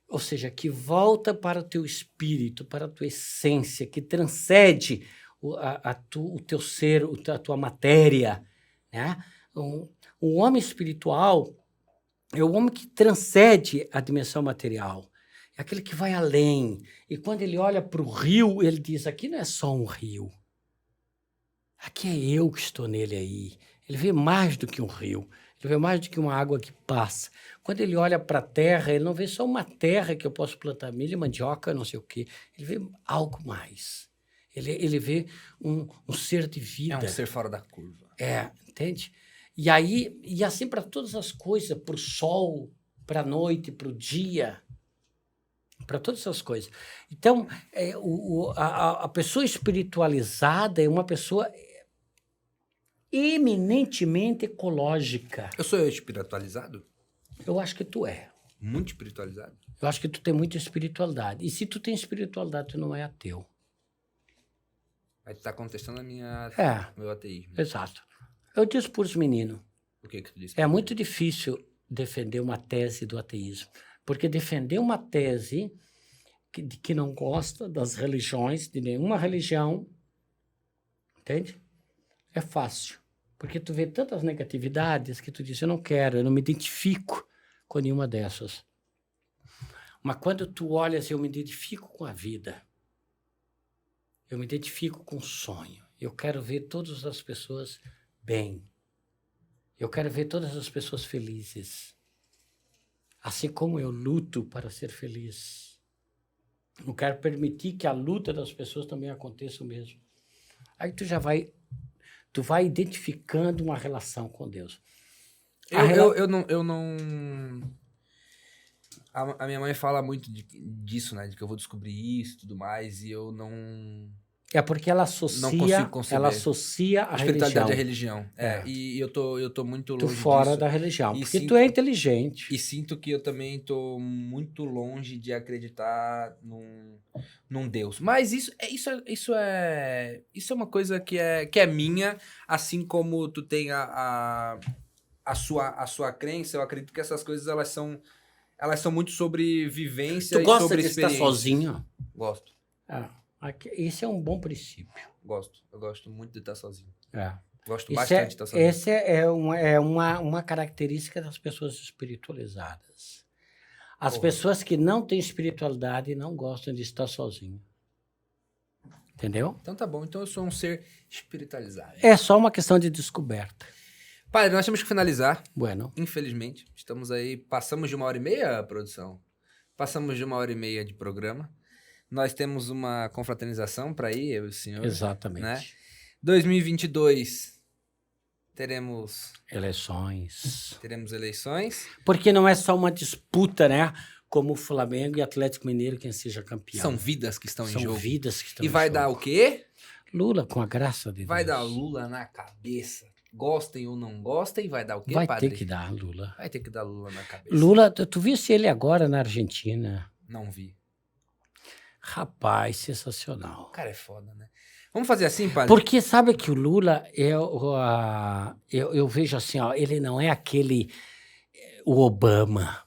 Speaker 2: ou seja, que volta para o teu espírito, para a tua essência, que transcende o teu ser, a tua matéria, né? O homem espiritual é o homem que transcende a dimensão material. É aquele que vai além. E quando ele olha para o rio, ele diz, aqui não é só um rio. Aqui é eu que estou nele aí. Ele vê mais do que um rio. Ele vê mais do que uma água que passa. Quando ele olha para a terra, ele não vê só uma terra que eu posso plantar milho, mandioca, não sei o quê. Ele vê algo mais. Ele vê um ser de vida.
Speaker 1: É um ser fora da curva.
Speaker 2: Entende? E aí, e assim para todas as coisas, para o sol, para a noite, para o dia, para todas essas coisas. Então, a pessoa espiritualizada é uma pessoa eminentemente ecológica.
Speaker 1: Eu sou espiritualizado?
Speaker 2: Eu acho que tu é.
Speaker 1: Muito espiritualizado?
Speaker 2: Eu acho que tu tem muita espiritualidade. E se tu tem espiritualidade, tu não é ateu.
Speaker 1: Aí tu tá contestando meu ateísmo.
Speaker 2: Exato. Eu disse para os meninos.
Speaker 1: O que tu disse?
Speaker 2: É muito difícil defender uma tese do ateísmo. Porque defender uma tese que não gosta das religiões, de nenhuma religião, entende? É fácil. Porque tu vê tantas negatividades que tu diz, eu não me identifico com nenhuma dessas. Mas quando tu olhas, eu me identifico com a vida. Eu me identifico com o sonho. Eu quero ver todas as pessoas bem. Eu quero ver todas as pessoas felizes. Assim como eu luto para ser feliz. Eu quero permitir que a luta das pessoas também aconteça o mesmo. Aí tu vai identificando uma relação com Deus.
Speaker 1: Eu não... A minha mãe fala muito disso, né? De que eu vou descobrir isso e tudo mais, e eu não...
Speaker 2: É porque ela associa a
Speaker 1: espiritualidade
Speaker 2: religião.
Speaker 1: à religião. E eu tô muito longe disso.
Speaker 2: Tu fora da religião, porque tu é inteligente.
Speaker 1: E sinto que eu também tô muito longe de acreditar num Deus. Mas isso é uma coisa que é minha, assim como tu tem a sua crença. Eu acredito que essas coisas elas são muito sobre vivência e sobre experiência.
Speaker 2: Tu gosta de estar sozinho?
Speaker 1: Gosto.
Speaker 2: Esse é um bom princípio.
Speaker 1: Eu gosto muito de estar sozinho.
Speaker 2: Gosto
Speaker 1: bastante de estar sozinho.
Speaker 2: Essa é uma característica das pessoas espiritualizadas. As pessoas que não têm espiritualidade não gostam de estar sozinho. Entendeu?
Speaker 1: Então tá bom. Então eu sou um ser espiritualizado.
Speaker 2: É só uma questão de descoberta.
Speaker 1: Padre, nós temos que finalizar.
Speaker 2: Bueno.
Speaker 1: Infelizmente. Estamos aí... Passamos de 1h30, produção? Passamos de 1h30 de programa. Nós temos uma confraternização para ir, eu e o senhor.
Speaker 2: Exatamente.
Speaker 1: Né? 2022 Teremos eleições.
Speaker 2: Porque não é só uma disputa, né? Como o Flamengo e Atlético Mineiro, quem seja campeão.
Speaker 1: São vidas que estão em jogo.
Speaker 2: São vidas que estão em
Speaker 1: E
Speaker 2: jogo.
Speaker 1: vai dar o quê?
Speaker 2: Lula, com a graça de Deus.
Speaker 1: Vai dar Lula na cabeça. Gostem ou não gostem, vai dar o quê,
Speaker 2: Vai
Speaker 1: padre?
Speaker 2: ter que dar Lula.
Speaker 1: Vai ter que dar Lula na cabeça.
Speaker 2: Lula, tu viste ele agora na Argentina?
Speaker 1: Não vi.
Speaker 2: Rapaz, sensacional.
Speaker 1: O cara é foda, né? Vamos fazer assim, padre?
Speaker 2: Porque sabe que o Lula, eu vejo assim, ó, ele não é aquele, o Obama.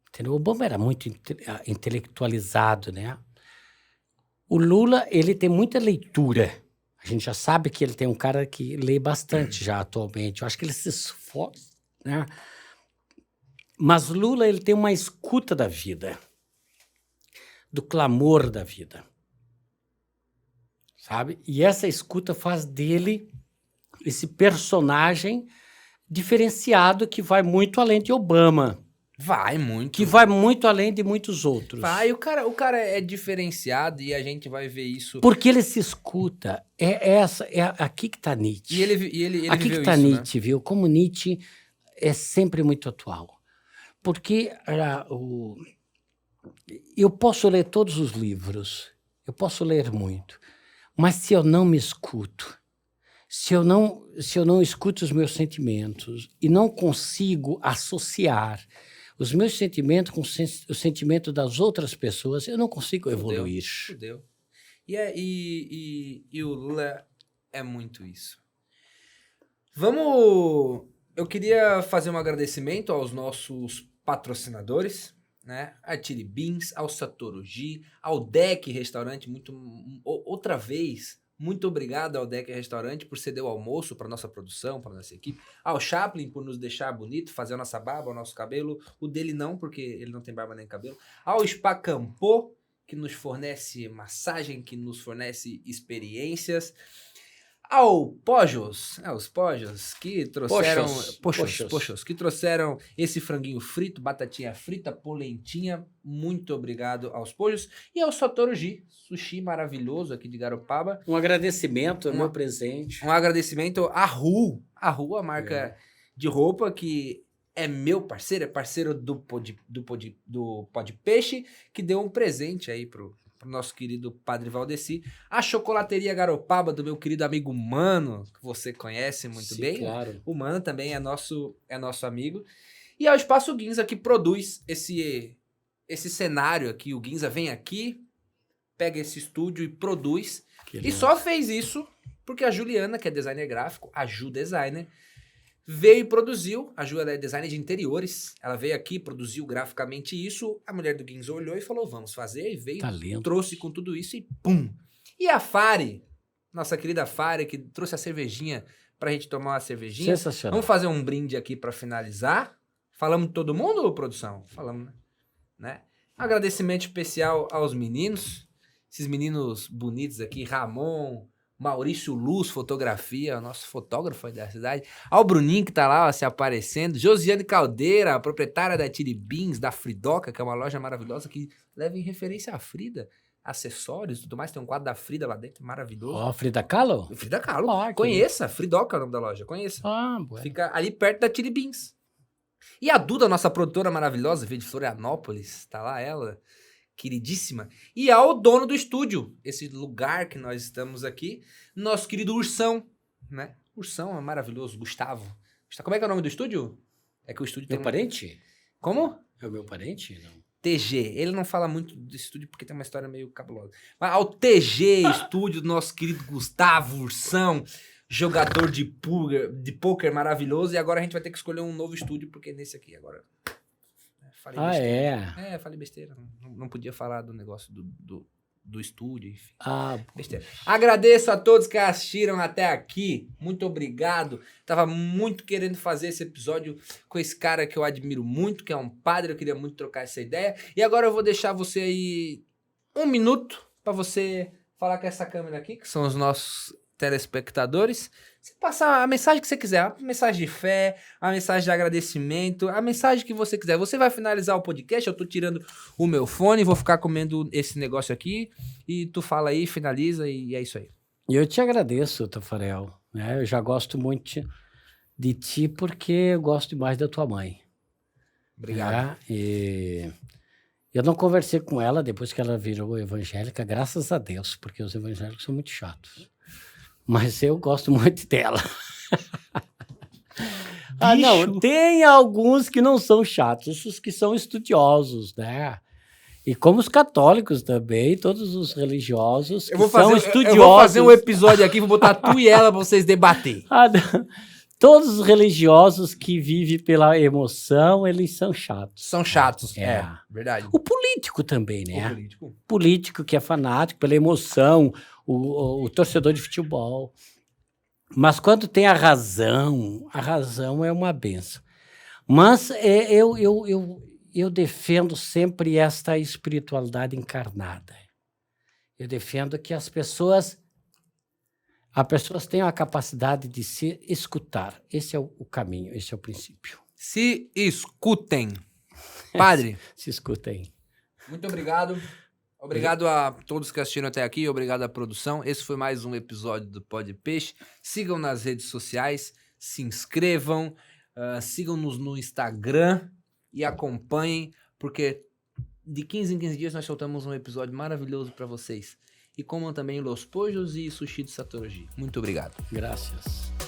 Speaker 2: Entendeu? O Obama era muito intelectualizado, né? O Lula, ele tem muita leitura. A gente já sabe que ele tem um cara que lê bastante já atualmente. Eu acho que ele se esforça, né? Mas Lula, ele tem uma escuta da vida, do clamor da vida, sabe? E essa escuta faz dele esse personagem diferenciado que vai muito além de Obama.
Speaker 1: Vai muito.
Speaker 2: Que vai muito além de muitos outros.
Speaker 1: Vai, o cara é diferenciado e a gente vai ver isso.
Speaker 2: Porque ele se escuta. É aqui que está Nietzsche.
Speaker 1: E ele
Speaker 2: aqui
Speaker 1: viveu
Speaker 2: que está
Speaker 1: isso,
Speaker 2: Nietzsche, né? Viu? Como Nietzsche é sempre muito atual. Porque eu posso ler todos os livros, eu posso ler muito, mas se eu não me escuto, se eu não escuto os meus sentimentos e não consigo associar os meus sentimentos com o sentimento das outras pessoas, eu não consigo evoluir.
Speaker 1: Fudeu. E o Lula é muito isso. Eu queria fazer um agradecimento aos nossos patrocinadores, né? A Chili Beans, ao Satoruji, ao Deck Restaurante, outra vez, muito obrigado ao Deck Restaurante por ceder o almoço para nossa produção, para nossa equipe, ao Chaplin por nos deixar bonito, fazer a nossa barba, o nosso cabelo, o dele não, porque ele não tem barba nem cabelo, ao Spa Campo, que nos fornece massagem, que nos fornece experiências, ao Pojos, os Pojos, que trouxeram... Pochos, que trouxeram esse franguinho frito, batatinha frita, polentinha. Muito obrigado aos Pojos. E ao Satoruji, sushi maravilhoso aqui de Garopaba.
Speaker 2: Um agradecimento ao meu presente.
Speaker 1: Um agradecimento à Ru, a marca de roupa que é meu parceiro, é parceiro do Pod Peixe, que deu um presente aí pro nosso querido Padre Valdeci, a Chocolateria Garopaba do meu querido amigo Mano, que você conhece muito bem.
Speaker 2: Claro.
Speaker 1: O Mano também é nosso amigo. E ao Espaço Ginza, que produz esse cenário aqui. O Ginza vem aqui, pega esse estúdio e produz. E só fez isso porque a Juliana, que é designer gráfico, a Ju Designer, veio e produziu. A Ju é designer de interiores. Ela veio aqui, produziu graficamente isso. A mulher do Ginza olhou e falou, vamos fazer. E veio, trouxe com tudo isso e pum. E a Fari, nossa querida Fari, que trouxe a cervejinha pra gente tomar uma cervejinha.
Speaker 2: Sensacional.
Speaker 1: Vamos fazer um brinde aqui pra finalizar. Falamos de todo mundo, produção? Falamos, né? Um agradecimento especial aos meninos. Esses meninos bonitos aqui, Ramon, Maurício Luz, fotografia, o nosso fotógrafo aí da cidade. Ao Bruninho, que tá lá, ó, se aparecendo. Josiane Caldeira, a proprietária da Chili Beans, da Fridoca, que é uma loja maravilhosa que leva em referência a Frida. Acessórios e tudo mais. Tem um quadro da Frida lá dentro, maravilhoso.
Speaker 2: Ó, Frida Kahlo?
Speaker 1: Frida Kahlo. Conheça. Fridoca é o nome da loja, conheça.
Speaker 2: Bueno.
Speaker 1: Fica ali perto da Chili Beans. E a Duda, nossa produtora maravilhosa, veio de Florianópolis, tá lá ela, queridíssima. E ao dono do estúdio, esse lugar que nós estamos aqui, nosso querido Ursão, né? Ursão é maravilhoso, Gustavo. Como é que é o nome do estúdio? É que o estúdio tem
Speaker 2: Meu parente?
Speaker 1: Como?
Speaker 2: É o meu parente? Não.
Speaker 1: TG. Ele não fala muito do estúdio porque tem uma história meio cabulosa. Mas ao TG Estúdio, do nosso querido Gustavo Ursão, jogador de pôquer maravilhoso. E agora a gente vai ter que escolher um novo estúdio, porque nesse aqui agora... Falei besteira. Falei besteira. Não podia falar do negócio do estúdio, enfim. Besteira. Agradeço a todos que assistiram até aqui. Muito obrigado. Tava muito querendo fazer esse episódio com esse cara que eu admiro muito, que é um padre. Eu queria muito trocar essa ideia. E agora eu vou deixar você aí 1 minuto para você falar com essa câmera aqui, que são os nossos telespectadores. Você passar a mensagem que você quiser, a mensagem de fé, a mensagem de agradecimento, a mensagem que você quiser. Você vai finalizar o podcast, eu tô tirando o meu fone, vou ficar comendo esse negócio aqui, e tu fala aí, finaliza, e é isso aí.
Speaker 2: E eu te agradeço, Tafarel. né? Eu já gosto muito de ti porque eu gosto mais da tua mãe.
Speaker 1: Obrigado.
Speaker 2: Né? E eu não conversei com ela depois que ela virou evangélica, graças a Deus, porque os evangélicos são muito chatos. Mas eu gosto muito dela. Não, tem alguns que não são chatos, os que são estudiosos, né? E como os católicos também, todos os religiosos que são estudiosos.
Speaker 1: Eu vou fazer um episódio aqui, vou botar tu e ela pra vocês debater.
Speaker 2: Todos os religiosos que vivem pela emoção, eles são chatos.
Speaker 1: São chatos, verdade.
Speaker 2: O político também, né?
Speaker 1: O político.
Speaker 2: Político que é fanático pela emoção, o torcedor de futebol. Mas quando tem a razão é uma benção. Mas eu defendo sempre esta espiritualidade encarnada. Eu defendo que as pessoas tenham a capacidade de se escutar. Esse é o caminho, esse é o princípio.
Speaker 1: Se escutem. Padre.
Speaker 2: Se escutem.
Speaker 1: Muito obrigado. Obrigado a todos que assistiram até aqui. Obrigado à produção. Esse foi mais um episódio do Pod Peixe. Sigam nas redes sociais. Se inscrevam. Sigam-nos no Instagram. E acompanhem. Porque de 15 em 15 dias nós soltamos um episódio maravilhoso para vocês. E comam também Los Pojos e Sushi de Satoshi. Muito obrigado.
Speaker 2: Graças.